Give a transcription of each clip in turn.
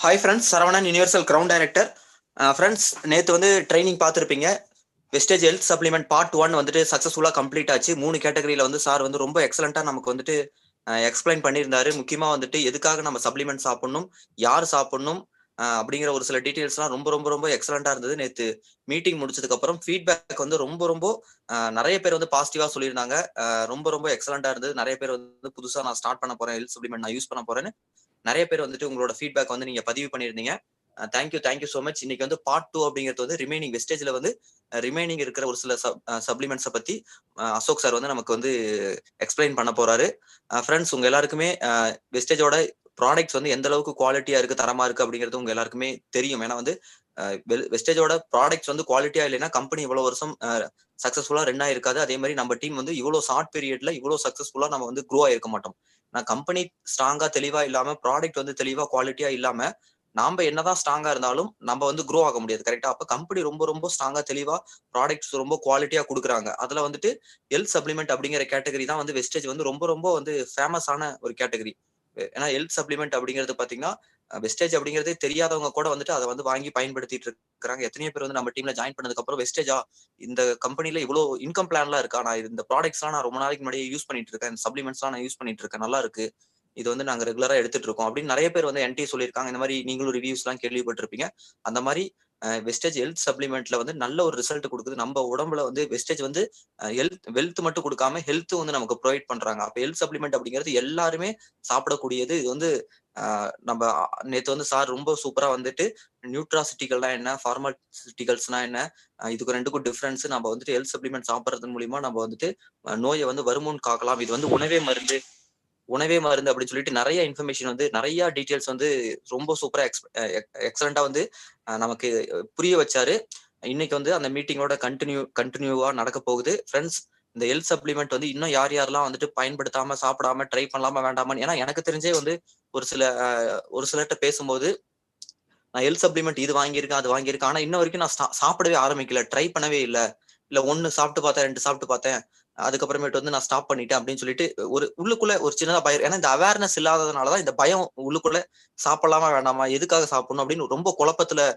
Hi friends, Saravanan, universal ground director. Friends, நேற்று வந்து training பார்த்துருப்பீங்க. வெஸ்டேஜ் ஹெல்த் சப்ளிமெண்ட் பார்ட் 1 வந்துட்டு சக்ஸஸ்ஃபுல்லாக கம்ப்ளீட் ஆச்சு. 3 கேட்டகரியில் வந்து சார் வந்து ரொம்ப எக்ஸலண்ட்டாக நமக்கு வந்துட்டு எக்ஸ்பிளைன் பண்ணியிருந்தாரு. முக்கியமாக வந்துட்டு எதுக்காக நம்ம சப்ளிமெண்ட் சாப்பிடணும், யார் சாப்பிடணும் அப்படிங்கிற ஒரு சில டீட்டெயில்ஸ்லாம் ரொம்ப ரொம்ப ரொம்ப எக்ஸலண்ட்டாக இருந்தது. நேற்று மீட்டிங் முடிச்சதுக்கப்புறம் ஃபீட்பேக் வந்து ரொம்ப ரொம்ப நிறைய பேர் வந்து பாசிட்டிவாக சொல்லியிருந்தாங்க. ரொம்ப ரொம்ப எக்ஸலண்ட்டாக இருந்தது. நிறைய பேர் வந்து புதுசாக நான் ஸ்டார்ட் பண்ண போகிறேன், ஹெல்த் சப்ளிமெண்ட் நான் யூஸ் பண்ண போகிறேன்னு நிறைய பேர் வந்துட்டு உங்களோட ஃபீட்பேக் வந்து நீங்க பதிவு பண்ணியிருந்தீங்க. Thank you so much. இன்னைக்கு வந்து பார்ட் 2 அப்படிங்கிறது வந்து ரிமைனிங் வெஸ்டேஜ்ல வந்து ரிமைனிங் இருக்கிற ஒரு சில சப்ளிமெண்ட்ஸை பத்தி அசோக் சார் வந்து நமக்கு வந்து எக்ஸ்பிளைன் பண்ண போறாரு. ஃப்ரெண்ட்ஸ், உங்க எல்லாருக்குமே வெஸ்டேஜோட ப்ராடக்ட்ஸ் வந்து எந்த அளவுக்கு குவாலிட்டியா இருக்கு, தரமா இருக்கு அப்படிங்கிறது உங்க எல்லாருக்குமே தெரியும். ஏன்னா வந்து வெஸ்டேஜோட ப்ராடக்ட்ஸ் வந்து குவாலிட்டியா இல்லைன்னா கம்பெனி இவ்வளவு வருஷம் சக்சஸ்ஃபுல்லா ரன் ஆயிருக்காது. அதே மாதிரி நம்ம டீம் வந்து இவ்வளவு ஷார்ட் பீரியட்ல இவ்வளவு சக்சஸ்ஃபுல்லா நம்ம வந்து க்ரோ ஆயிருக்க மாட்டோம். நான் கம்பெனி ஸ்ட்ராங்கா தெளிவா இல்லாம, ப்ராடக்ட் வந்து தெளிவா குவாலிட்டியா இல்லாம நாம என்னதான் ஸ்ட்ராங்கா இருந்தாலும் நம்ம வந்து க்ரோ ஆக முடியாது. கரெக்டா? அப்ப கம்பெனி ரொம்ப ரொம்ப ஸ்ட்ராங்கா தெளிவா ப்ராடக்ட்ஸ் ரொம்ப குவாலிட்டியா கொடுக்குறாங்க. அதுல வந்துட்டு ஹெல்த் சப்ளிமெண்ட் அப்படிங்கிற கேட்டகரி தான் வந்து வெஸ்டேஜ் வந்து ரொம்ப ரொம்ப வந்து ஃபேமஸான ஒரு கேட்டகரி. ஏன்னா ஹெல்த் சப்ளிமெண்ட் அப்படிங்கிறது பாத்தீங்கன்னா வெஸ்டேஜ் அப்படிங்கிறதே தெரியாதவங்க கூட வந்துட்டு அதை வந்து வாங்கி பயன்படுத்திட்டு இருக்காங்க. எத்தனையோ பேர் வந்து நம்ம டீம்ல ஜாயின் பண்ணதுக்கு அப்புறம் வெஸ்டேஜா இந்த கம்பெனில இவ்வளவு இன்கம் பிளான்லாம் இருக்கா, நான் இந்த ப்ராடக்ட்ஸ் எல்லாம் நான் ரொம்ப நாளைக்கு முன்னாடியே யூஸ் பண்ணிட்டு இருக்கேன், இந்த சப்ளிமெண்ட்ஸ் எல்லாம் நான் யூஸ் பண்ணிட்டு இருக்கேன், நல்லா இருக்கு, இது வந்து நாங்க ரெகுலரா எடுத்துட்டு இருக்கோம் அப்படின்னு நிறைய பேர் வந்து என்டி சொல்லியிருக்காங்க. இந்த மாதிரி நீங்களும் ரிவ்யூஸ் எல்லாம் கேள்விப்பட்டிருப்பீங்க. அந்த மாதிரி வெஸ்டேஜ் ஹெல்த் சப்ளிமெண்ட்ல வந்து நல்ல ஒரு ரிசல்ட் கொடுக்குது. நம்ம உடம்புல வந்து வெஸ்டேஜ் வந்து வெல்த் மட்டும் கொடுக்காம ஹெல்த் வந்து நமக்கு ப்ரொவைட் பண்றாங்க. அப்ப ஹெல்த் சப்ளிமெண்ட் அப்படிங்கிறது எல்லாருமே சாப்பிடக்கூடியது. இது வந்து நம்ம நேற்று வந்து சார் ரொம்ப சூப்பரா வந்துட்டு நியூட்ராசிட்டிகள்னா என்ன, ஃபார்மாசிட்டிகல்ஸ்னா என்ன, இதுக்கு ரெண்டுக்கும் டிஃபரன்ஸ், நம்ம வந்துட்டு ஹெல்த் சப்ளிமெண்ட் சாப்பிட்றது மூலியமா நம்ம வந்துட்டு நோயை வந்து வருமுன் காக்கலாம், இது வந்து உணவே மருந்து அப்படின்னு சொல்லிட்டு நிறைய இன்ஃபர்மேஷன் வந்து நிறைய டீடைல்ஸ் வந்து ரொம்ப சூப்பரா எக்ஸலண்டா வந்து நமக்கு புரிய வச்சாரு. இன்னைக்கு வந்து அந்த மீட்டிங்கோட கண்டினியூவா நடக்க போகுது. ஃப்ரெண்ட்ஸ், இந்த ஹெல்த் சப்ளிமெண்ட் வந்து இன்னும் யாரெல்லாம் வந்துட்டு பயன்படுத்தாம, சாப்பிடாம, ட்ரை பண்ணலாமா வேண்டாமான்னு, ஏன்னா எனக்கு தெரிஞ்சே வந்து ஒரு சிலர்கிட்ட பேசும்போது நான் ஹெல்த் சப்ளிமெண்ட் இது வாங்கியிருக்கேன், அது வாங்கியிருக்கேன், ஆனா இன்ன வரைக்கும் நான் சாப்பிடவே ஆரம்பிக்கல, ட்ரை பண்ணவே இல்லை, இல்ல 1 சாப்பிட்டு பார்த்தேன், 2 சாப்பிட்டு பார்த்தேன், அதுக்கப்புறமேட்டு வந்து நான் ஸ்டாப் பண்ணிட்டேன் அப்படின்னு சொல்லிட்டு ஒரு உள்ளுக்குள்ள ஒரு சின்னதா பயம். ஏன்னா இந்த அவேர்னஸ் இல்லாததுனாலதான் இந்த பயம் உள்ளுக்குள்ள, சாப்பிடலாமா வேண்டாமா, எதுக்காக சாப்பிடணும் அப்படின்னு ரொம்ப குழப்பத்துல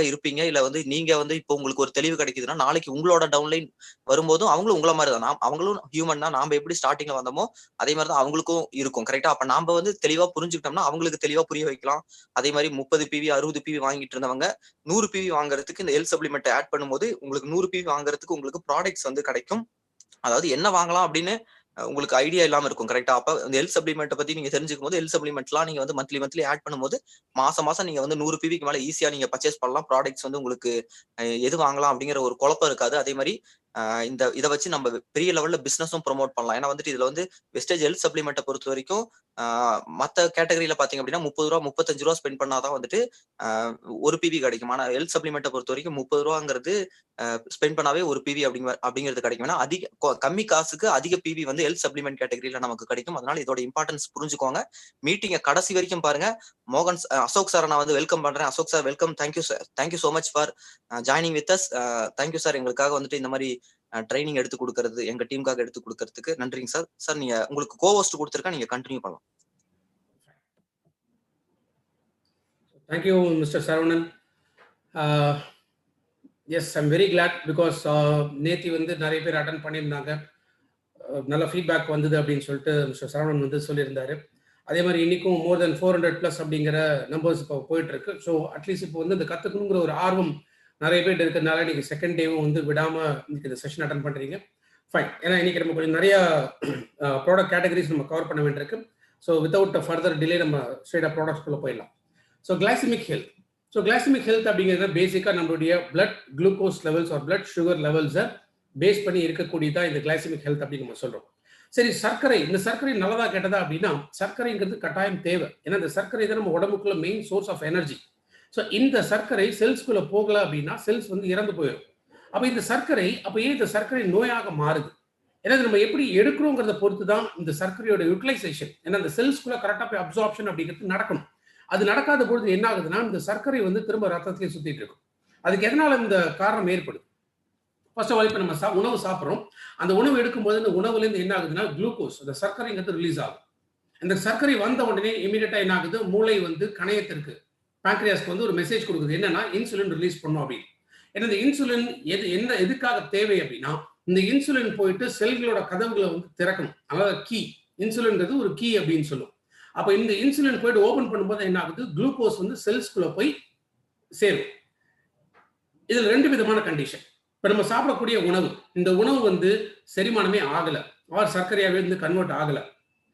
இருப்பீங்க. இல்ல வந்து நீங்க வந்து இப்போ உங்களுக்கு ஒரு தெளிவு கிடைக்குதுன்னா நாளைக்கு உங்களோட டவுன்லைன் வரும்போதும் அவங்களும் உங்கள மாதிரி தான், அவங்களும் ஹியூமன் தான். நாம எப்படி ஸ்டார்டிங்ல வந்தோமோ அதே மாதிரி தான் அவங்களுக்கும் இருக்கும். கரெக்டா? அப்ப நாம வந்து தெளிவா புரிஞ்சுக்கிட்டோம்னா அவங்களுக்கு தெளிவா புரிய வைக்கலாம். அதே மாதிரி 30 பிவி 60 பிவி வாங்கிட்டு இருந்தவங்க 100 பிவி வாங்குறதுக்கு இந்த ஹெல்த் சப்ளிமெண்ட் ஆட் பண்ணும்போது உங்களுக்கு 100 பிவி வாங்குறதுக்கு உங்களுக்கு ப்ராடக்ட்ஸ் வந்து கிடைக்கும். அதாவது என்ன வாங்கலாம் அப்படின்னு உங்களுக்கு ஐடியா இல்லாம இருக்கும். கரெக்டா? அப்ப இந்த ஹெல்த் சப்ளிமெண்ட் பத்தி நீங்க தெரிஞ்சுக்கும் போது ஹெல்த் சப்ளிமெண்ட்லாம் நீங்க வந்து மந்த்லி ஆட் பண்ணும்போது மாசம் நீங்க வந்து 100 பிவிக்கு மேல ஈஸியா நீங்க பர்ச்சேஸ் பண்ணலாம். ப்ராடக்ட்ஸ் வந்து உங்களுக்கு எது வாங்கலாம் அப்படிங்கிற ஒரு குழப்பம் இருக்காது. அதே மாதிரி இதை வச்சு நம்ம பெரிய லெவல்ல பிசினஸும் ப்ரொமோட் பண்ணலாம். ஏன்னா வந்துட்டு இதுல வந்து வெஸ்டேஜ் ஹெல்த் சப்ளிமெண்ட்டை பொறுத்த வரைக்கும் மத்த கேட்டகரியில பாத்தீங்க அப்படின்னா 30 ரூபா 35 ரூபா ஸ்பெண்ட் பண்ணாதான் வந்துட்டு ஒரு பிவி கிடைக்கும். ஆனா ஹெல்த் சப்ளிமெண்ட்டை பொறுத்த வரைக்கும் 30 ரூபாங்கிறது ஸ்பெண்ட் பண்ணாவே ஒரு பிவி அப்படிங்கிறது கிடைக்கும். ஏன்னா கம்மி காசுக்கு அதிக பிவி வந்து ஹெல்த் சப்ளிமெண்ட் கேட்டகரியில நமக்கு கிடைக்கும். அதனால இதோட இம்பார்ட்டன்ஸ் புரிஞ்சுக்கோங்க. மீட்டிங்கை கடைசி வரைக்கும் பாருங்க. அசோக் சார் நான் வந்து வெல்கம் பண்றேன். Ashok sir, welcome. Thank you sir, thank you so much for joining with us. Thank you sir, எங்களுக்காக வந்துட்டு இந்த மாதிரி ட்ரைனிங் எடுத்து கொடுக்கறது, எங்க டீமுக்காக எடுத்து கொடுக்கறதுக்கு நன்றிங்க சார். சார், நீங்க உங்களுக்கு கோஹோஸ்ட் கொடுத்துருக்கேன், நீங்க கண்டினியூ பண்ணலாம். Thank you, Mr. Saravanan. Yes, I'm very glad because நேத்தி வந்து நிறைய பேர் அட்டன் பண்ணியிருந்தாங்க, நல்ல ஃபீட்பேக் வந்தது அப்படின்னு சொல்லிட்டு மிஸ்டர் சரவணன் வந்து சொல்லியிருந்தாரு. அதே மாதிரி இன்னைக்கும் மோர் தென் 400+ அப்படிங்கிற நம்பர்ஸ் இப்போ போயிட்டு இருக்கு. ஸோ அட்லீஸ்ட் இப்போ வந்து இந்த கற்றுக்கணுங்கிற ஒரு ஆர்வம் நிறைய பேர் இருக்கிறதுனால இன்னைக்கு செகண்ட் டேவும் வந்து விடாமல் இன்னைக்கு இந்த செஷன் அட்டன் பண்ணுறீங்க. ஃபைன். ஏன்னா இன்னைக்கு நம்ம கொஞ்சம் நிறைய ப்ராடக்ட் கேட்டகரிஸ் நம்ம கவர் பண்ண வேண்டியிருக்கு. ஸோ வித்தவுட் ஃபர்தர் டிலே நம்ம ஸ்ட்ரெயிட்டாக ப்ராடக்ட்ஸ்குள்ளே போயிடலாம். So glycemic health. So glycemic health அப்படிங்கிறது பேசிக்காக நம்மளுடைய blood glucose levels or blood sugar லெவல்ஸை பேஸ் பண்ணி இருக்கக்கூடியதான் இந்த கிளைசிமிக் ஹெல்த் அப்படின்னு நம்ம சொல்கிறோம். சரி, சர்க்கரை, இந்த சர்க்கரை நல்லதா கெட்டதா அப்படின்னா சர்க்கரைங்கிறது கட்டாயம் தேவை. ஏன்னா இந்த சர்க்கரை தான் நம்ம உடம்புக்குள்ள main source of energy. So இந்த சர்க்கரை செல்ஸ்குள்ள போகல அப்படின்னா செல்ஸ் வந்து இறந்து போயிடும். அப்ப இந்த சர்க்கரை ஏன் இந்த சர்க்கரை நோயாக மாறுது? ஏன்னா நம்ம எப்படி எடுக்கிறோங்கிறத பொறுத்து தான் இந்த சர்க்கரையோட யூட்டிலைசேஷன். ஏன்னா இந்த செல்ஸ்குள்ள கரெக்டாக போய் அப்சார்ப்ஷன் அப்படிங்கிறது நடக்கணும். அது நடக்காத பொழுது என்ன ஆகுதுன்னா இந்த சர்க்கரை வந்து திரும்ப ரத்தத்திலே சுத்திட்டு இருக்கும். அதுக்கு எதனால இந்த காரணம் ஏற்படுது? ஃபர்ஸ்ட் ஆஃப் ஆல் இப்போ நம்ம உணவு சாப்பிட்றோம். அந்த உணவு எடுக்கும்போது இந்த உணவுலேருந்து என்ன ஆகுதுன்னா குளுக்கோஸ், அந்த சர்க்கரைங்கிறது ரிலீஸ் ஆகும். இந்த சர்க்கரை வந்த உடனே இமீடியட்டா என்ன ஆகுது, மூளை வந்து கணையத்திற்கு பான்கிரியாஸ்க்கு வந்து ஒரு மெசேஜ் கொடுக்குது, என்னன்னா இன்சுலின் ரிலீஸ் பண்ணும் அப்படின்னு. ஏன்னா இந்த இன்சுலின் எதுக்காக தேவை அப்படின்னா, இந்த இன்சுலின் போயிட்டு செல்களோட கதவுகளை வந்து திறக்கணும். அதாவது கீ, இன்சுலின்றது ஒரு கீ அப்படின்னு சொல்லும். அப்ப இந்த இன்சுலின் போயிட்டு ஓபன் பண்ணும்போது என்ன ஆகுது, குளுக்கோஸ் வந்து செல்ஸ்குள்ள போய் சேரும். இதுல 2 விதமான கண்டிஷன். இப்ப நம்ம சாப்பிடக்கூடிய உணவு, இந்த உணவு வந்து செரிமானமே ஆகல, சர்க்கரையாவே இருந்து கன்வெர்ட் ஆகல.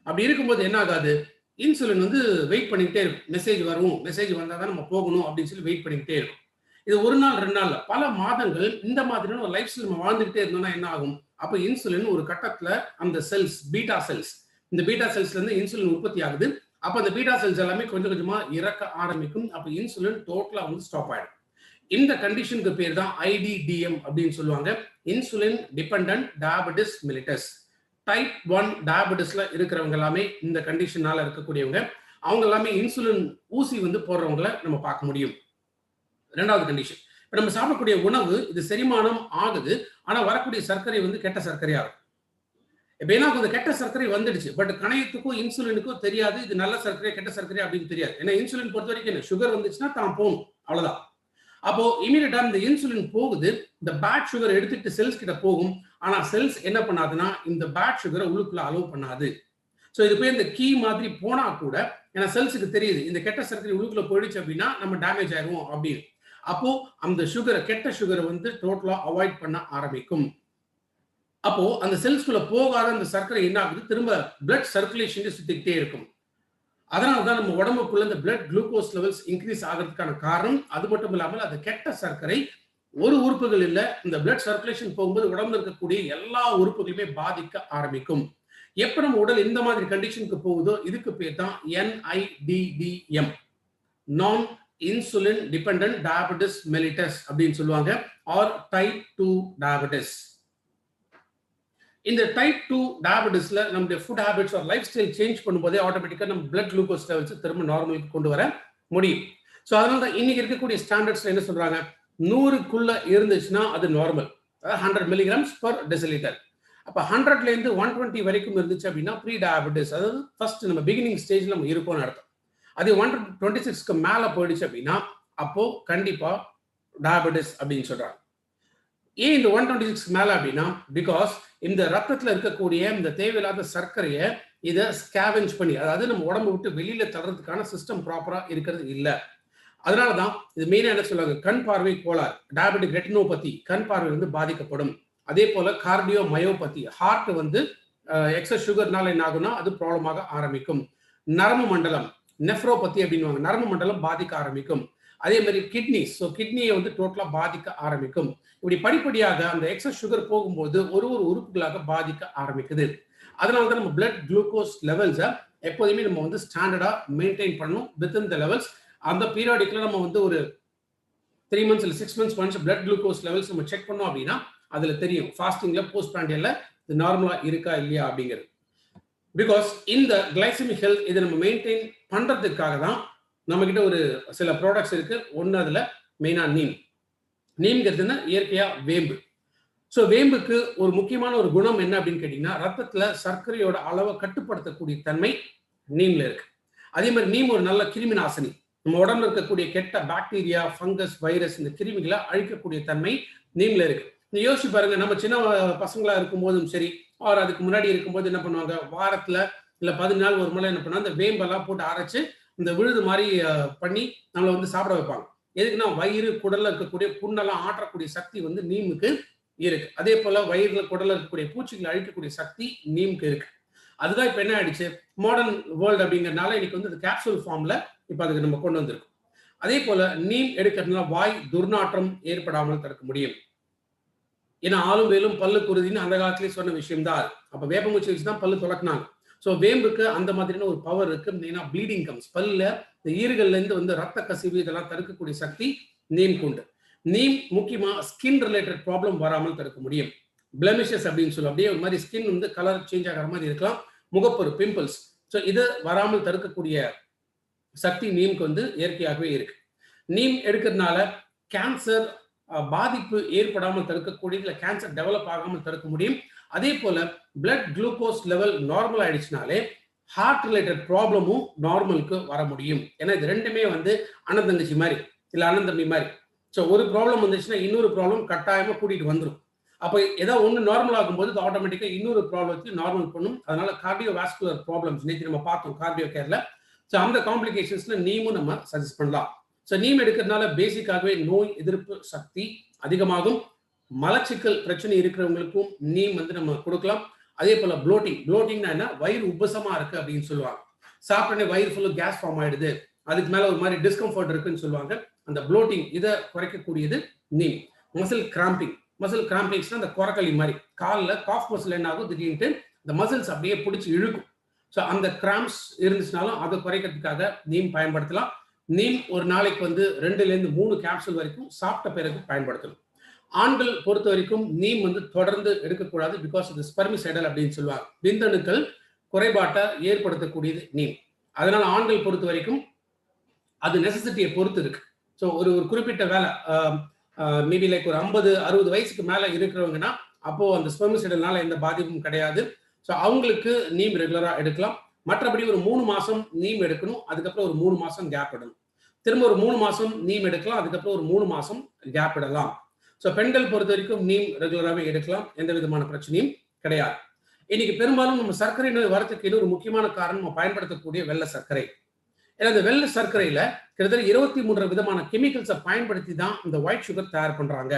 அப்படி இருக்கும்போது என்ன ஆகாது, இன்சுலின் வந்து வெயிட் பண்ணிக்கிட்டே இருக்கும். மெசேஜ் வரும், மெசேஜ் வந்தால் தான் நம்ம போகணும் அப்படின்னு சொல்லி வெயிட் பண்ணிக்கிட்டே இருக்கும். இது ஒரு நாள் 2 நாள்ல பல மாதங்கள் இந்த மாதிரியான ஒரு லைஃப் ஸ்டைல் நம்ம வாழ்ந்துகிட்டே இருந்தோம்னா என்ன ஆகும், அப்ப இன்சுலின் ஒரு கட்டத்துல அந்த செல்ஸ், பீட்டா செல்ஸ், இந்த பீட்டா செல்ஸ்ல இருந்து இன்சுலின் உற்பத்தி ஆகுது. அப்ப அந்த பீட்டா செல்ஸ் எல்லாமே கொஞ்சம் கொஞ்சமா இறக்க ஆரம்பிக்கும். அப்ப இன்சுலின் டோட்டலா வந்து ஸ்டாப் ஆயிடும். இந்த கண்டிஷனுக்கு பேர் தான் IDDM அப்படின்னு சொல்லுவாங்க, insulin dependent diabetes mellitus. Type 1 டயபெட்டிஸ்ல இருக்கிறவங்க எல்லாமே இந்த கண்டிஷனால இருக்கக்கூடியவங்க. அவங்க எல்லாமே இன்சுலின் ஊசி வந்து போடுறவங்கள நம்ம பார்க்க முடியும். 2வது கண்டிஷன், இப்ப நம்ம சாப்பிடக்கூடிய உணவு இது செரிமானம் ஆகுது, ஆனா வரக்கூடிய சர்க்கரை வந்து கெட்ட சர்க்கரையா இருக்கும். இப்ப ஏன்னா கொஞ்சம் கெட்ட சர்க்கரை வந்துடுச்சு, பட் கணையத்துக்கும் இன்சுலினுக்கும் தெரியாது இது நல்ல சர்க்கரை கெட்ட சர்க்கரை அப்படின்னு தெரியாது. ஏன்னா இன்சுலின் பொறுத்த வரைக்கும் என்ன, சுகர் வந்துச்சுன்னா தான் போகணும், அவ்வளவுதான். அப்போ இமீடியட்டா இந்த இன்சுலின் போகுது, இந்த பேட் சுகர் எடுத்துட்டு செல்ஸ் கிட்ட போகும். ஆனா செல்ஸ் என்ன பண்ணாதுன்னா இந்த பேட் சுகரை உள்ளுக்குள்ள அலோவ் பண்ணாது. ஸோ இது போய் இந்த கீ மாதிரி போனா கூட, ஏன்னா செல்ஸுக்கு தெரியுது இந்த கெட்ட சர்க்கரை உள்ளுக்குள்ள போயிடுச்சு அப்படின்னா நம்ம டேமேஜ் ஆயிடுவோம் அப்படின்னு. அப்போ அந்த சுகரை, கெட்ட சுகரை வந்து டோட்டலா அவாய்ட் பண்ண ஆரம்பிக்கும். அப்போ அந்த செல்ஸ்குள்ள போகாத அந்த சர்க்கரை என்ன ஆகுது, திரும்ப பிளட் சர்க்குலேஷன் சுத்திக்கிட்டே இருக்கும். அதனாலதான் நம்ம உடம்புக்குள்ள இந்த பிளட் குளுக்கோஸ் லெவல்ஸ் இன்க்ரீஸ் ஆகிறதுக்கான காரணம். அது மட்டும் இல்லாமல் அது கெட்ட சர்க்கரை ஒரு உறுப்புகள் இல்ல, இந்த பிளட் சர்க்குலேஷன் போகும்போது உடம்புல இருக்கக்கூடிய எல்லா உறுப்புகளுமே பாதிக்க ஆரம்பிக்கும். எப்ப நம்ம உடல் இந்த மாதிரி கண்டிஷனுக்கு போகுதோ இதுக்கு பேர் தான் NIDDM, நான் இன்சுலின் டிபெண்டன்ட் டயபெட்டிஸ் மெலிட்டஸ் அப்படின்னு சொல்லுவாங்க, ஆர் டைப் 2 டயபெட்டிஸ். இந்த டைப் 2 டயபெட்டிஸ்ல நம்முடைய food habits R life style change பண்ணும்போதே ஆட்டோமேட்டிக்கா நம்ம பிளட் குளுக்கோஸ் லெவல்ஸ் திரும்ப நார்மலுக்கு கொண்டு வர முடியும். ஸோ அதனால தான் இன்னைக்கு இருக்கக்கூடிய ஸ்டாண்டர்ட்ஸ்ல என்ன சொல்றாங்க, 100க்குள்ள இருந்துச்சுன்னா அது நார்மல், 100 மில்லிகிராம்ஸ் பர் டெசிலிட்டர். அப்ப 100ல இருந்து 120 வரைக்கும் இருந்துச்சு அப்படின்னா ப்ரீ டயபெட்டிஸ், அதாவது ஃபர்ஸ்ட் நம்ம பிகினிங் ஸ்டேஜ்ல நம்ம இருக்கோம்னு அர்த்தம். அது 126க்கு மேல போயிடுச்சு அப்படின்னா அப்போ கண்டிப்பா டயபெட்டிஸ் அப்படின்னு சொல்றாங்க. ஏன் இந்த 126 மேல அப்படின்னா, பிகாஸ் இந்த ரத்தத்துல இருக்கக்கூடிய இந்த தேவையில்லாத சர்க்கரையை இதை ஸ்கேவெஞ்ச் பண்ணி, அதாவது நம்ம உடம்பு விட்டு வெளியில தள்ளுறதுக்கான சிஸ்டம் ப்ராப்பரா இருக்கிறது இல்லை. அதனாலதான் இது மெயினா என்ன சொல்லுவாங்க, கண் பார்வை கோளாறு, டயபெட்டிக் ரெட்டினோபதி, கண் பார்வை வந்து பாதிக்கப்படும். அதே போல கார்டியோ மயோபதி, ஹார்ட் வந்து எக்ஸஸ் சுகர்னால என்ன ஆகும்னா அது ப்ராப்ளம் ஆக ஆரம்பிக்கும். நரம்பு மண்டலம், நெஃப்ரோபதி அப்படின்வாங்க, நரம்பு மண்டலம் பாதிக்க ஆரம்பிக்கும். அதே மாதிரி கிட்னிஸ், ஸோ கிட்னியை வந்து டோட்டலா பாதிக்க ஆரம்பிக்கும். இப்படி படிப்படியாக அந்த எக்ஸஸ் சுகர் போகும்போது ஒரு உறுப்புகளாக பாதிக்க ஆரம்பிக்குது. அதனாலதான் நம்ம பிளட் குளுக்கோஸ் லெவல்ஸை எப்போதுமே நம்ம வந்து ஸ்டாண்டர்டா மெயின்டைன் பண்ணணும் வித்தின் த லெவல்ஸ். அந்த பீரியாடிக்ல நம்ம வந்து ஒரு 3 months இல்லை 6 months once blood glucose levels நம்ம செக் பண்ணோம் அப்படின்னா அதுல தெரியும் ஃபாஸ்டிங்ல போஸ்ட் பிராண்டியல்ல இது நார்மலா இருக்கா இல்லையா அப்படிங்கிறது. பிகாஸ் இந்த கிளைசமிக் ஹெல்த் இதை நம்ம மெயின்டைன் பண்றதுக்காக தான் நம்ம கிட்ட ஒரு சில ப்ராடக்ட்ஸ் இருக்கு. ஒன்று அதுல மெயினா நீம்ங்கிறதுன்னா இயற்கையா வேம்பு. ஸோ வேம்புக்கு ஒரு முக்கியமான ஒரு குணம் என்ன அப்படின்னு கேட்டீங்கன்னா, ரத்தத்துல சர்க்கரையோட அளவை கட்டுப்படுத்தக்கூடிய தன்மை நீம்ல இருக்கு. அதே மாதிரி நீம் ஒரு நல்ல கிருமி நாசினி, நம்ம உடம்புல இருக்கக்கூடிய கெட்ட பாக்டீரியா, ஃபங்கஸ், வைரஸ், இந்த கிருமிகளை அழிக்கக்கூடிய தன்மை நீம்ல இருக்கு. யோசிச்சு பாருங்க, நம்ம சின்ன பசங்களா இருக்கும் போதும் சரி, அவர் அதுக்கு முன்னாடி இருக்கும்போது என்ன பண்ணுவாங்க, வாரத்துல இல்ல 10 நாள் ஒரு முறை என்ன பண்ணுவாங்க, இந்த வேம்பெல்லாம் போட்டு அரைச்சு இந்த விழுது மாதிரி பண்ணி நம்மளை வந்து சாப்பிட வைப்பாங்க. எதுக்குன்னா வயிறு குடல்ல இருக்கக்கூடிய புண்ணெல்லாம் ஆற்றக்கூடிய சக்தி வந்து நீமுக்கு இருக்கு. அதே போல வயிறுல குடல்ல இருக்கக்கூடிய பூச்சிகளை அழிக்கக்கூடிய சக்தி நீமுக்கு இருக்கு. அதுதான் இப்ப என்ன ஆயிடுச்சு, மாடர்ன் வேர்ல்டு அப்படிங்கிறதுனால இன்னைக்கு வந்து கேப்சூல் ஃபார்ம்ல இப்ப அதுக்கு நம்ம கொண்டு வந்திருக்கோம். அதே போல நீம் எடுக்கிறதுனால வாய் துர்நாற்றம் ஏற்படாமல் தடுக்க முடியும். ஏன்னா ஆளும் வேலும் பல்லு குருதின்னு அந்த காலத்திலேயே சொன்ன விஷயம் தான். அப்ப வேப்பங்குச்சி வச்சு தான் பல்லு துளக்குனாங்க. ஸோ வேம்புக்கு அந்த மாதிரியான ஒரு பவர் இருக்கு. மெயினா ப்ளீடிங் கம்ஸ், பல்ல இந்த ஈறுகள்ல இருந்து வந்து ரத்த கசிவு இதெல்லாம் தடுக்கக்கூடிய சக்தி நீம்க்கு உண்டு. நீம் முக்கியமா ஸ்கின் ரிலேட்டட் ப்ராப்ளம் வராமல் தடுக்க முடியும். பிளமிஷஸ் அப்படின்னு சொல்லுவோம், அப்படியே ஒரு மாதிரி ஸ்கின் வந்து கலர் சேஞ்ச் ஆகிற மாதிரி இருக்கலாம், முகப்பொரு பிம்பிள்ஸ். ஸோ இதை வராமல் தடுக்கக்கூடிய சக்தி நீம்க்கு வந்து இயற்கையாகவே இருக்கு. நீம் எடுக்கிறதுனால கேன்சர் பாதிப்பு ஏற்படாமல் தடுக்கக்கூடிய, இல்லை கேன்சர் டெவலப் ஆகாமல் தடுக்க முடியும். அதே போல பிளட் குளுக்கோஸ் லெவல் நார்மல் ஆயிடுச்சுனாலே ஹார்ட் ரிலேட்டட் ப்ராப்ளமும் நார்மலுக்கு வர முடியும். ஏன்னா இது ரெண்டுமே வந்து அண்ணன் தங்கச்சி மாதிரி, இல்லை அண்ணன் தம்பி மாதிரி. ஸோ ஒரு ப்ராப்ளம் வந்துச்சுன்னா இன்னொரு ப்ராப்ளம் கட்டாயமாக கூட்டிகிட்டு வந்துடும். அப்போ ஏதாவது ஒன்று நார்மல் ஆகும்போது ஆட்டோமேட்டிக்காக இன்னொரு ப்ராப்ளத்தையும் நார்மல் பண்ணும். அதனால கார்டியோ வாஸ்குலர் ப்ராப்ளம்ஸ் நேற்று நம்ம பார்த்தோம் கார்டியோ கேர்ல. ஸோ அந்த காம்ப்ளிகேஷன்ஸ்ல நீமும் நம்ம சஜஸ்ட் பண்ணலாம். ஸோ நீம் எடுக்கிறதுனால பேசிக்காகவே நோய் எதிர்ப்பு சக்தி அதிகமாகும். மலச்சிக்கல் பிரச்சனை இருக்கிறவங்களுக்கும் நீம் வந்து நம்ம கொடுக்கலாம். அதே போல ப்ளோட்டிங்னா என்ன, வயிறு உபசமா இருக்கு அப்படின்னு சொல்லுவாங்க. சாப்பிட்டே வயிறு ஃபுல்லு கேஸ் ஃபார்ம் ஆயிடுது, அதுக்கு மேல ஒரு மாதிரி டிஸ்கம்ஃபர்ட் இருக்குன்னு சொல்லுவாங்க. அந்த ப்ளோட்டிங் இதை குறைக்கக்கூடியது நீம். மசில் கிராம்பிங்ஸ்னா அந்த குரக்களி மாதிரி காலில் காஃப் மசில் என்ன ஆகும், திடீர்னு இந்த மசில்ஸ் அப்படியே பிடிச்சி இழுக்கும். ஸோ அந்த கிராம்ஸ் இருந்துச்சுனாலும் அதை குறைக்கிறதுக்காக நீம் பயன்படுத்தலாம். நீம் ஒரு நாளைக்கு வந்து 2-3 கேப்சூல் வரைக்கும் சாப்பிட்ட பிறகு பயன்படுத்தணும். ஆண்கள் பொறுத்த வரைக்கும் நீம் வந்து தொடர்ந்து எடுக்கக்கூடாது. பிகாஸ் இது ஸ்பெர்மிசைடல் அப்படின்னு சொல்லுவாங்க, விந்தணுக்கள் குறைபாட்டை ஏற்படுத்தக்கூடியது நீம். அதனால ஆண்கள் பொறுத்த வரைக்கும் அது நெசசிட்டியை பொறுத்து இருக்கு. ஸோ ஒரு குறிப்பிட்ட வேலை மேபி லைக் ஒரு 50-60 வயசுக்கு மேல இருக்கிறவங்கன்னா அப்போ அந்த ஸ்பெர்மிசைடல்னால எந்த பாதிப்பும் கிடையாது. ஸோ அவங்களுக்கு நீம் ரெகுலரா எடுக்கலாம். மற்றபடி ஒரு 3 மாசம் நீம் எடுக்கணும், அதுக்கப்புறம் ஒரு 3 மாசம் கேப் இடணும். திரும்ப ஒரு 3 மாசம் நீம் எடுக்கலாம், அதுக்கப்புறம் ஒரு 3 மாசம் கேப் இடலாம். ஸோ பெண்கள் பொறுத்த வரைக்கும் நீம் ரெகுலராகவே எடுக்கலாம், எந்த விதமான பிரச்சனையும் கிடையாது. இன்னைக்கு பெரும்பாலும் நம்ம சர்க்கரை நோய் வரத்துக்கு இன்னொரு முக்கியமான காரணம் நம்ம பயன்படுத்தக்கூடிய வெள்ளை சர்க்கரை. ஏன்னா இந்த வெள்ளை சர்க்கரையில கிட்டத்தட்ட 23 விதமான கெமிக்கல்ஸை பயன்படுத்தி தான் இந்த ஒயிட் சுகர் தயார் பண்றாங்க.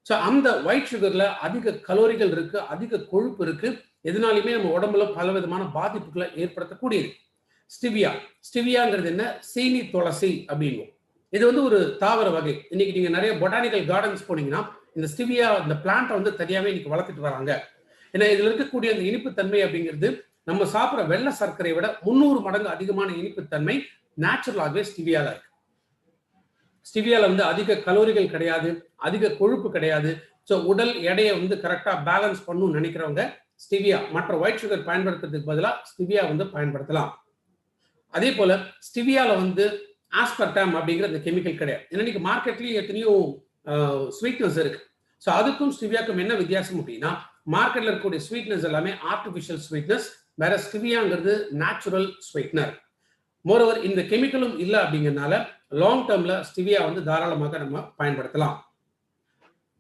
ஸோ அந்த ஒயிட் சுகர்ல அதிக கலோரிகள் இருக்கு, அதிக கொழுப்பு இருக்கு. எதனாலுமே நம்ம உடம்புல பல விதமான பாதிப்புகளை ஏற்படுத்தக்கூடியது. ஸ்டிவியாங்கிறது என்ன, சீனி துளசி அப்படின்னு. இது வந்து ஒரு தாவர வகை. இன்னைக்கு நீங்க நிறைய பொட்டானிக்கல் கார்டன்ஸ் போனீங்கன்னா இந்த ஸ்டிவியா இந்த பிளான்ட்டை வந்து தனியாவே இன்னைக்கு வளர்த்துட்டு வராங்க. ஏன்னா இதுல இருக்கக்கூடிய அந்த இனிப்பு தன்மை அப்படிங்கிறது நம்ம சாப்பிட்ற வெள்ளை சர்க்கரை விட 300 மடங்கு அதிகமான இனிப்பு தன்மை நேச்சுரலாகவே ஸ்டிவியால இருக்கு. ஸ்டிவியால வந்து அதிக கலோரிகள் கிடையாது, அதிக கொழுப்பு கிடையாது. ஸோ உடல் எடையை வந்து கரெக்டா பேலன்ஸ் பண்ணணும்னு நினைக்கிறவங்க ஸ்டிவியா மற்ற ஒயிட் சுகர் பயன்படுத்துறதுக்கு பதிலாக ஸ்டிவியா வந்து பயன்படுத்தலாம். அதே போல ஸ்டிவியால வந்து ஆஸ்பர்டாம் அப்படிங்கிற அந்த கெமிக்கல் கிடையாது. ஏன்னா இன்னைக்கு மார்க்கெட்லயும் எத்தனையோ ஸ்வீட்னஸ் இருக்கு. ஸோ அதுக்கும் ஸ்டிவியாக்கும் என்ன வித்தியாசம் அப்படின்னா, மார்க்கெட்ல இருக்கக்கூடிய ஸ்வீட்னஸ் எல்லாமே ஆர்டிஃபிஷியல் ஸ்வீட்னஸ், வேற ஸ்டிவியாங்கிறது நேச்சுரல் ஸ்வீட்னர். மோரோவர் இந்த கெமிக்கலும் இல்லை அப்படிங்கிறதுனால லாங் டேர்ம்ல ஸ்டிவியா வந்து தாராளமாக நம்ம பயன்படுத்தலாம்.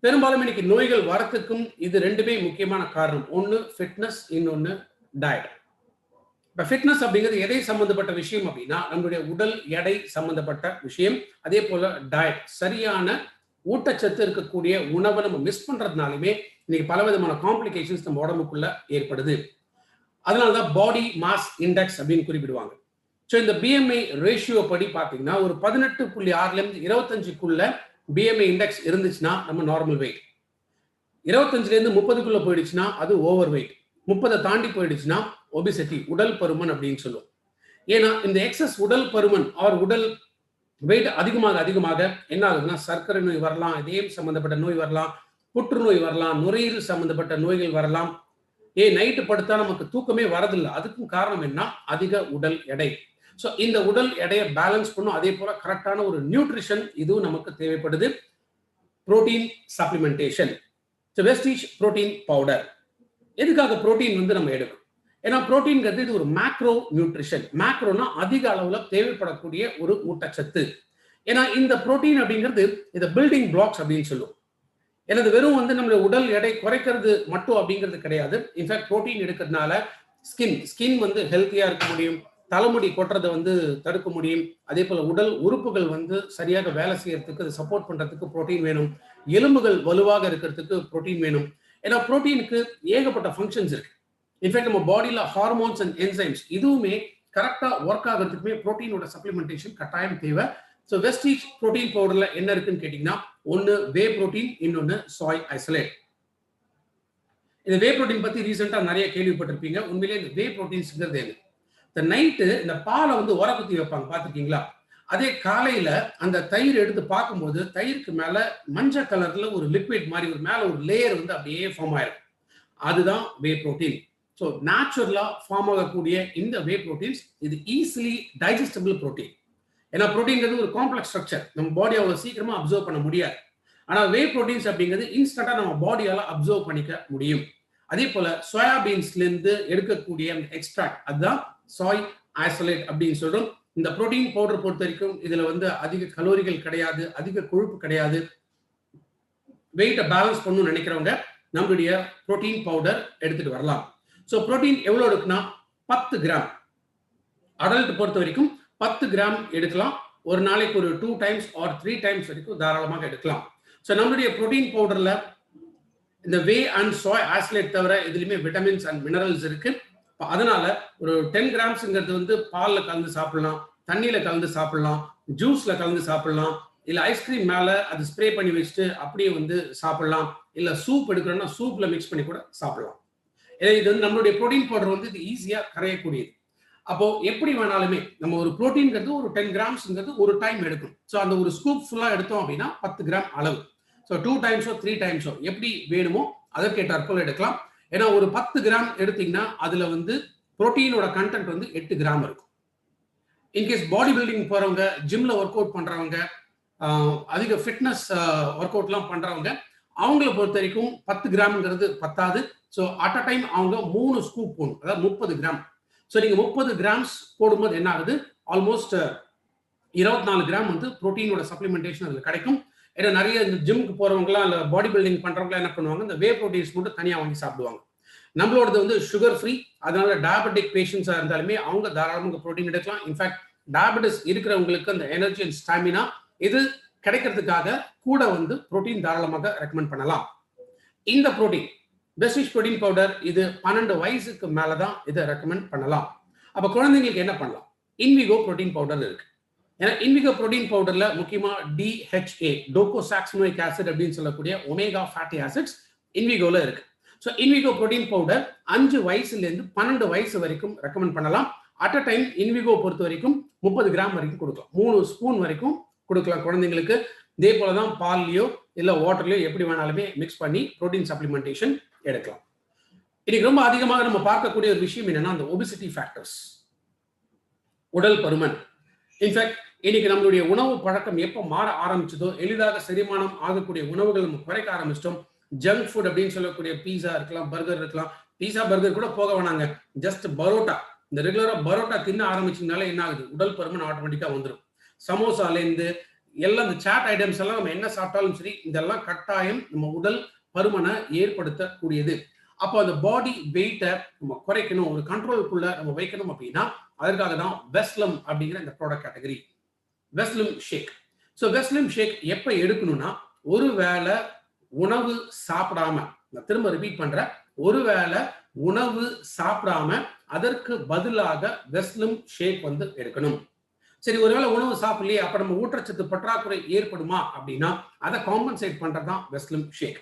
பெரும்பாலும் இன்னைக்கு நோய்கள் வரத்துக்கும் இது ரெண்டுமே முக்கியமான காரணம். ஒன்று ஃபிட்னஸ், இன்னொன்று டயட். இப்போ ஃபிட்னஸ் அப்படிங்கிறது எதை சம்பந்தப்பட்ட விஷயம் அப்படின்னா நம்மளுடைய உடல் எடை சம்பந்தப்பட்ட விஷயம். அதே போல டயட், சரியான ஊட்டச்சத்து இருக்கக்கூடிய உணவை நம்ம மிஸ் பண்றதுனாலுமே இன்னைக்கு பல விதமான காம்ப்ளிகேஷன்ஸ் நம்ம உடம்புக்குள்ள ஏற்படுது. அதனாலதான் பாடி மாஸ் இண்டெக்ஸ் அப்படின்னு குறிப்பிடுவாங்க. ஸோ இந்த பிஎம்ஐ ரேஷியோ படி பார்த்தீங்கன்னா ஒரு 18.6 25க்குள்ள பிஎம்ஐ இண்டெக்ஸ் இருந்துச்சுன்னா நம்ம நார்மல் வெயிட். 25 30க்குள்ள போயிடுச்சுன்னா அது ஓவர் வெயிட். 30 தாண்டி போயிடுச்சுன்னா ஒபிசிட்டி, உடல் பருமன் அப்படின்னு சொல்லுவோம். ஏன்னா இந்த எக்ஸஸ் உடல் பருமன் ஆர் உடல் வெயிட் அதிகமாக என்ன ஆகுதுன்னா சர்க்கரை நோய் வரலாம், இதயம் சம்பந்தப்பட்ட நோய் வரலாம், புற்றுநோய் வரலாம், நுரையீரல் சம்பந்தப்பட்ட நோய்கள் வரலாம். நைட்டு படுத்தா நமக்கு தூக்கமே வரதில்லை. அதுக்கும் காரணம் என்ன, அதிக உடல் எடை. ஸோ இந்த உடல் எடையை பேலன்ஸ் பண்ணும். அதே போல கரெக்டான ஒரு நியூட்ரிஷன் இதுவும் நமக்கு தேவைப்படுது. Protein supplementation. So Vestige protein powder. எதுக்காக புரோட்டீன் வந்து நம்ம எடுக்கணும்? ஏன்னா புரோட்டீன்ங்கிறது இது ஒரு மேக்ரோ நியூட்ரிஷன். மேக்ரோனா அதிக அளவுல தேவைப்படக்கூடிய ஒரு ஊட்டச்சத்து. ஏன்னா இந்த புரோட்டீன் அப்படிங்கிறது இந்த பில்டிங் பிளாக்ஸ் அப்படின்னு சொல்லுவோம். ஏன்னா இது வெறும் வந்து நம்மளுடைய உடல் எடை குறைக்கிறது மட்டும் அப்படிங்கிறது கிடையாது. இன்ஃபேக்ட் புரோட்டீன் எடுக்கிறதுனால ஸ்கின் வந்து ஹெல்த்தியா இருக்க முடியும், தலைமுடி கொட்டுறதை வந்து தடுக்க முடியும். அதே போல உடல் உறுப்புகள் வந்து சரியாக வேலை செய்யறதுக்கு, அதை சப்போர்ட் பண்றதுக்கு புரோட்டீன் வேணும். எலும்புகள் வலுவாக இருக்கிறதுக்கு புரோட்டீன் வேணும். ஏன்னா புரோட்டீனுக்கு ஏகப்பட்ட ஃபங்க்ஷன்ஸ் இருக்கு. இன்ஃபேக்ட் நம்ம பாடியில ஹார்மோன்ஸ் அண்ட் என்சைம்ஸ் இதுவுமே கரெக்டா ஒர்க் ஆகிறதுக்குமே புரோட்டீனோட சப்ளிமெண்டேஷன் கட்டாயம் தேவை. ஸோ வெஸ்டீஜ் புரோட்டீன் பவுடர்ல என்ன இருக்குன்னு கேட்டீங்கன்னா, ஒன்னு வே புரோட்டீன், இன்னொன்னு சாய் ஐசோலேட். இந்த வே புரோட்டீன் பத்தி ரீசெண்டா நிறைய கேள்விப்பட்டிருப்பீங்க. உண்மையிலேயே இந்த வே புரோட்டீன்ஸ்ங்கிறது என்ன? இந்த நைட்டு இந்த பாலை வந்து உர குத்தி வைப்பாங்க, பார்த்துருக்கீங்களா? அதே காலையில அந்த தயிர் எடுத்து பார்க்கும்போது தயிருக்கு மேல மஞ்சள் கலர்ல ஒரு லிக்விட் மாதிரி ஒரு மேல ஒரு லேயர் வந்து அப்படியே ஃபார்ம் ஆயிருக்கும். அதுதான் வே புரோட்டீன். ஸோ நேச்சுரலா ஃபார்ம் ஆகக்கூடிய இந்த வே புரோட்டீன்ஸ் இது ஈஸிலி டைஜஸ்டபிள் புரோட்டீன். ஏன்னா புரோட்டீன்ங்கிறது ஒரு காம்ப்ளெக்ஸ் ஸ்ட்ரக்சர், நம்ம பாடி அவ்வளவு சீக்கிரமா அப்சர்வ் பண்ண முடியாது. ஆனா வே புரோட்டீன்ஸ் அப்படிங்கிறது இன்ஸ்டன்டா நம்ம பாடியால அப்சர்வ் பண்ணிக்க முடியும். அதே போல சோயாபீன்ஸ்ல இருந்து எடுக்கக்கூடிய எக்ஸ்ட்ராக்ட் அதுதான் சாய் ஐசோலேட் அப்படின்னு சொல்றோம். இந்த புரோட்டீன் பவுடர் பொறுத்த வரைக்கும் இதுல வந்து அதிக கலோரிகள் கிடையாது, அதிக கொழுப்பு கிடையாது. வெயிட்டை பேலன்ஸ் பண்ணணும்னு நினைக்கிறவங்க நம்மளுடைய புரோட்டீன் பவுடர் எடுத்துட்டு வரலாம். ஸோ புரோட்டீன் எவ்வளோ எடுக்குன்னா 10 கிராம். அடல்ட் பொறுத்த வரைக்கும் 10 கிராம் எடுக்கலாம். ஒரு நாளைக்கு ஒரு 2 டைம்ஸ் ஆர் 3 டைம்ஸ் வரைக்கும் தாராளமாக எடுக்கலாம். ஸோ நம்மளுடைய புரோட்டீன் பவுடர்ல இந்த வே அண்ட் சோய் ஐசோலேட் தவிர இதுலயுமே விட்டமின்ஸ் அண்ட் மினரல்ஸ் இருக்கு. அதனால ஒரு 10 கிராம்ஸ்ங்கிறது வந்து பால்ல கலந்து சாப்பிடலாம், தண்ணியில கலந்து சாப்பிடலாம், ஜூஸ்ல கலந்து சாப்பிடலாம், இல்ல ஐஸ்கிரீம் மேல அது ஸ்ப்ரே பண்ணி வச்சுட்டு அப்படியே வந்து சாப்பிடலாம், இல்ல சூப் எடுக்கிறோம்னா சூப்ல மிக்ஸ் பண்ணி கூட சாப்பிடலாம். இது வந்து நம்மளுடைய புரோட்டீன் பவுடர் வந்து இது ஈஸியா கரையக்கூடியது. அப்போ எப்படி வேணாலுமே நம்ம ஒரு புரோட்டீன்ங்கிறது ஒரு 10 கிராம்ஸ்ங்கிறது ஒரு டைம் எடுக்கும். ஸோ அந்த ஒரு ஸ்கூப் ஃபுல்லா எடுத்தோம் அப்படின்னா 10 கிராம் அளவு. ஸோ 2 டைம்ஸோ 3 டைம்ஸோ எப்படி வேணுமோ அதற்கேற்றாற்போல் எடுக்கலாம். ஏன்னா ஒரு 10 கிராம் எடுத்தீங்கன்னா அதுல வந்து புரோட்டீனோட கண்டென்ட் வந்து 8 கிராம் இருக்கும். இன்கேஸ் பாடி பில்டிங் போறவங்க, ஜிம்ல ஒர்க் அவுட் பண்றவங்க, அதிக ஃபிட்னஸ் ஒர்க் அவுட்லாம் பண்றவங்க அவங்கள பொறுத்த வரைக்கும் 10 கிராம்ங்கிறது பத்தாது. ஸோ அட் அ டைம் அவங்க 3 ஸ்கூப் போடணும், அதாவது 30 கிராம். ஸோ நீங்க 30 கிராம்ஸ் போடும்போது என்ன ஆகுது, ஆல்மோஸ்ட் 24 கிராம் வந்து புரோட்டீனோட சப்ளிமெண்டேஷன் அதுல கிடைக்கும். ஏன்னா நிறைய இந்த ஜிம்க்கு போறவங்கலாம் இல்ல பாடி பில்டிங் பண்றவங்களாம் என்ன பண்ணுவாங்க, இந்த வே புரோட்டீன்ஸ் மட்டும் தனியா வாங்கி சாப்பிடுவாங்க. நம்மளோடது வந்து சுகர் ஃப்ரீ, அதனால டயபெட்டிக் பேஷண்ட்ஸா இருந்தாலுமே அவங்க தாராளமாக புரோட்டீன் எடுக்கலாம். இன்ஃபேக்ட் டயபெட்டிஸ் இருக்கிறவங்களுக்கு அந்த எனர்ஜி அண்ட் ஸ்டாமினா இது கிடைக்கிறதுக்காக கூட வந்து புரோட்டீன் தாராளமாக ரெக்கமெண்ட் பண்ணலாம். இந்த புரோட்டீன் பெஸ்டிஷ் புரோட்டீன் பவுடர் இது 12 வயசுக்கு மேலதான் இதை ரெக்கமெண்ட் பண்ணலாம். அப்ப குழந்தைங்களுக்கு என்ன பண்ணலாம்? இன்விகோ புரோட்டீன் பவுடர் இருக்கு. ஏன்னா இன்விகோ புரோட்டீன் பவுடர்ல முக்கியமா DHA டோகோசாக்சினோயிக் ஆசிட் அப்படின்னு சொல்லக்கூடிய ஒமேகா ஃபேட்டி ஆசிட்ஸ் இன்விகோல இருக்கு. ஸோ இன்விகோ புரோட்டீன் பவுடர் 5 வயசுல இருந்து 12 வயசு வரைக்கும் ரெக்கமெண்ட் பண்ணலாம். அட் அ டைம் இன்விகோ பொறுத்த வரைக்கும் 30 கிராம் வரைக்கும் கொடுக்கலாம், 3 ஸ்பூன் வரைக்கும் கொடுக்கலாம் குழந்தைங்களுக்கு. இதே போலதான் பால்லயோ இல்ல வாட்டர்லயோ எப்படி வேணாலுமே மிக்ஸ் பண்ணி புரோட்டீன் சப்ளிமெண்டேஷன் எடுக்கலாம். இன்னைக்கு ரொம்ப அதிகமாக நம்ம பார்க்கக்கூடிய ஒரு விஷயம் என்னன்னா அந்த ஒபிசிட்டி ஃபேக்டர்ஸ், உடல் பருமன். இன்ஃபேக்ட் இன்னைக்கு நம்மளுடைய உணவு பழக்கம் எப்போ மாற ஆரம்பிச்சதோ, எளிதாக செரிமானம் ஆகக்கூடிய உணவுகள் நம்ம குறைக்க ஆரம்பிச்சிட்டோம். ஜங்க் ஃபுட் அப்படின்னு சொல்லக்கூடிய பீஸா இருக்கலாம், பர்கர் இருக்கலாம். பீஸா பர்கர் கூட போக வேணாங்க, ஜஸ்ட் பரோட்டா, இந்த ரெகுலரா பரோட்டா தின்ன ஆரம்பிச்சதுனால என்ன ஆகுது, உடல் பருமன் ஆட்டோமேட்டிக்கா வந்துடும். சமோசாலேருந்து எல்லாம் இந்த சாட் ஐட்டம்ஸ் எல்லாம் நம்ம என்ன சாப்பிட்டாலும் சரி, இதெல்லாம் கட்டாயம் நம்ம உடல் பருமனை ஏற்படுத்தக்கூடியது. அப்போ அந்த பாடி வெயிட்டை நம்ம குறைக்கணும், ஒரு கண்ட்ரோலுக்குள்ள நம்ம வைக்கணும் அப்படின்னா அதற்காக தான் வெஸ்லம் அப்படிங்கிற இந்த ப்ராடக்ட் கேட்டகரி, வெஸ்லம் ஷேக். ஸோ வெஸ்லம் ஷேக் எப்போ எடுக்கணும்னா, ஒருவேளை உணவு சாப்பிடாம, நான் திரும்ப ரிப்பீட் பண்றேன், ஒருவேளை உணவு சாப்பிடாம அதற்கு பதிலாக வெஸ்லம் ஷேக் வந்து எடுக்கணும். சரி, ஒருவேளை உணவு சாப்பிடலையே, அப்ப நம்ம ஊட்டச்சத்து பற்றாக்குறை ஏற்படுமா அப்படின்னா அதை காம்பன்சேட் பண்றதுதான் வெஸ்லம் ஷேக்.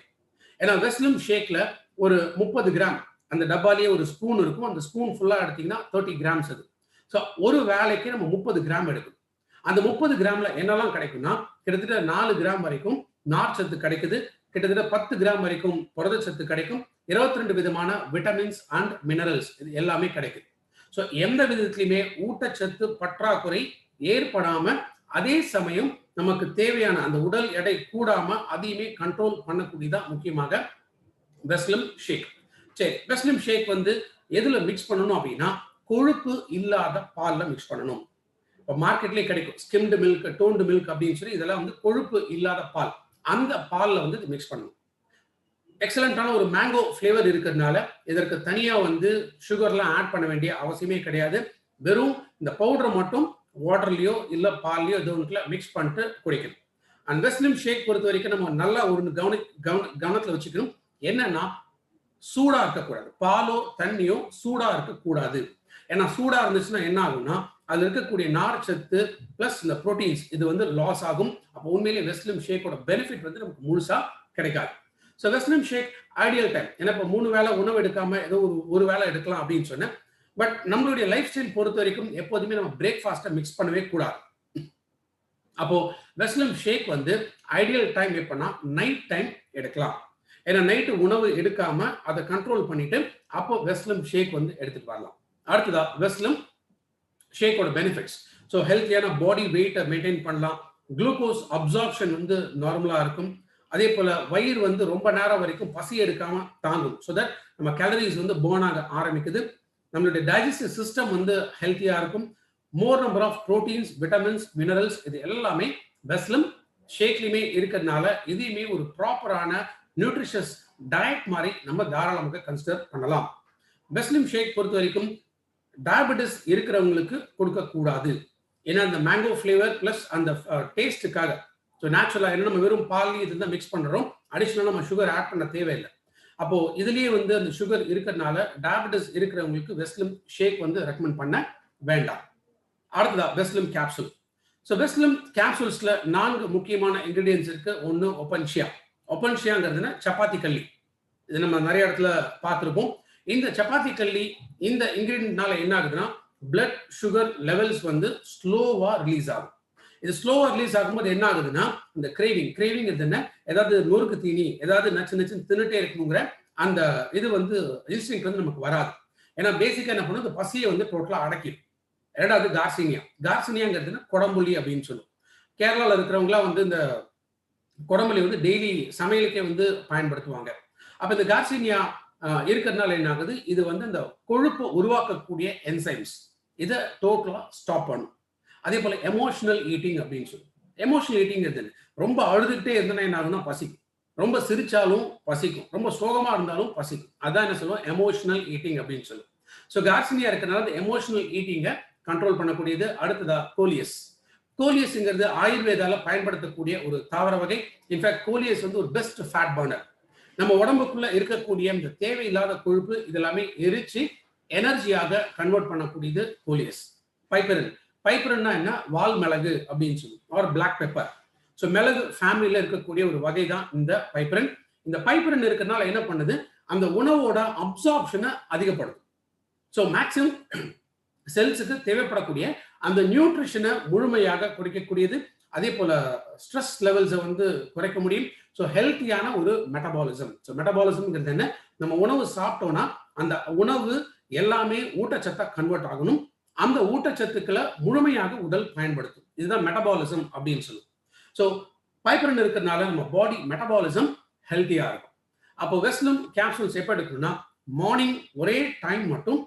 ஏன்னா வெஸ்லம் ஷேக்ல ஒரு 30 கிராம் அந்த டப்பாலேயே ஒரு ஸ்பூன் இருக்கும், அந்த ஸ்பூன் ஃபுல்லா எடுத்தீங்கன்னா 30 கிராம்ஸ் அது. ஸோ ஒரு வேளைக்கு நம்ம 30 கிராம் எடுக்கணும். அந்த 30 கிராம்ல என்னெல்லாம் கிடைக்கும்னா, கிட்டத்தட்ட 4 கிராம் வரைக்கும் நார்ச்சத்து கிடைக்குது, கிட்டத்தட்ட 10 கிராம் வரைக்கும் புரதச்சத்து கிடைக்கும், 22 விதமான விட்டமின்ஸ் அண்ட் மினரல்ஸ் இது எல்லாமே கிடைக்குது. ஸோ எந்த விதத்திலுமே ஊட்டச்சத்து பற்றாக்குறை ஏற்படாம, அதே சமயம் நமக்கு தேவையான அந்த உடல் எடை கூடாம அதையுமே கண்ட்ரோல் பண்ணக்கூடியதான் முக்கியமாக வெஸ்லம் ஷேக். சரி, வெஸ்லம் ஷேக் வந்து எதுல மிக்ஸ் பண்ணணும் அப்படின்னா, கொழுப்பு இல்லாத பால்ல மிக்ஸ் பண்ணணும். இப்போ மார்க்கெட்லேயே கிடைக்கும் ஸ்கிம்டு மில்க், டோன்டு மில்க் அப்படின்னு சொல்லி, இதெல்லாம் வந்து கொழுப்பு இல்லாத பால், அந்த பால்ல வந்து இது மிக்ஸ் பண்ணணும். எக்ஸலண்டான ஒரு மேங்கோ ஃபிளேவர் இருக்கிறதுனால இதற்கு தனியா வந்து சுகர்லாம் ஆட் பண்ண வேண்டிய அவசியமே கிடையாது. வெறும் இந்த பவுடரை மட்டும் வாட்டர்லயோ இல்ல பால்லயோ ஏதோ ஒன்றுல மிக்ஸ் பண்ணிட்டு குடிக்கணும். அண்ட் வெஸ்லம் ஷேக் பொறுத்த வரைக்கும் நம்ம நல்லா ஒரு கவனத்துல வச்சுக்கணும். என்னன்னா, சூடா இருக்கக்கூடாது, பாலோ தண்ணியோ சூடா இருக்கக்கூடாது. ஏன்னா சூடா இருந்துச்சுன்னா என்ன ஆகும்னா, அதுல இருக்கக்கூடிய நார்ச்சத்து பிளஸ் இந்த புரோட்டீன்ஸ் இது வந்து லாஸ் ஆகும். அப்போ உண்மையிலேயே வெஸ்லம் ஷேக்கோட பெனிஃபிட் வந்து நமக்கு முழுசா கிடைக்காது. ஸோ வெஸ்லம் ஷேக் ஐடியல் டைம். ஏன்னா இப்போ 3 வேளை உணவு எடுக்காம ஏதோ ஒரு வேளை எடுக்கலாம் அப்படின்னு சொன்னேன். பட் நம்மளுடைய லைஃப் ஸ்டைல் பொறுத்த வரைக்கும் எப்போதுமே நம்ம பிரேக்ஃபாஸ்ட்டை மிக்ஸ் பண்ணவே கூடாது. அப்போ வெஸ்லம் ஷேக் வந்து ஐடியல் டைம் எப்பன்னா நைட் டைம் எடுக்கலாம். ஏன்னா நைட்டு உணவு எடுக்காம அதை கண்ட்ரோல் பண்ணிட்டு அப்போ வெஸ்லம் ஷேக் வந்து எடுத்துட்டு வரலாம். அடுத்ததா வெஸ்லம் ஷேக்கோட பெனிஃபிட்ஸ். ஸோ ஹெல்த்தியான பாடி வெயிட்டை மெயின்டைன் பண்ணலாம். குளுக்கோஸ் அப்சார்ப்ஷன் வந்து நார்மலா இருக்கும். அதே போல வயிறு வந்து ரொம்ப நேரம் வரைக்கும் பசி எடுக்காம தாங்கும். ஸோ தட் நம்ம கேலரிஸ் வந்து பேர்ன் ஆக ஆரம்பிக்குது. நம்மளுடைய டைஜஸ்டிவ் சிஸ்டம் வந்து ஹெல்த்தியா இருக்கும். More number of proteins, vitamins, minerals இது எல்லாமே வெஸ்லம் ஷேக்லயுமே இருக்கிறதுனால இதையுமே ஒரு ப்ராப்பரான நியூட்ரிஷியஸ் டயட் மாதிரி நம்ம தாராளமாக கன்சிடர் பண்ணலாம். வெஸ்லம் ஷேக் பொறுத்த வரைக்கும் டயபெட்டிஸ் இருக்கிறவங்களுக்கு கொடுக்கக்கூடாது. ஏன்னா அந்த மேங்கோ ஃபிளேவர் பிளஸ் அந்த டேஸ்ட்டுக்காக. ஸோ நேச்சுரலா என்ன நம்ம வெறும் பால் இதுதான் மிக்ஸ் பண்றோம், அடிஷனலா நம்ம சுகர் ஆட் பண்ண தேவையில்லை. அப்போ இதுலயே வந்து அந்த சுகர் இருக்கிறதுனால டயபெட்டிஸ் இருக்கிறவங்களுக்கு வெஸ்லம் ஷேக் வந்து ரெக்கமெண்ட் பண்ண வேண்டாம். அடுத்ததா வெஸ்லம் கேப்சூல். ஸோ வெஸ்லம் கேப்சூல்ஸ்ல 4 முக்கியமான இன்கிரீடியன்ஸ் இருக்கு. ஒன்று ஒப்பன்ஷியா. ஒப்பன்ஷியாங்கிறதுனா சப்பாத்தி கல்லி. இது நம்ம நிறைய இடத்துல பார்த்துருப்போம். இந்த சப்பாத்தி கல்லி இந்த இன்கிரீடியன்ட்னால என்ன ஆகுதுன்னா பிளட் சுகர் லெவல்ஸ் வந்து ஸ்லோவா ரிலீஸ் ஆகும். இது ஸ்லோவா ரிலீஸ் ஆகும்போது என்ன ஆகுதுன்னா இந்த கிரேவிங் என்ன, ஏதாவது நொறுக்கு தீனி ஏதாவது நச்சு தின்னுட்டே இருக்கணுங்கிற அந்த இது வந்து இன்ஸ்டிங்க்ட் வந்து நமக்கு வராது. ஏன்னா பேசிக்கா என்ன பண்ணும், இந்த பசியை வந்து டோட்டலா அடக்கிடும். ரெண்டாவது கார்சினியாங்கிறதுனா கொடம்புள்ளி அப்படின்னு சொல்லுவோம். கேரளாவில் இருக்கிறவங்களாம் வந்து இந்த கொடம்புள்ளி வந்து டெய்லி சமையலுக்கே வந்து பயன்படுத்துவாங்க. அப்ப இந்த கார்சினியா இருக்கிறதுனால என்ன ஆகுது, இது வந்து இந்த கொழுப்பு உருவாக்கக்கூடிய என்சைம்ஸ் இதை டோட்டலா ஸ்டாப் பண்ணும். அதே போல எமோஷனல் ஈட்டிங் அப்படின்னு சொல்லுவோம். எமோஷனல் ஈட்டிங் ரொம்ப அழுதுகிட்டே இருந்தா என்ன ஆகும்னா பசிக்கும், ரொம்ப சிரிச்சாலும் பசிக்கும், ரொம்ப சோகமா இருந்தாலும் பசிக்கும். அதான் என்ன சொல்லுவோம், எமோஷனல் ஈட்டிங் அப்படின்னு சொல்லுவோம். ஸோ கார்சினியா இருக்கிறதுனால எமோஷனல் ஈட்டிங்கை கண்ட்ரோல் பண்ணக்கூடியது. அடுத்ததா கோலியஸ்ங்கிறது ஆயுர்வேதால பயன்படுத்தக்கூடிய ஒரு தாவர வகை. இன்ஃபேக்ட் கோலியஸ் வந்து ஒரு பெஸ்ட் ஃபேட் பர்னர். நம்ம உடம்புக்குள்ள இருக்கக்கூடிய இந்த தேவையில்லாத கொழுப்பு இதெல்லாமே எரிச்சு எனர்ஜியாக கன்வெர்ட் பண்ணக்கூடியது கோலியஸ். பைப்பரன்னா என்ன, வால் மிளகு அப்படின்னு சொல்லுவோம், ஆர் பிளாக் பெப்பர். ஸோ மிளகு ஃபேமிலியில இருக்கக்கூடிய ஒரு வகை தான் இந்த பைப்பரன். இந்த பைப்பரன் இருக்கிறதுனால என்ன பண்ணுது, அந்த உணவோட அப்சார்ப்ஷனை அதிகப்படுத்தும். ஸோ மேக்சிமம் செல்ஸுக்கு தேவைப்படக்கூடிய அந்த நியூட்ரிஷனை முழுமையாக குறைக்கக்கூடியது. அதே போல ஸ்ட்ரெஸ் லெவல்ஸை வந்து குறைக்க முடியும். ஸோ ஹெல்த்தியான ஒரு மெட்டபாலிசம். ஸோ மெட்டபாலிசம்ங்கிறது என்ன, நம்ம உணவு சாப்பிட்டோம்னா அந்த உணவு எல்லாமே ஊட்டச்சத்தா கன்வெர்ட் ஆகணும். அந்த ஊட்டச்சத்துக்களை முழுமையாக உடல் பயன்படுத்தும். இதுதான் மெட்டபாலிசம் அப்படின்னு சொல்லுவோம். ஸோ பைப்பரன் இருக்கிறதுனால நம்ம பாடி மெட்டபாலிசம் ஹெல்த்தியா இருக்கும். அப்போ வெஸ்லம் கேப்சூல்ஸ் எப்போ எடுக்கணும்னா மார்னிங் ஒரே டைம் மட்டும்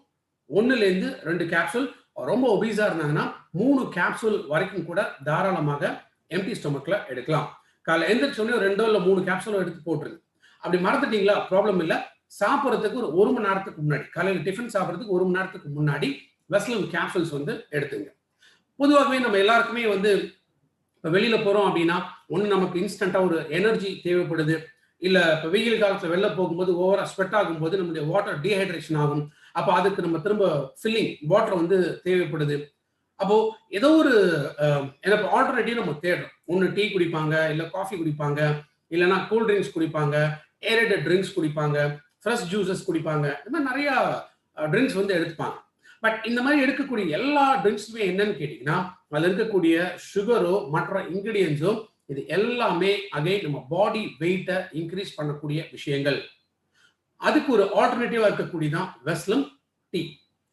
1லேருந்து 2 கேப்சூல். ரொம்ப ஒபீஸா இருந்தாங்கன்னா 3 கேப்சூல் வரைக்கும் கூட தாராளமாக எம்டி ஸ்டொமக்ல எடுக்கலாம். காலை எந்திரிச்சோடனே 2 இல்ல 3 கேப்சூல் எடுத்து போட்டுருங்க. அப்படி மறந்துட்டீங்களா ப்ராப்ளம் இல்லை, சாப்பிட்றதுக்கு ஒரு மணி நேரத்துக்கு முன்னாடி, காலையில் டிஃபன் சாப்பிட்றதுக்கு 1 மணி நேரத்துக்கு முன்னாடி வெஸ்லம் கேப்சூல்ஸ் வந்து எடுத்துங்க. பொதுவாகவே நம்ம எல்லாருக்குமே வந்து இப்போ வெளியில போறோம் அப்படின்னா ஒன்று நமக்கு இன்ஸ்டன்டா ஒரு எனர்ஜி தேவைப்படுது. இல்ல இப்போ வெயில் காலத்துல வெளில போகும்போது ஓவரா ஸ்வெட் ஆகும்போது நம்மளுடைய வாட்டர் டீஹைட்ரேஷன் ஆகும். அப்போ அதுக்கு நம்ம திரும்ப ஃபில்லிங் வாட்டர் வந்து தேவைப்படுது. அப்போ ஏதோ ஒரு ஆல்டர்னேட்டிவ் நம்ம தேடுறோம். ஒன்று டீ குடிப்பாங்க, இல்லை காஃபி குடிப்பாங்க, இல்லைன்னா கூல் ட்ரிங்க்ஸ் குடிப்பாங்க, ஏரேட்டட் ட்ரிங்க்ஸ் குடிப்பாங்க, ஃப்ரெஷ் ஜூசஸ் குடிப்பாங்க. இந்த மாதிரி நிறைய ட்ரிங்க்ஸ் வந்து எடுத்துப்பாங்க. பட் இந்த மாதிரி எடுக்கக்கூடிய எல்லா ட்ரிங்க்ஸுமே என்னன்னு கேட்டீங்கன்னா அதில் இருக்கக்கூடிய சுகரோ மற்ற இன்கிரீடியன்ஸோ இது எல்லாமே அகைன் நம்ம பாடி வெயிட்டை இன்க்ரீஸ் பண்ணக்கூடிய விஷயங்கள். அதுக்கு ஒரு ஆல்டர்னேட்டிவா இருக்கக்கூடியதான் வெஸ்லம் டீ.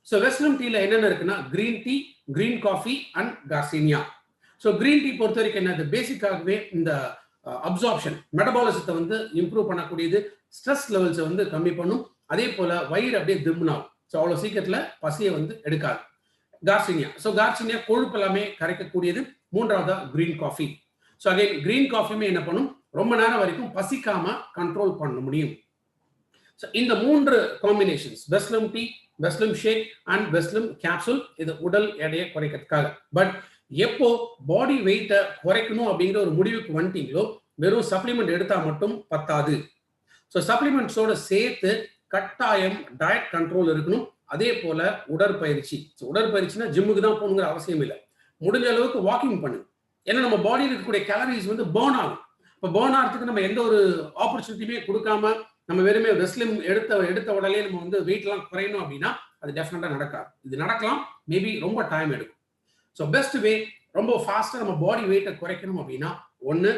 ஸோ வெஸ்லம் டீல என்னென்ன இருக்குன்னா green tea, green coffee and garcinia. So green tea பொறுத்த வரைக்கும் என்னது, பேசிக்காகவே இந்த அப்சார்ப்ஷன் மெட்டபாலிசத்தை வந்து இம்ப்ரூவ் பண்ணக்கூடியது, ஸ்ட்ரெஸ் லெவல்ஸை வந்து கம்மி பண்ணும். அதே போல வயிறு அப்படியே திம்னாகும். ஸோ அவ்வளோ சீக்கிரத்தில் பசியை வந்து எடுக்காது. கார்சினியா கொழுப்பு எல்லாமே கரைக்கக்கூடியது. மூன்றாவதா green coffee. So again green காஃபியுமே என்ன பண்ணும், ரொம்ப நேரம் வரைக்கும் பசிக்காம கண்ட்ரோல் பண்ண முடியும். ஸோ இந்த 3 combinations Weslim tea, Weslim shake and Weslim capsule இது உடல் எடையை குறைக்கிறதுக்காக. பட் எப்போ பாடி வெயிட்டை குறைக்கணும் அப்படிங்கிற ஒரு முடிவுக்கு வந்துட்டீங்களோ வெறும் சப்ளிமெண்ட் எடுத்தா மட்டும் பத்தாது. ஸோ சப்ளிமெண்ட்ஸோட சேர்த்து கட்டாயம் டயட் கண்ட்ரோல் இருக்கணும். அதே போல உடற்பயிற்சினா ஜிம்முக்கு தான் போகணுங்கிற அவசியம் இல்லை. முடிஞ்ச அளவுக்கு வாக்கிங் பண்ணுங்க. ஏன்னா நம்ம பாடியில் இருக்கக்கூடிய கேலரிஸ் வந்து பேர்ன் ஆகும். இப்போ பர்ன் ஆகிறதுக்கு நம்ம எந்த ஒரு ஆப்பர்ச்சுனிட்டியுமே கொடுக்காம நம்ம வெறுமே வெஸ்லிம் எடுத்த உடனே நம்ம வந்து வெயிட்லாம் குறையணும் அப்படின்னா அது டெஃபினட்டா நடக்காது. இது நடக்கலாம், மேபி ரொம்ப டைம் எடுக்கும். ஸோ பெஸ்ட் வே ரொம்ப ஃபாஸ்ட்டாக நம்ம பாடி வெயிட்டை குறைக்கணும் அப்படின்னா ஒன்று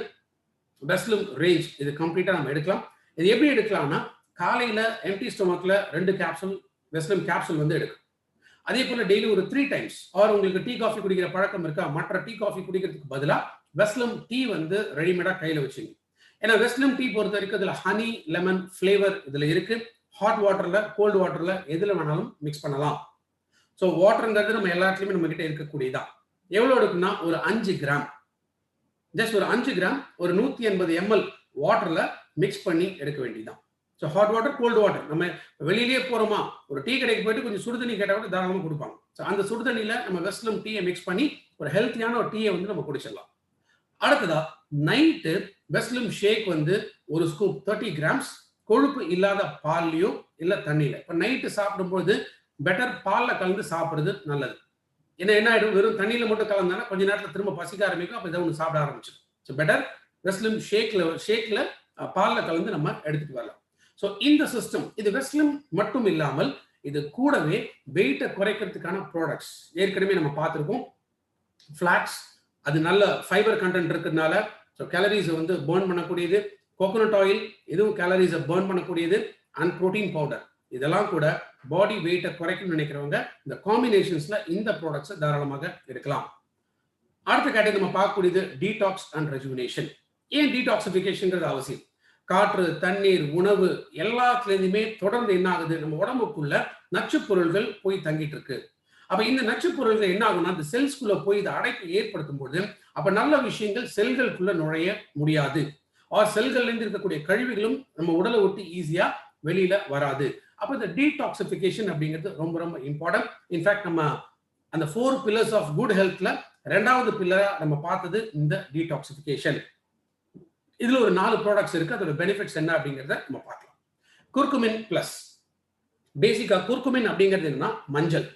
வெஸ்லிம் ரேஞ்ச் இது கம்ப்ளீட்டாக நம்ம எடுக்கலாம். இது எப்படி எடுக்கலாம்னா காலையில் எம்டி ஸ்டொமக்கில் 2 கேப்சூல் வெஸ்லிம் கேப்சூல் வந்து எடுக்கும். அதே போல டெய்லி ஒரு 3 டைம்ஸ் ஆர் உங்களுக்கு டீ காஃபி குடிக்கிற பழக்கம் இருக்கா, மற்ற டீ காஃபி குடிக்கிறதுக்கு பதிலாக வெஸ்லிம் டீ வந்து ரெடிமேடாக கையில் வச்சுங்க. ஏன்னா வெஸ்லிம் டீ பொறுத்த வரைக்கும் இதில் ஹனி லெமன் ஃப்ளேவர் இதில் இருக்கு. ஹாட் வாட்டரில் கோல்டு வாட்டரில் எதில் வேணாலும் மிக்ஸ் பண்ணலாம். ஸோ வாட்டருங்கிறது நம்ம எல்லாத்துலேயுமே நம்ம கிட்ட இருக்கக்கூடியதான். எவ்வளோ எடுக்குன்னா ஒரு 5 கிராம், ஜஸ்ட் ஒரு 5 கிராம் ஒரு 180 ml வாட்டரில் மிக்ஸ் பண்ணி எடுக்க வேண்டியதான். So hot water cold water, நம்ம வெளியிலேயே போகிறோமா ஒரு டீ கடைக்கு போயிட்டு கொஞ்சம் சுடுதண்ணி கேட்டால் கூட தாராளமாக கொடுப்பாங்க. ஸோ அந்த சுடுதண்ணியில் நம்ம வெஸ்லிம் டீயை மிக்ஸ் பண்ணி ஒரு ஹெல்த்தியான ஒரு டீயை வந்து நம்ம குடிச்சிடலாம். அடுத்ததா நைட்டு வெஸ்லிம் ஷேக் வந்து ஒரு ஸ்கூப் 30 கிராம்ஸ் கொழுப்பு இல்லாத பால்லையோ இல்லை தண்ணியில. இப்போ நைட்டு சாப்பிடும்போது பெட்டர் பாலில் கலந்து சாப்பிட்றது நல்லது. ஏன்னா என்ன ஆகிடும், வெறும் தண்ணியில் மட்டும் கலந்தானா கொஞ்ச நேரத்தில் திரும்ப பசிக்க ஆரம்பிக்கும், அப்போ இதை ஒன்று சாப்பிட ஆரம்பிச்சிடும். ஸோ பெட்டர் வெஸ்லிம் ஷேக்கில் பாலில் கலந்து நம்ம எடுத்துட்டு வரலாம். ஸோ இந்த சிஸ்டம் இது வெஸ்லிம் மட்டும் இல்லாமல் இது கூடவே வெயிட்டை குறைக்கிறதுக்கான ப்ராடக்ட்ஸ் ஏற்கனவே நம்ம பார்த்துருக்கோம். ஃபிளாக்ஸ் அது நல்ல ஃபைபர் கண்டென்ட் இருக்கிறதுனால ஸோ கேலரிஸை வந்து பர்ன் பண்ணக்கூடியது. கோகோனட் ஆயில் இதுவும் கேலரிஸை பர்ன் பண்ணக்கூடியது. அண்ட் ப்ரோட்டீன் பவுடர் இதெல்லாம் கூட பாடி வெயிட்டை குறைக்கணும்னு நினைக்கிறவங்க இந்த காம்பினேஷன்ஸ்ல இந்த ப்ராடக்ட்ஸை தாராளமாக எடுக்கலாம். அடுத்த கேட்டகரி நம்ம பார்க்கக்கூடியது டீடாக்ஸ் அண்ட் ரெஜுவினேஷன். ஏன் டீடாக்சிஃபிகேஷன்ங்கிறது அவசியம்? காற்று, தண்ணீர், உணவு எல்லாத்துலேயுமே தொடர்ந்து என்ன ஆகுது, நம்ம உடம்புக்குள்ள நச்சுப் பொருள்கள் போய் தங்கிட்டு இருக்கு. அப்ப இந்த நச்சுப் பொருள்கள் என்ன ஆகும்னா அந்த செல்ஸ்குள்ள போய் இந்த அடைப்பை ஏற்படுத்தும் போது அப்ப நல்ல விஷயங்கள் செல்களுக்குள்ள நுழைய முடியாது. செல்கள்ல இருந்து இருக்கக்கூடிய கழிவுகளும் நம்ம உடலை விட்டு ஈஸியா வெளியில வராது. அப்ப இந்த டீடாக்சிஃபிகேஷன் அப்படிங்கிறது ரொம்ப ரொம்ப இம்பார்ட்டன்ட். இன்ஃபேக்ட் நம்ம அந்த 4 pillars ஆஃப் குட் ஹெல்த்ல 2வது பில்லரா நம்ம பார்த்தது இந்த டீடாக்சிஃபிகேஷன். இதுல ஒரு 4 ப்ராடக்ட்ஸ் இருக்கு. அதோட பெனிஃபிட்ஸ் என்ன அப்படிங்கிறத நம்ம பார்க்கலாம். Curcumin plus. பேசிக்கா குர்குமின் அப்படிங்கிறது என்னன்னா மஞ்சள்.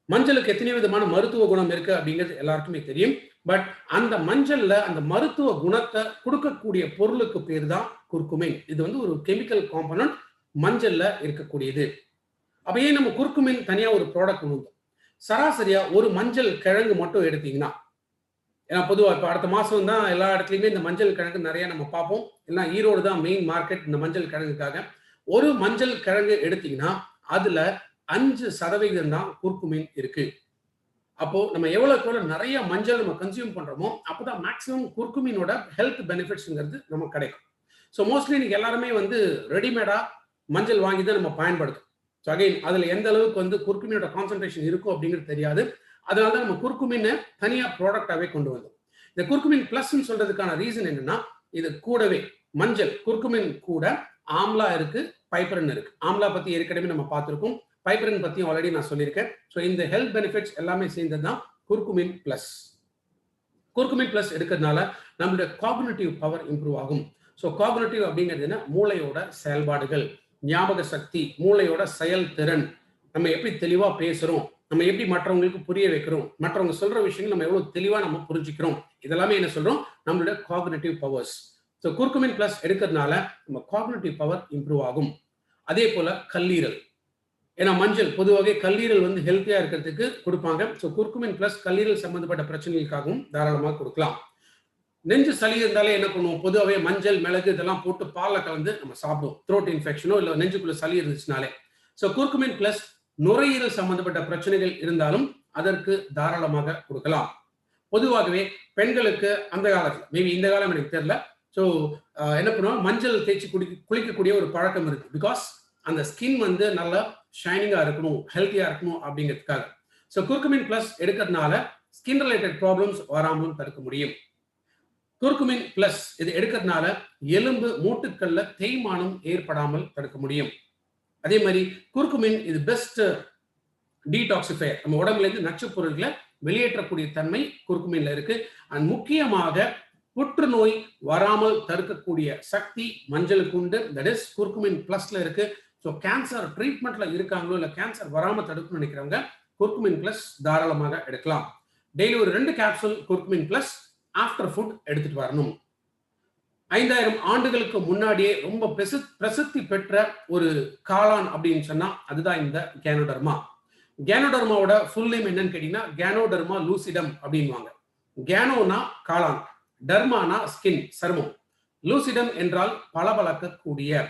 மஞ்சளுக்கு எத்தனை விதமான மருத்துவ குணம் இருக்கு அப்படிங்கிறது எல்லாருக்குமே தெரியும். பட் அந்த மஞ்சள்ல அந்த மருத்துவ குணத்தை கொடுக்கக்கூடிய பொருளுக்கு பேர் தான் குர்குமின். இது வந்து ஒரு கெமிக்கல் காம்பனன்ட் மஞ்சள்ல இருக்கக்கூடியது. அப்ப ஏன் நம்ம குர்குமின் தனியா ஒரு ப்ராடக்ட் உண்டு? சராசரியா ஒரு மஞ்சள் கிழங்கு மட்டும் எடுத்தீங்கன்னா, ஏன்னா பொதுவாக இப்போ அடுத்த மாசம் தான் எல்லா இடத்துலையுமே இந்த மஞ்சள் கிழங்கு நிறைய நம்ம பார்ப்போம். ஏன்னா ஈரோடு தான் மெயின் மார்க்கெட் இந்த மஞ்சள் கிழங்குக்காக. ஒரு மஞ்சள் கிழங்கு எடுத்தீங்கன்னா அதுல 5% தான் குர்குமின் இருக்கு. அப்போ நம்ம எவ்வளவுக்கு நிறைய மஞ்சள் நம்ம கன்சியூம் பண்றோமோ அப்பதான் மேக்ஸிமம் குர்குமினோட ஹெல்த் பெனிஃபிட்ஸ்ங்கிறது நமக்கு கிடைக்கும். ஸோ மோஸ்ட்லி இன்னைக்கு எல்லாருமே வந்து ரெடிமேடா மஞ்சள் வாங்கி தான் நம்ம பயன்படுத்தும். ஸோ அகைன் அதுல எந்த அளவுக்கு வந்து குர்குமினோட கான்சன்ட்ரேஷன் இருக்கும் அப்படிங்கிறது தெரியாது. அதனால தான் நம்ம குர்குமினை தனியா ப்ராடக்டாவே கொண்டு வந்தோம். இந்த குர்குமின் பிளஸ் சொல்றதுக்கான ரீசன் என்னன்னா இது கூடவே மஞ்சள் குர்குமின் கூட ஆம்லா இருக்கு, பைப்பரின் இருக்கு. ஆம்லா பத்தி ஏற்கனவே நம்ம பார்த்திருக்கோம், பைப்பரின் பத்தியும் ஆல்ரெடி நான் சொல்லியிருக்கேன். ஸோ இந்த ஹெல்த் பெனிஃபிட்ஸ் எல்லாமே சேர்ந்தது தான் குர்குமின் பிளஸ். குர்குமின் பிளஸ் எடுக்கிறதுனால நம்மளுடைய காக்னிட்டிவ் பவர் இம்ப்ரூவ் ஆகும். ஸோ காக்னிட்டிவ் அப்படிங்கிறது என்ன, மூளையோட செயல்பாடுகள், ஞாபக சக்தி, மூளையோட செயல்திறன், நம்ம எப்படி தெளிவா பேசுறோம், நம்ம எப்படி மற்றவங்களுக்கு புரிய வைக்கிறோம், மற்றவங்க சொல்ற விஷயங்கள் நம்ம எவ்வளவு தெளிவா நம்ம புரிஞ்சுக்கிறோம், இதெல்லாமே என்ன சொல்றோம் நம்மளுடைய cognitive powers. So curcumin plus எடுக்கிறதுனால நம்ம காக்னிட்டிவ் பவர் இம்ப்ரூவ் ஆகும். அதே போல கல்லீரல், ஏன்னா மஞ்சள் பொதுவாக கல்லீரல் வந்து ஹெல்த்தியா இருக்கிறதுக்கு கொடுப்பாங்க. ஸோ குர்குமின் பிளஸ் கல்லீரல் சம்பந்தப்பட்ட பிரச்சனைகளுக்காகவும் தாராளமாக கொடுக்கலாம். நெஞ்சு சளி இருந்தாலே என்ன பண்ணுவோம், பொதுவாகவே மஞ்சள் மிளகு இதெல்லாம் போட்டு பாலில் கலந்து நம்ம சாப்பிடுவோம். த்ரோட் இன்ஃபெக்ஷனோ இல்லை நெஞ்சுக்குள்ள சளி இருந்துச்சுனாலே. ஸோ குர்குமின் பிளஸ் நுரையீரல் சம்பந்தப்பட்ட பிரச்சனைகள் இருந்தாலும் அதற்கு தாராளமாக கொடுக்கலாம். பொதுவாகவே பெண்களுக்கு அந்த காலத்துல மேபி இந்த காலம் எனக்கு தெரியல, ஸோ என்ன பண்ணுவோம், மஞ்சள் தேய்ச்சி குளிக்கக்கூடிய ஒரு பழக்கம் இருக்கு. பிகாஸ் அந்த ஸ்கின் வந்து நல்லா ஷைனிங்கா இருக்கணும், ஹெல்த்தியா இருக்கணும் அப்படிங்கிறதுக்காக. ஸோ குர்குமின் பிளஸ் எடுக்கிறதுனால ஸ்கின் ரிலேட்டட் ப்ராப்ளம்ஸ் வராமலும் தடுக்க முடியும். குர்குமின் பிளஸ் இது எடுக்கிறதுனால எலும்பு மூட்டுக்கள்ல தேய்மானம் ஏற்படாமல் தடுக்க முடியும். அதே மாதிரி குர்குமின் இது பெஸ்ட் டீடாக்சிஃபையர், நம்ம உடம்புல இருந்து நச்சுப் பொருட்களை வெளியேற்றக்கூடிய தன்மை குர்குமின்ல இருக்கு. அண்ட் முக்கியமாக புற்றுநோய் வராமல் தடுக்கக்கூடிய சக்தி மஞ்சளுக்கு உண்டு. தட் இஸ் குர்குமின் பிளஸ்ல இருக்கு. ஸோ கேன்சர் ட்ரீட்மெண்ட்ல இருக்காங்களோ இல்லை கேன்சர் வராமல் தடுக்கணும்னு நினைக்கிறவங்க குர்குமின் பிளஸ் தாராளமாக எடுக்கலாம். டெய்லி ஒரு 2 capsule curcumin plus after food எடுத்துட்டு வரணும். 5000 ஆண்டுகளுக்கு முன்னாடியே ரொம்ப பிரசித்தி பெற்ற ஒரு காளான் அப்படின்னு சொன்னா அதுதான் இந்த கேனோடர்மா. கேனோடர்மாவோட ஃபுல் நேம் என்னன்னு கேட்டீங்கன்னா கேனோடர்மா லூசிடம் அப்படின்வாங்க. கேனோனா காளான், டர்மானா ஸ்கின் சருமம், லூசிடம் என்றால் பளபளக்கக்கூடிய.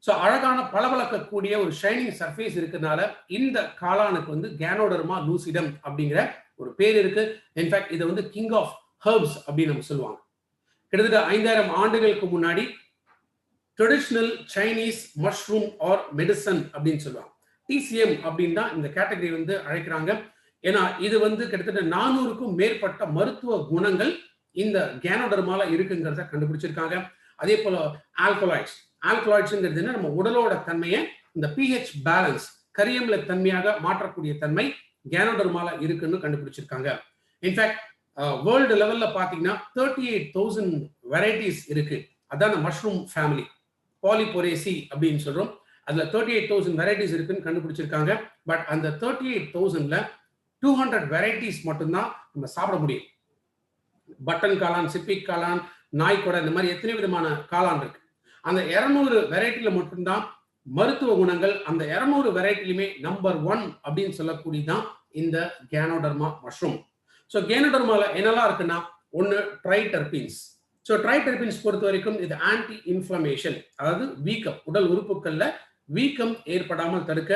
ஸோ அழகான பளபளக்கக்கூடிய ஒரு ஷைனிங் சர்ஃபேஸ் இருக்கிறதுனால இந்த காளானுக்கு வந்து கேனோடர்மா லூசிடம் அப்படிங்கிற ஒரு பேர் இருக்கு. இன்ஃபேக்ட் இதை வந்து கிங் ஆஃப் ஹெர்ப்ஸ் அப்படின்னு நம்ம சொல்லுவாங்க. கிட்டத்தட்ட 5000 ஆண்டுகளுக்கு முன்னாடி traditional Chinese mushroom R medicine அப்படின்னு சொல்லுவாங்க. டிசிஎம் அப்படின்னு தான் இந்த கேட்டகரி வந்து அழைக்கிறாங்க. ஏன்னா இது வந்து கிட்டத்தட்ட 400க்கும் மேற்பட்ட மருத்துவ குணங்கள் இந்த கேனோடர்மால இருக்குங்கிறத கண்டுபிடிச்சிருக்காங்க. அதே போல ஆல்கலாய்ட்ஸ்ங்கிறது நம்ம உடலோட தன்மையை இந்த பிஹெச் பேலன்ஸ் கரியம்ல தன்மையாக மாற்றக்கூடிய தன்மை கேனோடர்மால இருக்குன்னு கண்டுபிடிச்சிருக்காங்க. இன்ஃபேக்ட் வேர்ல்டு லெவல்ல பாத்தீங்கன்னா 38,000 வெரைட்டிஸ் இருக்கு. அதான் மஷ்ரூம் ஃபேமிலி பாலிபோரேசி அப்படின்னு சொல்றோம். அதுல 38,000 வெரைட்டிஸ் இருக்குன்னு கண்டுபிடிச்சிருக்காங்க. பட் அந்த 38,000ல 200 வெரைட்டிஸ் மட்டும்தான் நம்ம சாப்பிட முடியும். பட்டன் காளான், சிப்பிக் காளான், நாய்க்கொடை, இந்த மாதிரி எத்தனை விதமான காளான் இருக்கு. அந்த 200 வெரைட்டில மட்டும்தான் மருத்துவ குணங்கள். அந்த 200 வெரைட்டிலுமே நம்பர் 1 அப்படின்னு சொல்லக்கூடியதான் இந்த கேனோடர்மா மஷ்ரூம். ஸோ கேனோடர்மால என்னெல்லாம் இருக்குன்னா, ஒன்று ட்ரைடெர்பின்ஸ். ஸோ ட்ரைடெர்பின்ஸ் பொறுத்த வரைக்கும் இது ஆன்டி இன்ஃப்ளமேஷன், அதாவது வீக்கம், உடல் உறுப்புகள்ல வீக்கம் ஏற்படாமல் தடுக்க,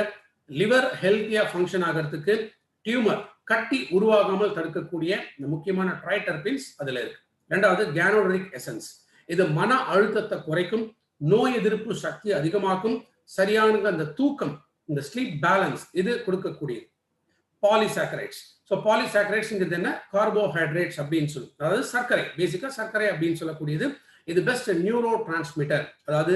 லிவர் ஹெல்த்தியா ஃபங்க்ஷன் ஆகிறதுக்கு, டியூமர் கட்டி உருவாகாமல் தடுக்கக்கூடிய இந்த முக்கியமான ட்ரைடெர்பின்ஸ் அதுல இருக்கு. ரெண்டாவது கேனோடரிக் எசன்ஸ். இது மன அழுத்தத்தை குறைக்கும், நோய் எதிர்ப்பு சக்தி அதிகமாக்கும், சரியான அந்த தூக்கம், இந்த ஸ்லீப் பேலன்ஸ் இது கொடுக்கக்கூடியது. பாலிசாக்கரைட்ஸ். ஸோ பாலிசாக்கரைட்ஸ்ங்கிறது என்ன? கார்போஹைட்ரேட்ஸ் அப்படின்னு சொல்லி, அதாவது சர்க்கரை, பேசிக்கா சர்க்கரை அப்படின்னு சொல்லக்கூடியது. இது பெஸ்ட் நியூரோ டிரான்ஸ்மிட்டர், அதாவது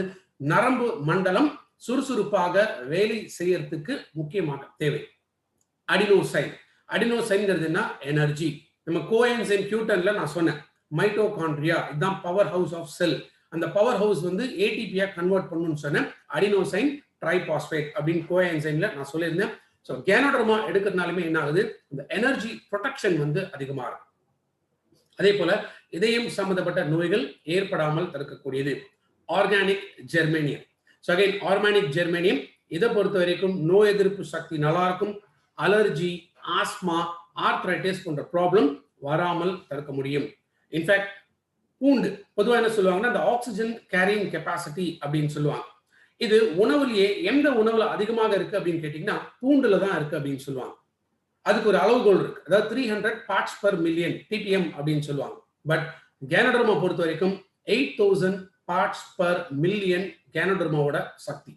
நரம்பு மண்டலம் சுறுசுறுப்பாக வேலை செய்யறதுக்கு முக்கியமாக தேவை. அடினோசைன். அடினோசைன்ங்கிறது என்ன? எனர்ஜி. நம்ம கோஎன்சைம் Q10ல நான் சொன்னேன், மைட்டோகாண்ட்ரியா இதுதான் பவர் ஹவுஸ் ஆஃப் செல். அந்த பவர் ஹவுஸ் வந்து ஏடிபியா கன்வெர்ட் பண்ணணும்னு சொன்னேன். அடினோசைன் ட்ரைபாஸ்பேட் அப்படின்னு கோஎன்சைம்ல நான் சொல்லியிருந்தேன். ஸோ கேனோடர்மா எடுக்கிறதுனாலுமே என்ன ஆகுது? இந்த எனர்ஜி ப்ரொடெக்ஷன் வந்து அதிகமா இருக்கும். அதே போல இதயம் சம்பந்தப்பட்ட நோய்கள் ஏற்படாமல் தடுக்கக்கூடியது. Organic germanium. So again organic germanium இதை பொறுத்த வரைக்கும் நோய் எதிர்ப்பு சக்தி நல்லா இருக்கும். அலர்ஜி, ஆஸ்மா, ஆர்த்ரைட்டிஸ் போன்ற ப்ராப்ளம் வராமல் தடுக்க முடியும். இன்ஃபேக்ட் பூண்டு பொதுவாக என்ன சொல்லுவாங்கன்னா, இந்த ஆக்சிஜன் கேரியிங் கெப்பாசிட்டி அப்படின்னு சொல்லுவாங்க. இது உணவுலயே எந்த உணவுல அதிகமாக இருக்கு அப்படின்னு கேட்டீங்கன்னா பூண்டுல தான் இருக்கு அப்படின்னு சொல்லுவாங்க. அதுக்கு ஒரு அளவுகோல் இருக்கு, அதாவது 300 பார்ட்ஸ் பெர் மில்லியன் ppm அப்படின்னு சொல்லுவாங்க. பட் கேனோடர்மா பொறுத்த வரைக்கும் 8000 பார்ட்ஸ் பெர் மில்லியன் கேனோடர்மாவோட சக்தி.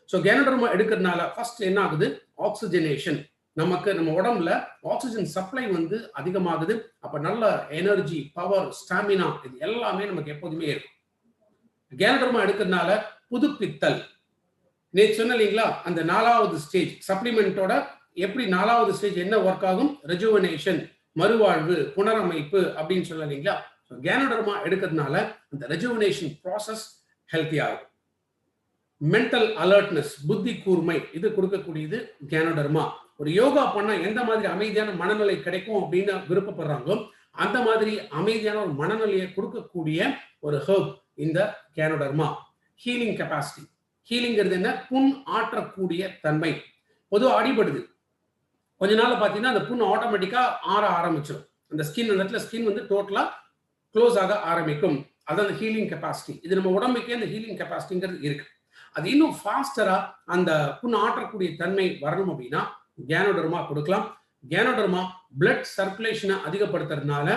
ஸோ கேனோடர்மா எடுக்கிறதுனால ஃபர்ஸ்ட் என்ன ஆகுது? ஆக்சிஜனேஷன். நமக்கு நம்ம உடம்புல ஆக்சிஜன் சப்ளை வந்து அதிகமாகுது. அப்ப நல்ல எனர்ஜி, பவர், ஸ்டாமினா இது எல்லாமே நமக்கு எப்போதுமே இருக்கும். கேனோடர்மா எடுக்கிறதுனால புதுப்பித்தல். நேற்று சொன்ன இல்லைங்களா, அந்த 4வது ஸ்டேஜ் சப்ளிமெண்டோட எப்படி 4வது ஸ்டேஜ் என்ன ஒர்க் ஆகும்? ரெஜுவனேஷன், மறுவாழ்வு, புனரமைப்பு அப்படின்னு சொல்ல இல்லைங்களா. கேனோடர்மா எடுக்கிறதுனால அந்த ரெஜுவனேஷன் ப்ராசஸ் ஹெல்த்தியா இருக்கும். மென்டல் அலர்ட்னஸ், புத்தி கூர்மை இது கொடுக்கக்கூடியது கேனோடர்மா. ஒரு யோகா பண்ணா எந்த மாதிரி அமைதியான மனநிலை கிடைக்கும் அப்படின்னு விருப்பப்படுறாங்களோ அந்த மாதிரி அமைதியான ஒரு மனநிலையை கொடுக்கக்கூடிய ஒரு ஹெர்ப் இந்த கேனோடர்மா. Healing capacity. ஹீலிங்கிறது என்ன? புண் ஆற்றக்கூடிய தன்மை. பொதுவாக அடிபடுது, கொஞ்ச நாள் பார்த்தீங்கன்னா அந்த புண் ஆட்டோமேட்டிக்கா ஆற ஆரம்பிச்சிடும். அந்த ஸ்கின், அந்த இடத்துல ஸ்கின் வந்து டோட்டலா க்ளோஸ் ஆக ஆரம்பிக்கும். அதான் அந்த ஹீலிங் கெப்பாசிட்டி. இது நம்ம உடம்புக்கே அந்த ஹீலிங் கெப்பாசிட்டிங்கிறது இருக்கு. அது இன்னும் ஃபாஸ்டரா அந்த புண் ஆற்றக்கூடிய தன்மை வரணும் அப்படின்னா கேனோடர்மா கொடுக்கலாம். கேனோடர்மா பிளட் சர்க்குலேஷனை அதிகப்படுத்துறதுனால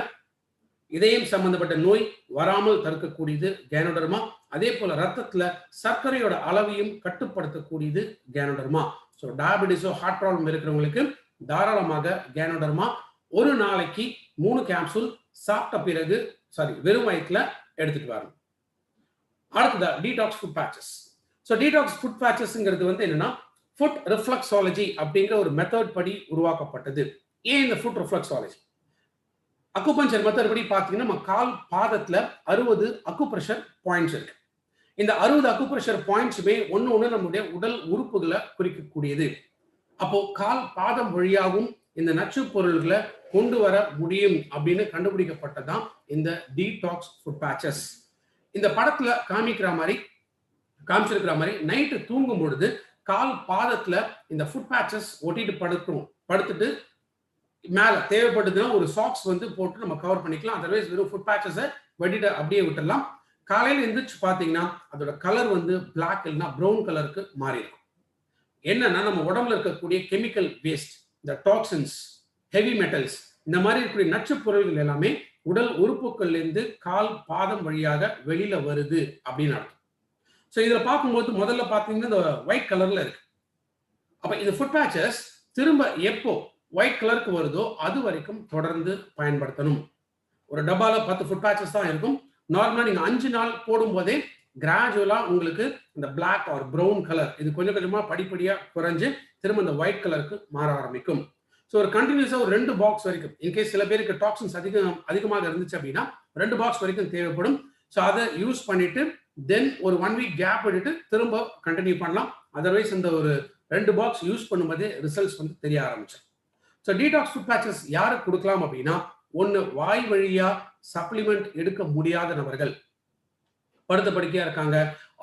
இதயம் சம்பந்தப்பட்ட நோய் வராமல் தடுக்கக்கூடியது கேனோடர்மா. அதே போல ரத்தத்துல சர்க்கரையோட அளவையும் கட்டுப்படுத்தக்கூடியது கேனோடர்மா. ஸோ டயபெட்டிஸோ ஹார்ட் ப்ராப்ளம் இருக்கிறவங்களுக்கு தாராளமாக கேனோடர்மா ஒரு நாளைக்கு 3 கேப்சூல் சாப்பிட்ட பிறகு வெறும் வயிற்றுல எடுத்துட்டு வரணும். அடுத்ததா detox foot patches. So detox foot பேச்சஸ்ங்கிறது வந்து என்னன்னா, ஃபுட் ரிஃப்ளெக்ஸாலஜி அப்படிங்கிற ஒரு மெத்தட் படி உருவாக்கப்பட்டது. ஏன் இந்த ஃபுட் ரிஃப்ளெக்ஸாலஜி? அக்குபஞ்சர் மெத்தட் படி பார்த்தீங்கன்னா நம்ம கால் பாதத்துல 60 அக்குப்ரெஷர் பாயிண்ட்ஸ் இருக்கு. இந்த 60 அக்குப்ரெஷர் பாயிண்ட்ஸுமே ஒன்று நம்முடைய உடல் உறுப்புகளை குறிக்கக்கூடியது. அப்போ கால் பாதம் வழியாகவும் இந்த நச்சு பொருள்களை கொண்டு வர முடியும் அப்படின்னு கண்டுபிடிக்கப்பட்டதான் இந்த டீடாக்ஸ் ஃபுட் பேச்சஸ். இந்த படத்துல காமிச்சிருக்கிற மாதிரி நைட்டு தூங்கும் பொழுது கால் பாதத்துல இந்த ஃபுட் பேட்சஸ் ஒட்டிட்டு படுத்துட்டு மேல தேவைப்படுதுன்னா ஒரு சாக்ஸ் வந்து போட்டு நம்ம கவர் பண்ணிக்கலாம். அதர்வைஸ் வெறும் ஃபுட் பேட்சஸை வெட்டிட்டு அப்படியே விட்டுடலாம். காலையில எந்திரிச்சு பாத்தீங்கன்னா அதோட கலர் வந்து பிளாக் இல்லைன்னா ப்ரௌன் கலருக்கு மாறி இருக்கும். என்னன்னா நம்ம உடம்புல இருக்கக்கூடிய கெமிக்கல் வேஸ்ட், இந்த டாக்ஸின்ஸ், ஹெவி மெட்டல்ஸ், இந்த மாதிரி இருக்கக்கூடிய நச்சு பொருள்கள் எல்லாமே உடல் உறுப்புகள்ல இருந்து கால் பாதம் வழியாக வெளியில வருது அப்படின்னு அர்த்தம். ஸோ இதில் பார்க்கும்போது முதல்ல பார்த்தீங்கன்னா இந்த ஒயிட் கலர்ல இருக்கு. அப்ப இந்த ஃபுட் பேட்சஸ் திரும்ப எப்போ ஒயிட் கலருக்கு வருதோ அது வரைக்கும் தொடர்ந்து பயன்படுத்தணும். ஒரு டப்பால 10 ஃபுட் பேட்சஸ் தான் இருக்கும். நார்மலா நீங்க 5 நாள் போடும் போதே கிராஜுவலா உங்களுக்கு இந்த பிளாக் ஆர் ப்ரௌன் கலர் இது கொஞ்சம் கொஞ்சமா படிப்படியா குறைஞ்சு திரும்ப இந்த ஒயிட் கலருக்கு மாற ஆரம்பிக்கும். ஸோ ஒரு கண்டினியூஸா ஒரு 2 பாக்ஸ் வரைக்கும், இன்கேஸ் சில பேருக்கு டாக்ஸின்ஸ் அதிகமாக இருந்துச்சு அப்படின்னா 2 பாக்ஸ் வரைக்கும் தேவைப்படும். ஸோ அதை யூஸ் பண்ணிட்டு தென் ஒரு 1 வீக் கேப் எடுத்து திரும்ப கண்டினியூ பண்ணலாம். அதர்வைஸ் இந்த ஒரு 2 பாக்ஸ் யூஸ் பண்ணும்போதே ரிசல்ட்ஸ் வந்து தெரிய ஆரம்பிச்சோம். ஸோ டீடாக்ஸ் ஃபுட் பேட்சஸ் யாருக்கு கொடுக்கலாம் அப்படின்னா, ஒன்று வாய் வழியா சப்ளிமெண்ட் எடுக்க முடியாத நபர்கள், படுத்த படுக்கையா இருக்காங்க,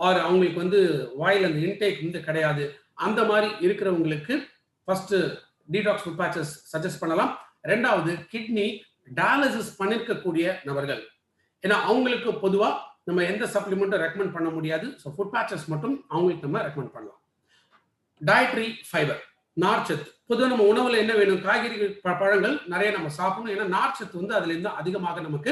ஆர் அவங்களுக்கு வந்து வாயில் அந்த இன்டேக் வந்து கிடையாது, அந்த மாதிரி இருக்கிறவங்களுக்கு first detox food patches suggest பண்ணலாம். ரெண்டாவது கிட்னி டயாலிசிஸ் பண்ணிருக்கக்கூடிய நபர்கள், ஏன்னா அவங்களுக்கு பொதுவா நம்ம எந்த சப்ளிமெண்ட்டும் ரெக்கமெண்ட் பண்ண முடியாது. ஸோ ஃபுட் பேட்சஸ் மட்டும் அவங்களுக்கு நம்ம ரெக்கமெண்ட் பண்ணலாம். டயட்ரி ஃபைபர், நார்ச்சத்து. பொதுவாக நம்ம உணவுல என்ன வேணும், காய்கறிகள் பழங்கள் நிறைய நம்ம சாப்பிடணும், ஏன்னா நார்ச்சத்து வந்து அதுல இருந்து அதிகமாக நமக்கு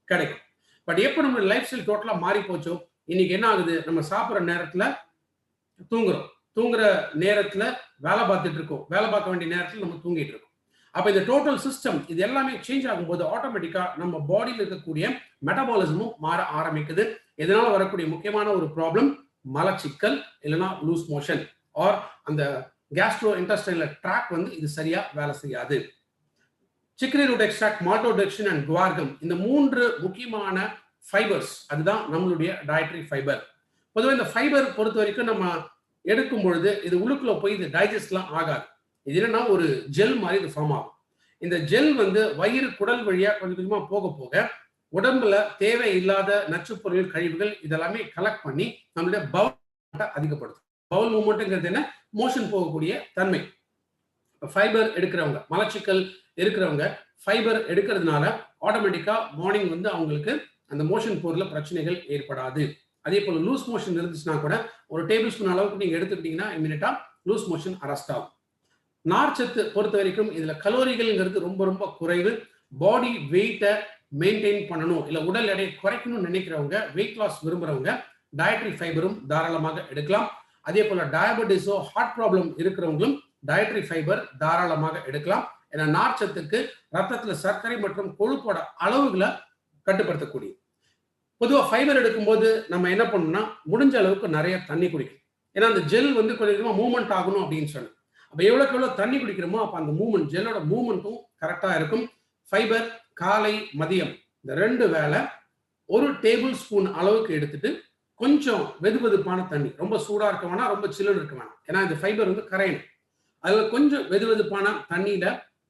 கிடைக்கும். பட் எப்போ நம்ம லைஃப் ஸ்டைல் டோட்டலா மாறி போச்சோ, இன்னைக்கு என்ன ஆகுது, நம்ம சாப்பிட்ற நேரத்துல தூங்குற நேரத்துல வேலை பார்த்துட்டு இருக்கோம், வேலை பார்க்க வேண்டிய நேரத்துல நம்ம தூங்கிட்டு இருக்கோம். அப்ப இந்த டோட்டல் சிஸ்டம் இது எல்லாமே சேஞ்ச் ஆகும்போது ஆட்டோமேட்டிக்கா நம்ம பாடியில் இருக்கக்கூடிய மெட்டபாலிசமும் மாற ஆரம்பிக்குது. இதனால வரக்கூடிய முக்கியமான ஒரு ப்ராப்ளம் மலச்சிக்கல், இல்லைன்னா லூஸ் மோஷன் ஆர் அந்த கேஸ்ட்ரோ இன்டெஸ்டைனல் ட்ராக் வந்து இது சரியா வேலை செய்யாது. Chicory root extract, maltodextrin and guar gum, இந்த 3 முக்கியமான ஃபைபர்ஸ் அதுதான் நம்மளுடைய டயட்ரி ஃபைபர். பொதுவாக இந்த ஃபைபர் பொறுத்த வரைக்கும் நம்ம எடுக்கும் பொழுது இது உள்ளுக்குள்ள போய் இது டைஜஸ்ட்லாம் ஆகாது. இது என்னன்னா ஒரு ஜெல் மாதிரி இது ஃபார்ம் ஆகும். இந்த ஜெல் வந்து வயிறு குடல் வழியா கொஞ்சம் கொஞ்சமா போக போக உடம்புல தேவையில்லாத நச்சுப்பொருள், கழிவுகள் இதெல்லாமே கலெக்ட் பண்ணி நம்மளுடைய பவுல் அதிகப்படுத்தும். பவுல் மூவ்மெண்ட்ங்கிறது என்ன, மோஷன் போகக்கூடிய தன்மை. ஃபைபர் எடுக்கிறவங்க, மலச்சிக்கல் இருக்கிறவங்க ஃபைபர் எடுக்கிறதுனால ஆட்டோமேட்டிக்கா மார்னிங் வந்து அவங்களுக்கு அந்த மோஷன் போறதுல பிரச்சனைகள் ஏற்படாது. அதே போல லூஸ் மோஷன் இருந்துச்சுன்னா கூட ஒரு டேபிள் ஸ்பூன் அளவுக்கு நீங்க எடுத்துக்கிட்டீங்கன்னா இமீடியட்டா லூஸ் மோஷன் அரெஸ்ட் ஆகும். நார்ச்சத்து பொறுத்த வரைக்கும் இதுல கலோரிகள்ங்கிறது ரொம்ப ரொம்ப குறைவு. பாடி வெயிட்டை மெயின்டைன் பண்ணணும், இல்ல உடல் எடையை குறைக்கணும்னு நினைக்கிறவங்க, வெயிட் லாஸ் விரும்புறவங்க டயட்ரி ஃபைபரும் தாராளமாக எடுக்கலாம். அதே போல டயபெட்டிஸோ ஹார்ட் ப்ராப்ளம் இருக்கிறவங்களும் டயட்ரி ஃபைபர் தாராளமாக எடுக்கலாம். ஏன்னா நார்ச்சத்துக்கு ரத்தத்துல சர்க்கரை மற்றும் கொழுப்போட அளவுகளை கட்டுப்படுத்தக்கூடிய. பொதுவாக ஃபைபர் எடுக்கும்போது நம்ம என்ன பண்ணணும்னா முடிஞ்ச அளவுக்கு நிறைய தண்ணி குடிக்கணும். ஏன்னா அந்த ஜெல் வந்து கொஞ்சம் கொஞ்சமா மூவ்மெண்ட் ஆகணும் அப்படின்னு சொல்லணும். அப்போ எவ்வளோக்கு எவ்வளோ தண்ணி குடிக்கிறோமோ அப்போ அந்த மூவ்மெண்ட், ஜெல்லோட மூவ்மெண்ட்டும் கரெக்டாக இருக்கும். ஃபைபர் காலை மதியம் இந்த 2 வேளை 1 டேபிள் ஸ்பூன் அளவுக்கு எடுத்துட்டு கொஞ்சம் வெதுவெதுப்பான தண்ணி, ரொம்ப சூடா இருக்க வேணாம், ரொம்ப சில்லுன்னு இருக்க வேணாம், ஏன்னா இந்த ஃபைபர் வந்து கரையணும். அதில் கொஞ்சம் வெதுவெதுப்பான தண்ணியில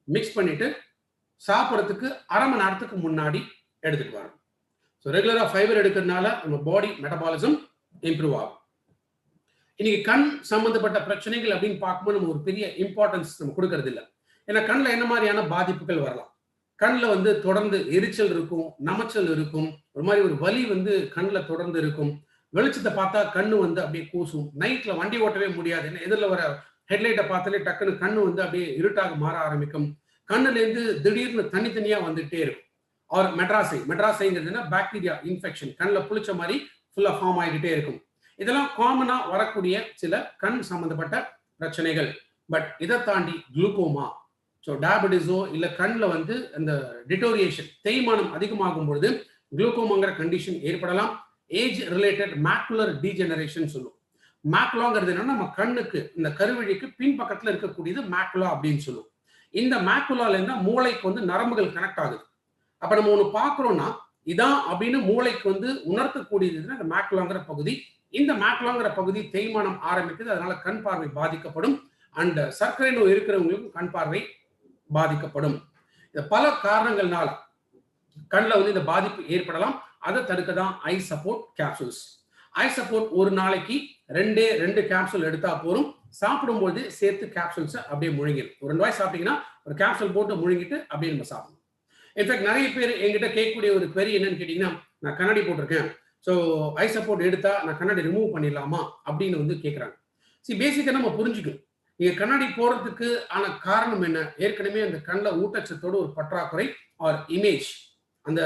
மிக்ஸ் பண்ணிட்டு சாப்பிட்றதுக்கு 1/2 மணி நேரத்துக்கு முன்னாடி எடுத்துட்டு வரணும். ஸோ ரெகுலரா ஃபைபர் எடுக்கிறதுனால நம்ம பாடி மெட்டபாலிசம் இம்ப்ரூவ் ஆகும். இன்னைக்கு கண் சம்பந்தப்பட்ட பிரச்சனைகள் அப்படின்னு பார்க்கும்போது நம்ம ஒரு பெரிய இம்பார்ட்டன்ஸ் நம்ம கொடுக்கறது இல்லை. ஏன்னா கண்ணில் என்ன மாதிரியான பாதிப்புகள் வரலாம், கண்ணில் வந்து தொடர்ந்து எரிச்சல் இருக்கும், நமைச்சல் இருக்கும், ஒரு மாதிரி ஒரு வலி வந்து கண்ணில் தொடர்ந்து இருக்கும், வெளிச்சத்தை பார்த்தா கண்ணு வந்து அப்படியே கூசும், நைட்ல வண்டி ஓட்டவே முடியாது, ஏன்னா எதிரில் வர ஹெட்லைட்டை பார்த்தாலே டக்குன்னு கண்ணு வந்து அப்படியே இருட்டாக மாற ஆரம்பிக்கும், கண்ணுலேருந்து திடீர்னு தனித்தனியா வந்துட்டே இருக்கும். ஆர் மெட்ராசைங்கிறதுனா பாக்டீரியா இன்ஃபெக்ஷன், கண்ணில் புளிச்ச மாதிரி ஃபுல்லா ஃபார்ம் ஆகிக்கிட்டே இருக்கும். இதெல்லாம் காமனா வரக்கூடிய சில கண் சம்பந்தப்பட்ட பிரச்சனைகள். பட் இதை தாண்டி குளுக்கோமா, ஸோ டயபெட்டிஸோ இல்லை கண்ணில் வந்து அந்த டிட்டோரியேஷன், தேய்மானம் அதிகமாகும் பொழுது குளுக்கோமாங்கிற கண்டிஷன் ஏற்படலாம். ஏஜ் ரிலேட்டட் மேக்குலர் டீஜெனரேஷன் சொல்லுவோம். மேக்குலாங்கிறது என்னன்னா நம்ம கண்ணுக்கு இந்த கருவழிக்கு பின்பக்கத்தில் இருக்கக்கூடியது மேக்குலா அப்படின்னு சொல்லுவோம். இந்த மேக்குலால இருந்தா மூளைக்கு வந்து நரம்புகள் கனெக்ட் ஆகுது. அப்ப நம்ம ஒண்ணு பாக்குறோம்னா இதான் அப்படின்னு மூளைக்கு வந்து உணர்த்தக்கூடியது இந்த மேக்குலாங்கிற பகுதி. இந்த மேக்குலாங்கிற பகுதி தேய்மானம் ஆரம்பிக்குது, அதனால கண் பார்வை பாதிக்கப்படும். அண்ட் சர்க்கரை நோய் இருக்கிறவங்களுக்கும் கண் பார்வை பாதிக்கப்படும். இந்த பல காரணங்கள்னால கண்ணில் வந்து இந்த பாதிப்பு ஏற்படலாம். அதை தடுக்க தான் I support capsules. I support ஒரு நாளைக்கு 2 கேப்சூல் எடுத்தா போதும். சாப்பிடும்போது சேர்த்து கேப்சூல்ஸ் அப்படியே முழுங்கிடும். ஒரு 2 வாய் சாப்பிட்டீங்கன்னா ஒரு கேப்சூல் போட்டு முழுங்கிட்டு அப்படியே நம்ம சாப்பிடணும். இன்ஃபேக்ட் நிறைய பேர் என்கிட்ட கேட்கக்கூடிய ஒரு query என்னன்னு கேட்டீங்கன்னா, நான் கண்ணாடி போட்டிருக்கேன், ஸோ ஐ சப்போர்ட் எடுத்தா நான் கண்ணாடி ரிமூவ் பண்ணிடலாமா அப்படின்னு வந்து கேட்குறாங்க. பேசிக்கா நம்ம புரிஞ்சுக்கணும், நீங்க கண்ணாடி போடுறதுக்கு ஆன காரணம் என்ன? ஏற்கனவே அந்த கண்ணில் ஊட்டச்சத்தோட ஒரு பற்றாக்குறை ஆர் இமேஜ், அந்த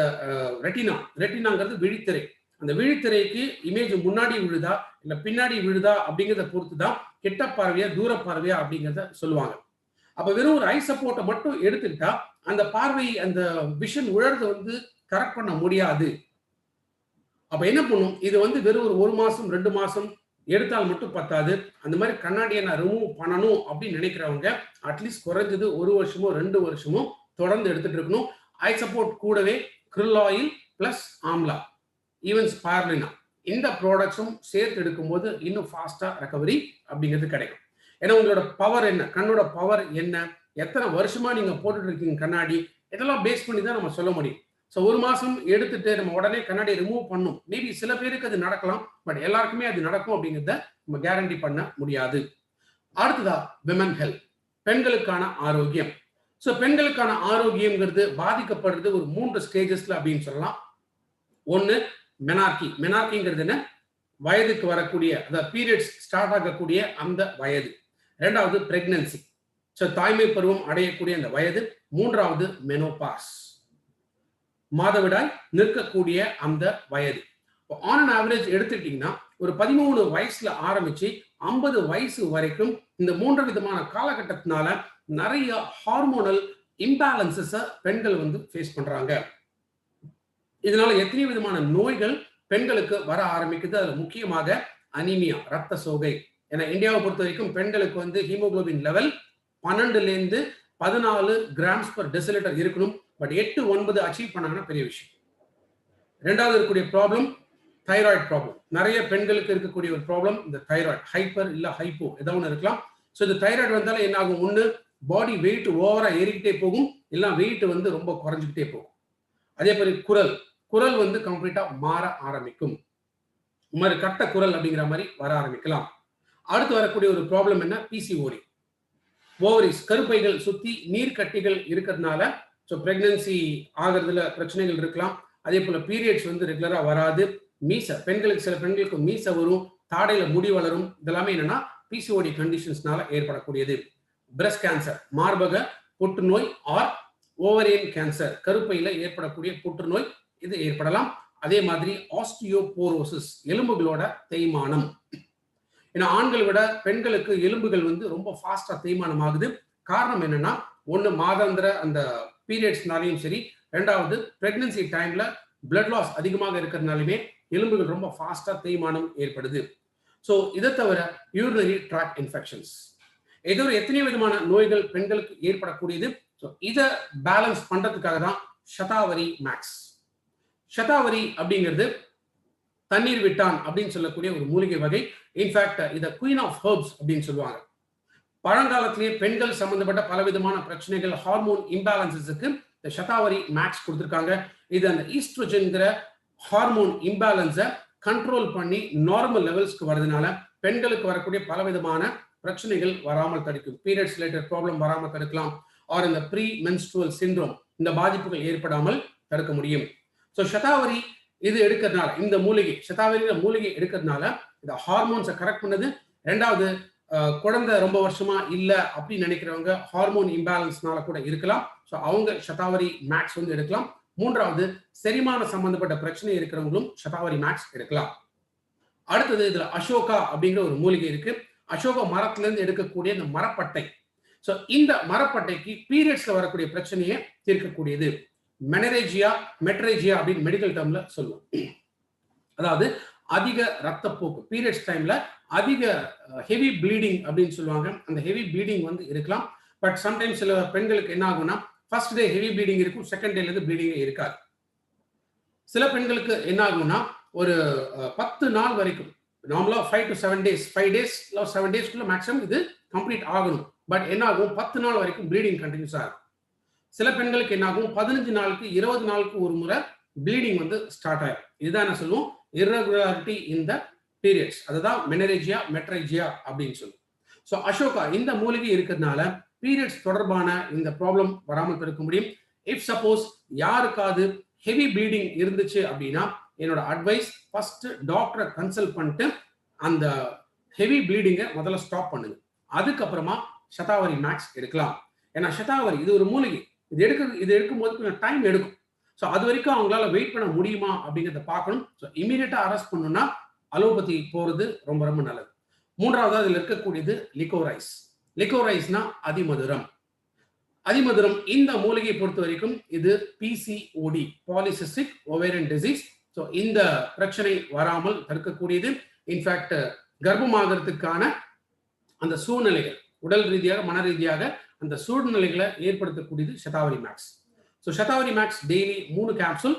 ரெட்டினாங்கிறது விழித்திரை, அந்த விழித்திரைக்கு இமேஜ் முன்னாடி விழுதா இல்ல பின்னாடி விழுதா அப்படிங்கிறத பொறுத்து தான் கிட்ட பார்வையா தூர பார்வையா அப்படிங்கிறத சொல்லுவாங்க. அப்ப வெறும் ஒரு ஐ சப்போர்ட்டை மட்டும் எடுத்துக்கிட்டா அந்த பார்வை, அந்த விஷன் உழறதை வந்து கரெக்ட் பண்ண முடியாது. அப்ப என்ன பண்ணும், இது வந்து வெறும் ஒரு 1 மாசம் 2 மாசம் எடுத்தால் மட்டும் பத்தாது. அந்த மாதிரி கண்ணாடியை நான் ரிமூவ் பண்ணணும் அப்படின்னு நினைக்கிறவங்க அட்லீஸ்ட் குறைஞ்சது 1 வருஷமோ 2 வருஷமோ தொடர்ந்து எடுத்துட்டு இருக்கணும். ஐ சப்போர்ட் கூடவே krill oil plus amla, even spirulina, இந்த ப்ராடக்ட்ஸும் சேர்த்து எடுக்கும்போது இன்னும் ஃபாஸ்டா ரெக்கவரி அப்படிங்கிறது கிடைக்கும். ஏன்னா உங்களோட பவர் என்ன, கண்ணோட பவர் என்ன, எத்தனை வருஷமா நீங்க போட்டுட்டு இருக்கீங்க கண்ணாடி, இதெல்லாம் பேஸ் பண்ணி தான் நம்ம சொல்ல முடியும். ஸோ 1 மாசம் எடுத்துட்டு நம்ம உடனே கண்ணாடியை ரிமூவ் பண்ணும், மேபி சில பேருக்கு அது நடக்கலாம், பட் எல்லாருக்குமே அது நடக்கும் அப்படிங்கிறத நம்ம கேரண்டி பண்ண முடியாது. அடுத்ததா விமன் ஹெல்த், பெண்களுக்கான ஆரோக்கியம். ஸோ பெண்களுக்கான ஆரோக்கியம்ங்கிறது பாதிக்கப்படுறது ஒரு 3 ஸ்டேஜஸ்ல அப்படின்னு சொல்லலாம். ஒன்னு மெனார்கிங்கிறது என்ன, வயதுக்கு வரக்கூடிய, அதாவது பீரியட்ஸ் ஸ்டார்ட் ஆகக்கூடிய அந்த வயது. 2வது பிரெக்னன்சி, ஸோ தாய்மை பருவம் அடையக்கூடிய அந்த வயது. 3வது மெனோபாஸ், மாதவிடாய் நிற்கக்கூடிய அந்த வயது. ஆன் அன் ஆவரேஜ் எடுத்துக்கிட்டீங்கன்னா ஒரு 13 வயசுல ஆரம்பிச்சு 50 வயசு வரைக்கும் இந்த 3 விதமான காலகட்டத்தினால நிறைய ஹார்மோனல் இம்பேலன்சஸ பெண்கள் வந்து ஃபேஸ் பண்றாங்க. இதனால எத்தனை விதமான நோய்கள் பெண்களுக்கு வர ஆரம்பிக்குது. அதுல முக்கியமாக அனீமியா, ரத்த சோகை. ஏன்னா இந்தியாவை பொறுத்த வரைக்கும் பெண்களுக்கு வந்து ஹீமோகுளோபின் லெவல் 12லேருந்து 14 கிராம்ஸ் பர் டெசிலிட்டர் இருக்கணும். பட் 8-9 அச்சீவ் பண்ணாங்கன்னா பெரிய விஷயம். 2வது இருக்கக்கூடிய ப்ராப்ளம் தைராய்டு ப்ராப்ளம். நிறைய பெண்களுக்கு இருக்கக்கூடிய ஒரு ப்ராப்ளம் இந்த தைராய்டு, ஹைப்பர் இல்ல ஹைப்போ ஏதாவது ஒன்று இருக்கலாம். ஸோ இந்த தைராய்டு வந்தாலும் என்ன ஆகும், ஒன்று பாடி வெயிட் ஓவரா ஏறிக்கிட்டே போகும், இல்லை வெயிட் வந்து ரொம்ப குறைஞ்சிக்கிட்டே போகும். அதே மாதிரி குரல் வந்து கம்ப்ளீட்டா மாற ஆரம்பிக்கும், மாதிரி கட்ட குரல் அப்படிங்கிற மாதிரி வர ஆரம்பிக்கலாம். அடுத்து வரக்கூடிய ஒரு ப்ராப்ளம் என்ன, பிசிஓடி, ஓவரிஸ், கருப்பைகள் சுத்தி நீர் கட்டிகள் இருக்கிறதுனால ஸோ பிரெக்னன்சி ஆகிறதுல பிரச்சனைகள் இருக்கலாம். அதே போல பீரியட்ஸ் வந்து ரெகுலரா வராது. மீசை, பெண்களுக்கு சில பெண்களுக்கு மீசை வரும், தாடையில முடி வளரும். இதெல்லாமே என்னன்னா பிசிஓடி கண்டிஷன்ஸ்னால ஏற்படக்கூடியது. பிரஸ்ட் கேன்சர், மார்பக புற்றுநோய் ஆர் ஓவரியன் கேன்சர், கருப்பையில ஏற்படக்கூடிய புற்றுநோய், இது ஏற்படலாம். அதே மாதிரி ஆஸ்டியோபோரோசிஸ், எலும்புகளோட தேய்மானம். ஏன்னா ஆண்களை விட பெண்களுக்கு எலும்புகள் வந்து ரொம்ப ஃபாஸ்டா தேய்மானம் ஆகுது. காரணம் என்னன்னா, ஒன்னு மாதாந்திர அந்த பீரியட்ஸ்னாலையும் சரி, 2வது பிரெக்னன்சி டைம்ல பிளட் லாஸ் அதிகமாக இருக்கிறதுனாலுமே எலும்புகள் ரொம்ப ஃபாஸ்டா தேய்மானம் ஏற்படுது. ஸோ இதை தவிர யூரினரி ட்ராக் இன்ஃபெக்ஷன்ஸ், ஏதோ எத்தனை விதமான நோய்கள் பெண்களுக்கு ஏற்படக்கூடியது. ஸோ இதை பேலன்ஸ் பண்றதுக்காக தான் ஷதாவரி மேக்ஸ். ஷதாவரி அப்படிங்கிறது தண்ணீர் விட்டான் அப்படின்னு சொல்லக்கூடிய ஒரு மூலிகை வகை. இன்ஃபேக்ட் இதை குயின் ஆஃப் ஹெர்ப்ஸ் அப்படின்னு சொல்லுவாங்க. பழங்காலத்திலேயே பெண்கள் சம்பந்தப்பட்ட பலவிதமான பிரச்சனைகள், ஹார்மோன் இம்பேலன்சஸுக்கு இந்த ஷதாவரி மேக்ஸ் கொடுத்துருக்காங்க. இது அந்த ஈஸ்ட்ரோஜன்கிற ஹார்மோன் இம்பேலன்ஸை கண்ட்ரோல் பண்ணி நார்மல் லெவல்ஸ்க்கு வரதுனால பெண்களுக்கு வரக்கூடிய பலவிதமான பிரச்சனைகள் வராமல் தடுக்கும். பீரியட்ஸ் ரிலேட்டட் ப்ராப்ளம் வராமல் தடுக்கலாம். ஆர் இந்த ப்ரீ மென்ஸ்ட்ருவல் சிண்ட்ரோம், இந்த பாதிப்புகள் ஏற்படாமல் தடுக்க முடியும். ஸோ ஷதாவரி இது எடுக்கிறதுனால, இந்த மூலிகை ஷதாவரி மூலிகை எடுக்கிறதுனால இந்த ஹார்மோன்ஸை கரெக்ட் பண்ணது. 2வது குழந்தை ரொம்ப வருஷமா இல்ல அப்படின்னு நினைக்கிறவங்க ஹார்மோன் இம்பேலன்ஸ்னால கூட இருக்கலாம். ஸோ அவங்க ஷதாவரி மேக்ஸ் வந்து எடுக்கலாம். 3வது செரிமான சம்பந்தப்பட்ட பிரச்சனை இருக்கிறவங்களும் ஷதாவரி மேக்ஸ் எடுக்கலாம். அடுத்தது இதுல அசோகா அப்படிங்கிற ஒரு மூலிகை இருக்கு. அசோக மரத்துல இருந்து எடுக்கக்கூடிய இந்த மரப்பட்டை. ஸோ இந்த மரப்பட்டைக்கு பீரியட்ஸ்ல வரக்கூடிய பிரச்சனையை தீர்க்கக்கூடியது. மெட்ரேஜியா அப்படின்னு மெடிக்கல் டேர்ம்ல சொல்லுவோம். அதாவது அதிக ரத்தப்போக்கு, பீரியட்ஸ் டைம்ல அதிக ஹெவி ப்ளீடிங் அப்படின்னு சொல்லுவாங்க. அந்த ஹெவி ப்ளீடிங் வந்து இருக்கலாம். பட் சம்டைம்ஸ் சில பெண்களுக்கு என்ன ஆகும்னா, ஃபர்ஸ்ட் டே ஹெவி ப்ளீடிங் இருக்கும், செகண்ட் டேல இருந்து ப்ளீடிங்கே இருக்காது. சில பெண்களுக்கு என்ன ஆகும்னா, ஒரு 10 நாள் வரைக்கும், நார்மலா 5 to 7 days, 5 days 7 daysக்குள்ள மேக்ஸிமம் இது கம்ப்ளீட் ஆகணும். பட் என்ன ஆகும், 10 நாள் வரைக்கும் ப்ளீடிங் கண்டினியூஸ் ஆகும். சில பெண்களுக்கு என்ன ஆகும், 15 நாளுக்கு 20 நாளுக்கு ஒரு முறை ப்ளீடிங் வந்து ஸ்டார்ட் ஆயிடும். இதுதான் என்ன சொல்லுவோம், irregularity in the periods. அதுதான் மெனரேஜியா மெட்ரைஜியா அப்படின்னு சொல்லுவோம். ஸோ அசோகா இந்த மூலிகை இருக்கிறதுனால பீரியட்ஸ் தொடர்பான இந்த ப்ராப்ளம் வராமல் தடுக்க முடியும். இஃப் சப்போஸ் யாருக்காவது ஹெவி ப்ளீடிங் இருந்துச்சு அப்படின்னா என்னோட அட்வைஸ் ஃபர்ஸ்ட் டாக்டரை கன்சல்ட் பண்ணிட்டு அந்த ஹெவி ப்ளீடிங்கை முதல்ல ஸ்டாப் பண்ணுங்க. அதுக்கப்புறமா சதாவரி மேக்ஸ் எடுக்கலாம். ஏன்னா சதாவரி இது ஒரு மூலிகை, இது எடுக்கும்போது கொஞ்சம் டைம் எடுக்கும். ஸோ அது வரைக்கும் அவங்களால வெயிட் பண்ண முடியுமா அப்படிங்கிறத பார்க்கணும். ஸோ இமீடியட்டா அரெஸ்ட் பண்ணணும்னா அலோபதி போறது ரொம்ப ரொம்ப நல்லது. மூன்றாவது அதில் இருக்கக்கூடியது லிகோரைஸ். லிகோரைஸ்னா அதிமதுரம். அதிமதுரம் இந்த மூலிகையை பொறுத்த வரைக்கும் இது PCOD, polycystic ovarian disease. So இந்த பிரச்சனை வராமல் தடுக்கக்கூடியது. இன்ஃபேக்ட் கர்ப்பமாகறதுக்கான அந்த சூழ்நிலைகள் உடல் ரீதியாக மன ரீதியாக அந்த சூழ்நிலைகளை ஏற்படுத்தக்கூடியது Shatavari max. So Shatavari max daily 3 capsule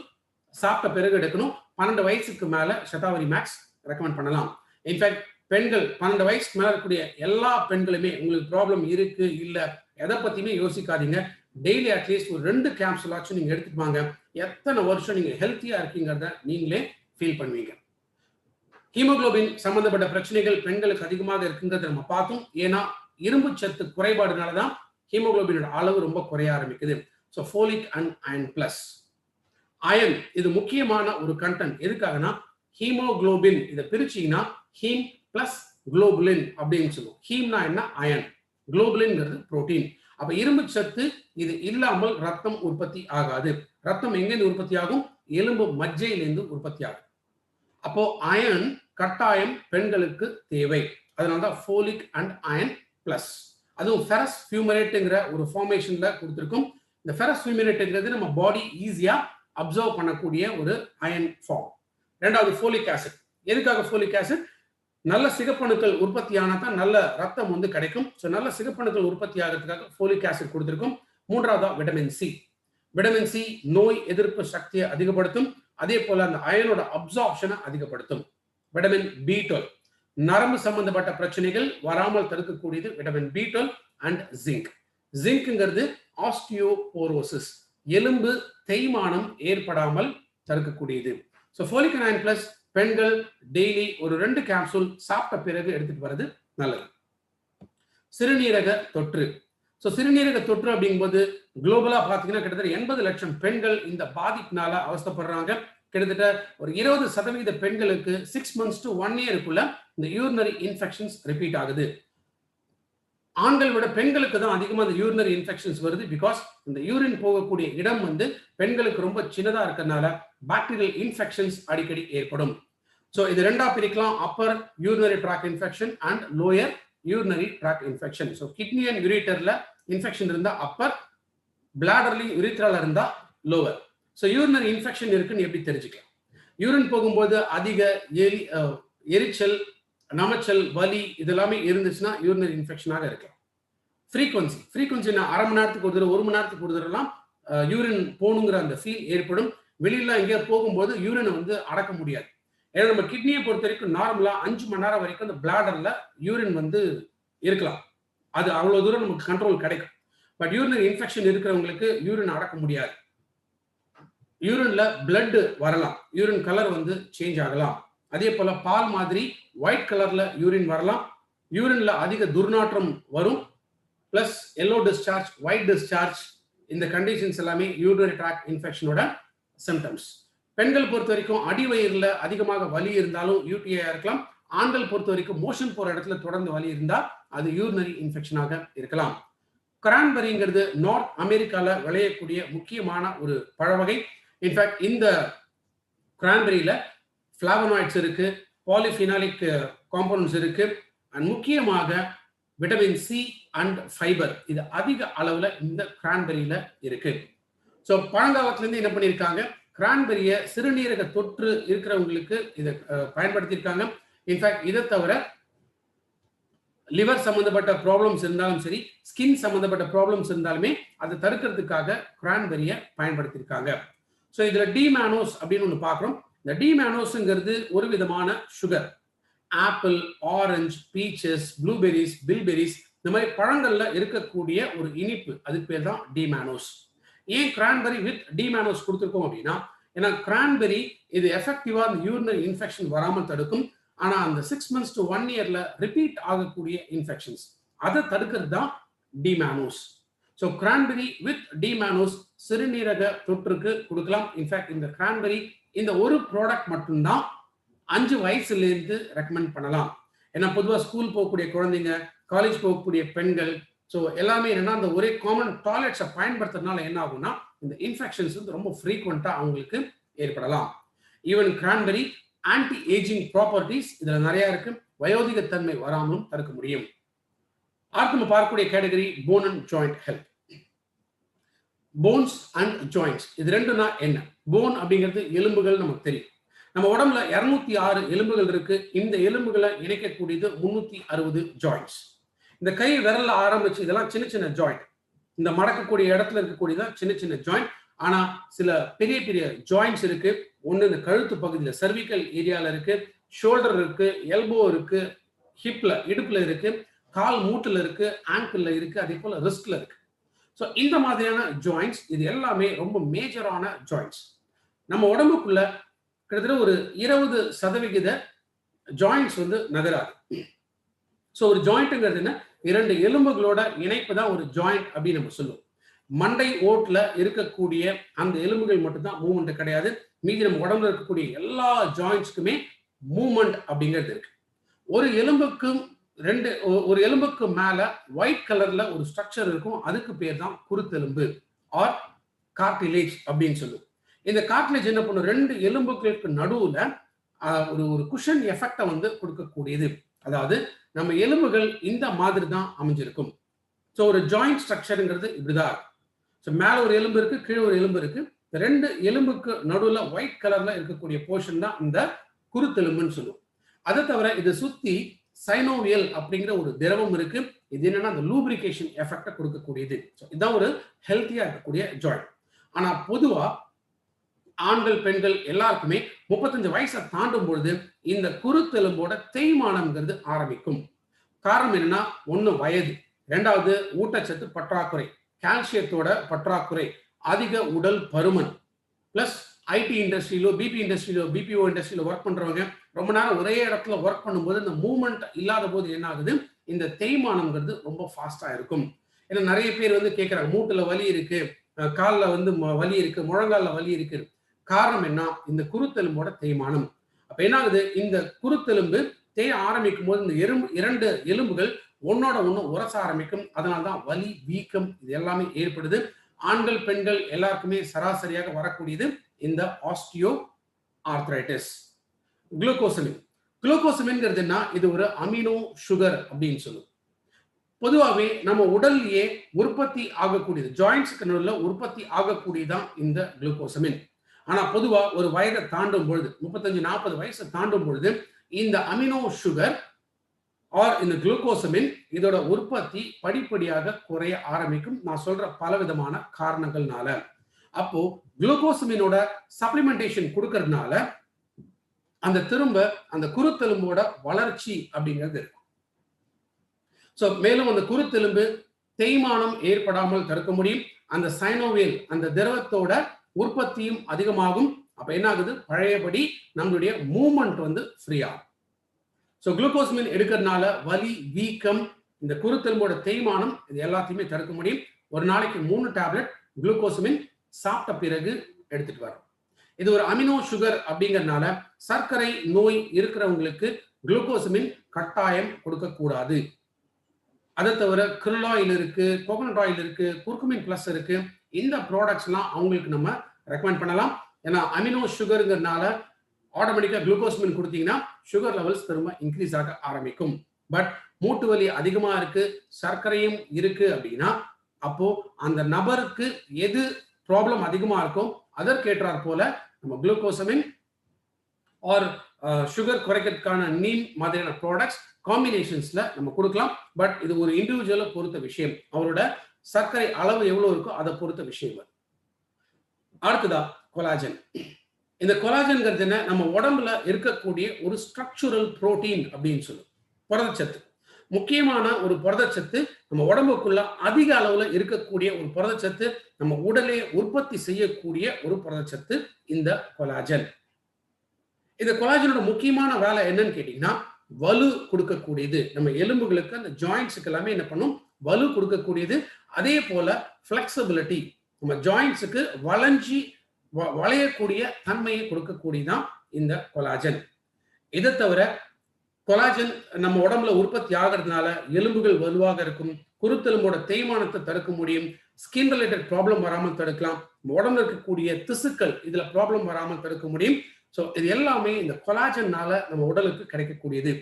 சாப்பிட்ட பிறகு எடுக்கணும். 12 வயசுக்கு மேல சதாவரி மேக்ஸ் ரெக்கமெண்ட் பண்ணலாம். இன்ஃபேக்ட் பெண்கள் 12 வயசுக்கு மேல இருக்கக்கூடிய எல்லா பெண்களுமே உங்களுக்கு ப்ராப்ளம் இருக்கு இல்ல எதை பத்தியுமே யோசிக்காதீங்க. டெய்லி அட்லீஸ்ட் ஒரு 2 கேப்சூல் ஆச்சும் நீங்க எடுத்துட்டு வாங்க. எத்தனை வருஷம் நீங்க ஹெல்த்தியா இருக்கீங்கிறத நீங்களே ஃபீல் பண்ணுவீங்க. ஹீமோகுளோபின் சம்பந்தப்பட்ட பிரச்சனைகள் பெண்களுக்கு அதிகமாக இருக்குங்கிறத நம்ம பார்த்தோம். ஏன்னா இரும்பு சத்து குறைபாடுனால தான் ஹீமோகுளோபினோட அளவு ரொம்ப குறைய ஆரம்பிக்குது. So folic and iron plus iron இது முக்கியமான ஒரு கண்டென்ட். எதுக்காகனா ஹீமோகுளோபின் இதை பிரிச்சீங்கன்னா ஹீம் பிளஸ் குளோபுலின் அப்படின்னு சொல்லுவோம். ஹீம்னா என்ன, அயன். குளோபுலின்ங்கிறது புரோட்டீன். அப்ப இரும்பு சத்து இது இல்லாமல் ரத்தம் உற்பத்தி ஆகாது. ரத்தம் எங்கிருந்து உற்பத்தி ஆகும், எலும்பு மஜ்ஜையிலிருந்து உற்பத்தி ஆகும். அப்போ அயன் கட்டாயம் பெண்களுக்கு தேவை. அதனாலதான் ஃபோலிக் அண்ட் அயன் பிளஸ். அதுவும் ஃபெரஸ் ஃபியூமரேட்ங்கிற ஒரு ஃபார்மேஷன்ல கொடுத்திருக்கும். இந்த ஃபெரஸ் ஃபியூமரேட்ங்கிறது நம்ம பாடி ஈஸியா அப்சர்வ் பண்ணக்கூடிய ஒரு அயன் ஃபார்ம். ரெண்டாவது ஃபோலிக் ஆசிட். எதுக்காக ஃபோலிக் ஆசிட், நல்ல சிகப்பணுக்கள் உற்பத்தி ஆனால் தான் நல்ல ரத்தம் வந்து கிடைக்கும். ஸோ நல்ல சிகப்பணுக்கள் உற்பத்தி ஆகிறதுக்காக ஃபோலிக் ஆசிட் கொடுத்திருக்கும். மூன்றாவதா விட்டமின் சி. விட்டமின் சி நோய் எதிர்ப்பு சக்தியை அதிகப்படுத்தும். அதே போல அந்த அயனோட அப்சார்ப்ஷனை அதிகப்படுத்தும். விட்டமின் B12 நரம்பு சம்பந்தப்பட்ட பிரச்சனைகள் வராமல் தடுக்கக்கூடியது விட்டமின் B12 அண்ட் ஜிங்க். ஜிங்க்ங்கிறது ஆஸ்டியோபோரோசிஸ் எலும்பு தேய்மானம் ஏற்படாமல் தடுக்கக்கூடியது. So folic and iron plus பெண்கள் டெய்லி ஒரு 2 கேப்சூல் சாப்பிட்ட பிறகு எடுத்துட்டு வர்றது நல்லது. சிறுநீரக தொற்று. ஸோ சிறுநீரக தொற்று அப்படிங்கும்போது குளோபலா பாத்தீங்கன்னா கிட்டத்தட்ட 80 லட்சம் பெண்கள் இந்த பாதிப்பினால அவஸ்தைப்படுறாங்க. கிட்டத்தட்ட ஒரு 20% பெண்களுக்கு 6 months to 1 yearக்குள்ள இந்த யூரினரி இன்ஃபெக்ஷன்ஸ் ரிப்பீட் ஆகுது. ஆண்கள் விட பெண்களுக்கு தான் அதிகமா இந்த யூரினரி இன்ஃபெக்ஷன்ஸ் வருது. பிகாஸ் இந்த யூரின் போகக்கூடிய இடம் வந்து பெண்களுக்கு ரொம்ப சின்னதா இருக்கிறதுனால பாக்டீரியல் இன்ஃபெக்ஷன்ஸ் அடிக்கடி ஏற்படும். ஸோ இது ரெண்டா பிரிக்கலாம், upper urinary tract infection and lower urinary tract infection. So kidney and யூரிட்டர்ல இன்ஃபெக்ஷன் இருந்தா அப்பர், பிளாடர்லி யூரித்ரால இருந்தா லோவர். ஸோ யூரினரி இன்ஃபெக்ஷன் இருக்குன்னு எப்படி தெரிஞ்சுக்கலாம்? யூரின் போகும்போது அதிக எரிச்சல், நமைச்சல், வலி இதெல்லாமே இருந்துச்சுன்னா யூரினரி இன்ஃபெக்ஷனாக இருக்கலாம். ஃப்ரீக்வன்சி அரை மணி நேரத்துக்கு ஒரு தடவை 1 மணி நேரத்துக்கு ஒரு தடவைலாம் யூரின் போகணுங்கிற அந்த ஃபீல் ஏற்படும். வெளியில எங்கேயா போகும்போது யூரினை வந்து அடக்க முடியாது. ஏன்னா நம்ம கிட்னியை பொறுத்த வரைக்கும் நார்மலா 5 மணி நேரம் வரைக்கும் அந்த பிளாடர்ல யூரின் வந்து இருக்கலாம். அது அவ்வளவு தூரம் நமக்கு கண்ட்ரோல் கிடைக்கும். பட் யூரினரி இன்ஃபெக்ஷன் இருக்கிறவங்களுக்கு யூரின் அடக்க முடியாது. யூரின்ல பிளட் வரலாம், யூரின் கலர் வந்து சேஞ்ச் ஆகலாம். அதே போல பால் மாதிரி ஒயிட் கலர்ல யூரின் வரலாம். யூரின்ல அதிக துர்நாற்றம் வரும். Plus yellow discharge, white discharge, இந்த கண்டிஷன்ஸ் எல்லாமே யூரினரி ட்ராக்ட் இன்ஃபெக்ஷனோட சிம்டம்ஸ். பெண்கள் பொறுத்த வரைக்கும் அடிவயிறுல அதிகமாக வலி இருந்தாலும் யூடிஐயா இருக்கலாம். ஆண்கள் பொறுத்த வரைக்கும் மோஷன் போற இடத்துல தொடர்ந்து வலி இருந்தா அது யூரினரி இன்ஃபெக்ஷனாக இருக்கலாம். கிரான்பெரிங்கிறது நார்த் அமெரிக்கால விளையக்கூடிய முக்கியமான ஒரு பழவகை. இன்ஃபேக்ட் இந்த கிரான்பெரியில ஃபிளாவனாய்ட்ஸ் இருக்கு, பாலிஃபினாலிக் காம்பவுண்ட்ஸ் இருக்கு, அண்ட் முக்கியமாக விட்டமின் சி அண்ட் ஃபைபர் இது அதிக அளவுல இந்த கிரான்பெரியில இருக்கு. ஸோ பழங்காலத்துல இருந்து என்ன பண்ணியிருக்காங்க, கிரான்பெரிய சிறுநீரக தொற்று இருக்கிறவங்களுக்கு இதை பயன்படுத்தியிருக்காங்க. இன்ஃபேக்ட் இதை தவிர லிவர் சம்பந்தப்பட்ட ப்ராப்ளம்ஸ் இருந்தாலும் சரி, ஸ்கின் சம்பந்தப்பட்ட ப்ராப்ளம்ஸ் இருந்தாலுமே அதை தடுக்கிறதுக்காக கிரான்பெரிய பயன்படுத்தியிருக்காங்க. ஸோ இதுல டிமேனோஸ் அப்படின்னு ஒன்று பார்க்குறோம். இந்த டிமேனோஸ்ங்கிறது ஒரு விதமான sugar. Apple, orange, peaches, blueberries, bilberries இந்த மாதிரி பழங்கள்ல இருக்கக்கூடிய ஒரு இனிப்பு, அதுக்கு பேர் தான் டிமேனோஸ். ஏன் கிரான்பெரி வித் டிமேனோஸ் கொடுத்துருக்கோம் அப்படின்னா, ஏன்னா கிரான்பெரி இது எஃபெக்டிவா அந்த யூரினரி இன்ஃபெக்ஷன் வராமல் தடுக்கும். ஆனா அந்த 6 months to 1 yearல ரிப்பீட் ஆகக்கூடிய இன்ஃபெக்ஷன்ஸ் அதை தடுக்கிறது தான் டிமானோஸ். ஸோ கிரான்பெரி வித் டிமானோஸ் சிறுநீரக தொற்றுக்கு கொடுக்கலாம். இன்ஃபேக்ட் இந்த கிரான்பெரி இந்த ஒரு ப்ராடக்ட் மட்டும்தான் 5 வயசுல இருந்து ரெக்கமெண்ட் பண்ணலாம். ஏன்னா பொதுவாக ஸ்கூல் போகக்கூடிய குழந்தைங்க, காலேஜ் போகக்கூடிய பெண்கள், ஸோ எல்லாமே என்னன்னா அந்த ஒரே காமன் டாய்லெட்ஸை பயன்படுத்துறதுனால என்ன ஆகும்னா இந்த இன்ஃபெக்ஷன்ஸ் வந்து ரொம்ப ஃப்ரீக்வெண்டா அவங்களுக்கு ஏற்படலாம். Even cranberry anti ageing properties இதுல நிறைய இருக்கு. வயோதிகத்தன்மை வராமலும் தடுக்க முடியும். அடுத்து நம்ம பார்க்கக்கூடிய category bone and joint health. Bones and joints இது ரெண்டுனா என்ன? போன் அப்படிங்கிறது எலும்புகள் நமக்கு தெரியும். நம்ம உடம்புல 206 எலும்புகள் இருக்கு. இந்த எலும்புகளை இணைக்கக்கூடியது 360 ஜாயிண்ட்ஸ். இந்த கை விரல்ல ஆரம்பிச்சு இதெல்லாம் சின்ன சின்ன ஜாயிண்ட். இந்த மடக்கக்கூடிய இடத்துல இருக்கக்கூடியதான் சின்ன சின்ன ஜாயிண்ட். ஆனா சில பெரிய பெரிய ஜாயிண்ட்ஸ் இருக்கு. ஒண்ணு இந்த கழுத்து பகுதியில் சர்விக்கல் ஏரியால இருக்கு, ஷோல்டர் இருக்கு, எல்போ இருக்கு, ஹிப்ல இடுப்புல இருக்கு, கால் மூட்டுல இருக்கு, ஆங்கிள் இருக்கு, அதே போல ரிஸ்ட்ல இருக்கு. ஸோ இந்த மாதிரியான ஜாயிண்ட்ஸ் இது எல்லாமே ரொம்ப மேஜரான ஜாயிண்ட்ஸ். நம்ம உடம்புக்குள்ள கிட்டத்தட்ட ஒரு 20% ஜாயிண்ட்ஸ் வந்து நகராது. ஸோ ஒரு ஜாயிண்ட்ங்கிறது என்ன? 2 எலும்புகளோட இணைப்பு தான் ஒரு ஜாயிண்ட் அப்படின்னு நம்ம சொல்லுவோம். மண்டை ஓட்டுல இருக்கக்கூடிய அந்த எலும்புகள் மட்டும்தான் மூவ்மெண்ட் கிடையாது. மீதி நம்ம உடம்புல இருக்கக்கூடிய எல்லா ஜாயிண்ட்ஸ்க்குமே மூவ்மெண்ட் அப்படிங்கிறது இருக்கு. ஒரு எலும்புக்கும் ஒரு எலும்புக்கு மேல ஒயிட் கலர்ல ஒரு ஸ்ட்ரக்சர் இருக்கும். அதுக்கு பேர் தான் குருத்தெலும்பு ஆர் கார்டிலேஜ் அப்படின்னு சொல்லுவோம். இந்த கார்டிலேஜ் என்ன பண்ணும்? 2 எலும்புகளுக்கு நடுவுல ஒரு குஷன் எஃபெக்டை வந்து கொடுக்கக்கூடியது. அதாவது நம்ம எலும்புகள் இந்த மாதிரி தான் அமைஞ்சிருக்கும். ஸோ ஒரு ஜாயிண்ட் ஸ்ட்ரக்சருங்கிறது இப்படிதான் இருக்கும். ஸோ மேல ஒரு எலும்பு இருக்கு, கீழே ஒரு எலும்பு இருக்கு. 2 எலும்புக்கு நடுவுல ஒயிட் கலர்ல இருக்கக்கூடிய போர்ஷன் தான் இந்த குருத்தெலும்புன்னு சொல்லுவோம். அதை தவிர இதை சுத்தி சைனோவியல் அப்படிங்கிற ஒரு திரவம் இருக்கு. இது என்னன்னா அந்த லூப்ரிகேஷன் எஃபெக்டை கொடுக்கக்கூடியது. இதுதான் ஒரு ஹெல்த்தியா இருக்கக்கூடிய ஜாயிண்ட். ஆனா பொதுவா ஆண்கள் பெண்கள் எல்லாருக்குமே 35 வயசை தாண்டும் பொழுது இந்த குருத்தெலும்போட தேய்மானம்ங்கிறது ஆரம்பிக்கும். காரணம் என்னன்னா, 1 வயது, 2வது ஊட்டச்சத்து பற்றாக்குறை, கால்சியத்தோட பற்றாக்குறை, அதிக உடல் பருமன், பிளஸ் ஐடி இண்டஸ்ட்ரியிலோ பிபி இண்டஸ்ட்ரியிலோ பிபிஓ இண்டஸ்ட்ரியிலோ ஒர்க் பண்றவங்க ரொம்ப நேரம் ஒரே இடத்துல ஒர்க் பண்ணும்போது இந்த மூவ்மெண்ட் இல்லாத போது என்ன ஆகுது? இந்த தேய்மானம்ங்கிறது ரொம்ப ஃபாஸ்டா இருக்கும். ஏன்னா நிறைய பேர் வந்து கேட்கறாங்க, மூட்டுல வலி இருக்கு, காலில் வந்து வலி இருக்கு, முழங்கால வலி இருக்கு. காரணம் என்ன? இந்த குருத்தெலும்போட தேய்மானம். அப்ப என்ன ஆகுது? இந்த குருத்தெலும்பு தேய ஆரம்பிக்கும் போது இந்த 2 எலும்புகள் ஒன்னோட ஒண்ணு உரச ஆரம்பிக்கும். அதனால்தான் வலி, வீக்கம் இது எல்லாமே ஏற்படுது. ஆண்கள் பெண்கள் எல்லாருக்குமே சராசரியாக வரக்கூடியது இந்த ஆஸ்டியோ ஆர்த்ரைட்டிஸ். குளுக்கோசமின். குளுக்கோசமின்ங்கிறது என்ன? இது ஒரு அமினோ சுகர் அப்படின்னு சொல்லுவோம். பொதுவாகவே நம்ம உடல்லையே உற்பத்தி ஆகக்கூடியது, ஜாயிண்ட்ஸ்க்கு நடுவில் உற்பத்தி ஆகக்கூடியதான் இந்த குளுக்கோசமின். ஆனா பொதுவா ஒரு வயதை தாண்டும் பொழுது, 35-40 வயசை தாண்டும் பொழுது இந்த அமினோ சுகர் ஆர் இந்த குளுக்கோசமின் இதோட உற்பத்தி படிப்படியாக குறைய ஆரம்பிக்கும். நான் சொல்ற பலவிதமான காரணங்கள்னால. அப்போ குளுக்கோசமினோட சப்ளிமெண்டேஷன் கொடுக்கறதுனால அந்த திரும்ப அந்த குருத்தெலும்போட வளர்ச்சி அப்படிங்கிறது இருக்கும். ஸோ மேலும் அந்த குருத்தெலும்பு தேய்மானம் ஏற்படாமல் தடுக்க முடியும். அந்த சைனோவியல் அந்த திரவத்தோட உற்பத்தியும் அதிகமாகும். அப்ப என்ன ஆகுது? பழையபடி நம்மளுடைய மூவ்மெண்ட் வந்து ஃப்ரீ ஆகும். ஸோ குளுக்கோசமின் எடுக்கிறதுனால வலி, வீக்கம், இந்த குருத்தெலும்போட தேய்மானம் இது எல்லாத்தையுமே தடுக்க முடியும். ஒரு நாளைக்கு 3 டேப்லெட் குளுக்கோசமின் சாப்பிட்ட பிறகு எடுத்துட்டு வரும். இது ஒரு அமினோ சுகர் அப்படிங்கறதுனால சர்க்கரை நோய் இருக்கிறவங்களுக்கு குளுக்கோசமின் கட்டாயம் கொடுக்கக்கூடாது. அதை தவிர கிரில் ஆயில் இருக்கு, கோகனட் ஆயில் இருக்கு, குர்குமின் பிளஸ் இருக்கு. இந்த ப்ராடக்ட்ஸ்லாம் அவங்களுக்கு நம்ம ரெக்கமெண்ட் பண்ணலாம். ஏன்னா அமினோ சுகருங்கிறதுனால ஆட்டோமேட்டிக்கா குளுக்கோசமின் கொடுத்தீங்கன்னா சுகர் லெவல்ஸ் திரும்ப இன்க்ரீஸ் ஆக ஆரம்பிக்கும். பட் மூட்டு வலி அதிகமா இருக்கு, சர்க்கரையும் இருக்கு அப்படின்னா அப்போ அந்த நபருக்கு எது ப்ராப்ளம் அதிகமா இருக்கும் அதற்கேற்றாற் போல நம்ம குளுக்கோசமின் ஆர் சுகர் குறைக்கிறதுக்கான நீம் மாதிரியான ப்ராடக்ட்ஸ் காம்பினேஷன்ஸ்ல நம்ம கொடுக்கலாம். பட் இது ஒரு இண்டிவிஜுவலை பொறுத்த விஷயம். அவரோட சர்க்கரை அளவு எவ்வளவு இருக்கோ அதை பொறுத்த விஷயம். அடுத்ததா கொலாஜன். இந்த கொலாஜன்ங்கிறது என்ன? நம்ம உடம்புல இருக்கக்கூடிய ஒரு ஸ்ட்ரக்சுரல் புரோட்டீன் அப்படின்னு சொல்லுவோம், புரதச்சத்து. முக்கியமான ஒரு புரதச்சத்து நம்ம உடம்புக்குள்ள அதிக அளவுல இருக்கக்கூடிய ஒரு புரதச்சத்து, நம்ம உடலே உற்பத்தி செய்யக்கூடிய ஒரு புரதச்சத்து இந்த கொலாஜன். இந்த கொலாஜனோட முக்கியமான வேலை என்னன்னு கேட்டீங்கன்னா, வலு கொடுக்கக்கூடியது. நம்ம எலும்புகளுக்கு, அந்த ஜாயிண்ட்ஸுக்கு எல்லாமே என்ன பண்ணும், வலு கொடுக்கக்கூடியது. அதே போல பிளெக்சிபிலிட்டி, நம்ம ஜாயிண்ட்ஸுக்கு வளையக்கூடிய தன்மையை கொடுக்கக்கூடியதான் இந்த கொலாஜன். இதை தவிர கொலாஜன் நம்ம உடம்புல உற்பத்தி ஆகிறதுனால எலும்புகள் வலுவாக இருக்கும், குருத்தெலும்போட தேய்மானத்தை தடுக்க முடியும், ஸ்கின் ரிலேட்டட் ப்ராப்ளம் வராமல் தடுக்கலாம், உடம்புல இருக்கக்கூடிய திசுக்கள் இதுல ப்ராப்ளம் வராமல் தடுக்க முடியும். ஸோ இது எல்லாமே இந்த கொலாஜன்னால நம்ம உடலுக்கு கிடைக்கக்கூடியது.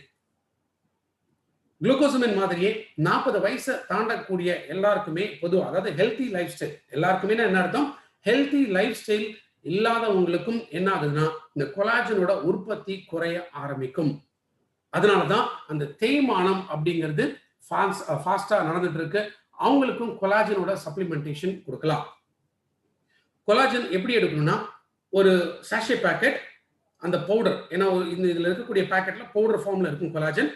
குளுக்கோசமின் மாதிரியே 40 வயசை தாண்டக்கூடிய எல்லாருக்குமே பொதுவாக, அதாவது ஹெல்த்தி லைஃப் ஸ்டைல் எல்லாருக்குமே என்ன அர்த்தம், ஹெல்த்தி லைஃப் ஸ்டைல் இல்லாதவங்களுக்கும் என்ன ஆகுதுன்னா இந்த கொலாஜனோட உற்பத்தி குறைய ஆரம்பிக்கும். அதனாலதான் அந்த தேய்மானம் அப்படிங்கிறது ஃபாஸ்டா நடந்துட்டு இருக்கு. அவங்களுக்கும் கொலாஜனோட சப்ளிமெண்டேஷன் கொடுக்கலாம். கொலாஜன் எப்படி எடுக்கணும்னா, ஒரு சாஷே பேக்கெட், அந்த பவுடர், ஏன்னா இதுல இருக்கக்கூடிய பேக்கெட்ல பவுடர் ஃபார்ம்ல இருக்கும் கொலாஜன்.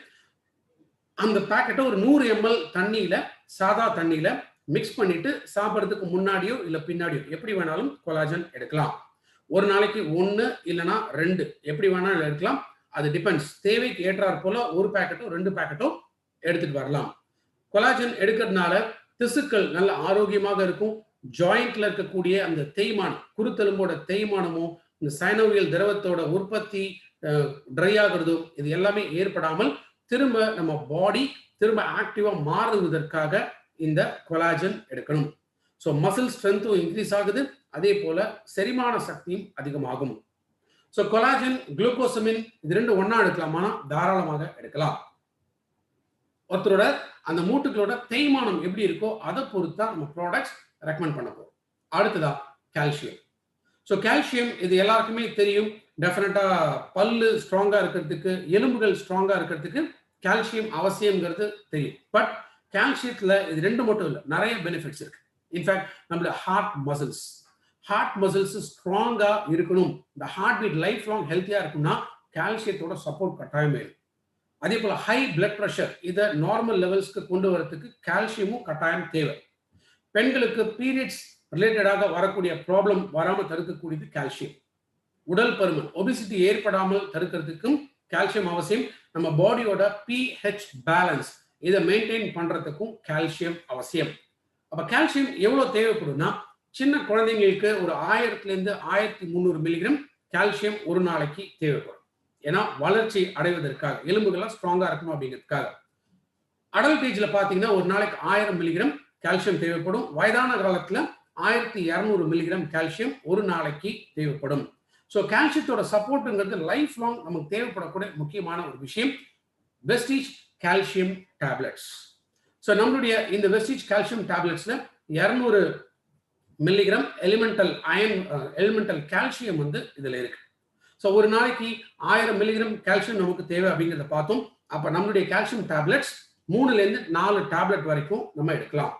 அந்த பேக்கெட்டை ஒரு 100 ml தண்ணியில, சாதா தண்ணியில மிக்ஸ் பண்ணிட்டு சாப்பிட்றதுக்கு முன்னாடியோ இல்ல பின்னாடியோ எப்படி வேணாலும் கொலாஜன் எடுக்கலாம். ஒரு நாளைக்கு 1 இல்லைன்னா 2 எப்படி வேணாலும் எடுக்கலாம். அது டிபெண்ட்ஸ், தேவைக்கு ஏற்றாற் போல ஒரு பேக்கெட்டோ 2 பேக்கெட்டோ எடுத்துட்டு வரலாம். கொலாஜன் எடுக்கிறதுனால திசுக்கள் நல்ல ஆரோக்கியமாக இருக்கும். ஜாயிண்ட்ல இருக்கக்கூடிய அந்த தேய்மானம், குருத்தெலும்போட தேய்மானமும் இந்த சைனோவியல் திரவத்தோட உற்பத்தி ட்ரை ஆகிறதும் இது எல்லாமே ஏற்படாமல் திரும்ப நம்ம பாடி திரும்ப ஆக்டிவா மாறுவதற்காக இந்த கொலாஜன் எடுக்கணும். ஸோ மசில் ஸ்ட்ரென்த்தும் இன்க்ரீஸ் ஆகுது, அதே போல செரிமான சக்தியும் அதிகமாகும். ஸோ கொலாஜன், குளுக்கோசமின் இது ரெண்டும் ஒன்னா எடுக்கலாமா? தாராளமாக எடுக்கலாம். ஒருத்தரோட அந்த மூட்டுகளோட தேய்மானம் எப்படி இருக்கோ அதை பொறுத்தா நம்ம ப்ராடக்ட்ஸ் ரெக்கமெண்ட் பண்ண போறோம். அடுத்ததா கால்சியம். ஸோ கால்சியம் இது எல்லாருக்குமே தெரியும். டெஃபினட்டா பல்லு ஸ்ட்ராங்கா இருக்கிறதுக்கு, எலும்புகள் ஸ்ட்ராங்கா இருக்கிறதுக்கு கால்சியம் அவசியம்ங்கிறது தெரியும். பட் கால்சியத்துல இது ரெண்டு மட்டும் இல்லை, நிறைய பெனிஃபிட்ஸ் இருக்கு. இன்ஃபேக்ட் நம்மளோட ஹார்ட் மசில்ஸ் ஸ்ட்ராங்கா இருக்கணும், இந்த ஹார்ட் பீட் லைஃப் லாங் ஹெல்த்தியா இருக்கும்னா கால்சியத்தோட சப்போர்ட் கட்டாயம் வேணும். அதே போல ஹை பிளட் ப்ரெஷர் இதை நார்மல் லெவல்ஸ்க்கு கொண்டு வரதுக்கு கால்சியமும் கட்டாயம் தேவை. பெண்களுக்கு பீரியட்ஸ் ரிலேட்டடாக வரக்கூடிய ப்ராப்ளம் வராமல் தடுக்கக்கூடியது கால்சியம். உடல் பருமன், ஒபிசிட்டி ஏற்படாமல் தடுக்கிறதுக்கும் கால்சியம் அவசியம். நம்ம பாடியோட pH பேலன்ஸ் இதை மெயின்டைன் பண்றதுக்கும் கால்சியம் அவசியம். அப்ப கால்சியம் எவ்வளவு தேவைப்படும்னா, சின்ன குழந்தைங்களுக்கு ஒரு 1000 1300 மில்லிகிராம் கால்சியம் ஒரு நாளைக்கு தேவைப்படும். ஏன்னா வளர்ச்சி அடைவதற்காக, எலும்புகள்லாம் ஸ்ட்ராங்கா இருக்கணும் அப்படிங்கிறதுக்காக. அடல்ட் ஏஜ்ல பாத்தீங்கன்னா ஒரு நாளைக்கு 1000 மில்லிகிராம் கால்சியம் தேவைப்படும். வயதான காலத்துல 1200 மில்லிகிராம் கால்சியம் ஒரு நாளைக்கு தேவைப்படும். ஸோ கால்சியத்தோட சப்போர்ட்டுங்கிறது லைஃப் லாங் நமக்கு தேவைப்படக்கூடிய முக்கியமான ஒரு விஷயம். Vestige calcium tablets. ஸோ நம்மளுடைய இந்த வெஸ்டீஜ் கால்சியம் டேப்லெட்ஸ்ல 200 மில்லிகிராம் எலிமெண்டல் கால்சியம் இதுல இருக்கு. ஸோ ஒரு நாளைக்கு 1000 மில்லிகிராம் கால்சியம் நமக்கு தேவை அப்படிங்கிறத பார்த்தோம். அப்ப நம்மளுடைய கால்சியம் டேப்லெட்ஸ் 3 to 4 டேப்லெட் வரைக்கும் நம்ம எடுக்கலாம்.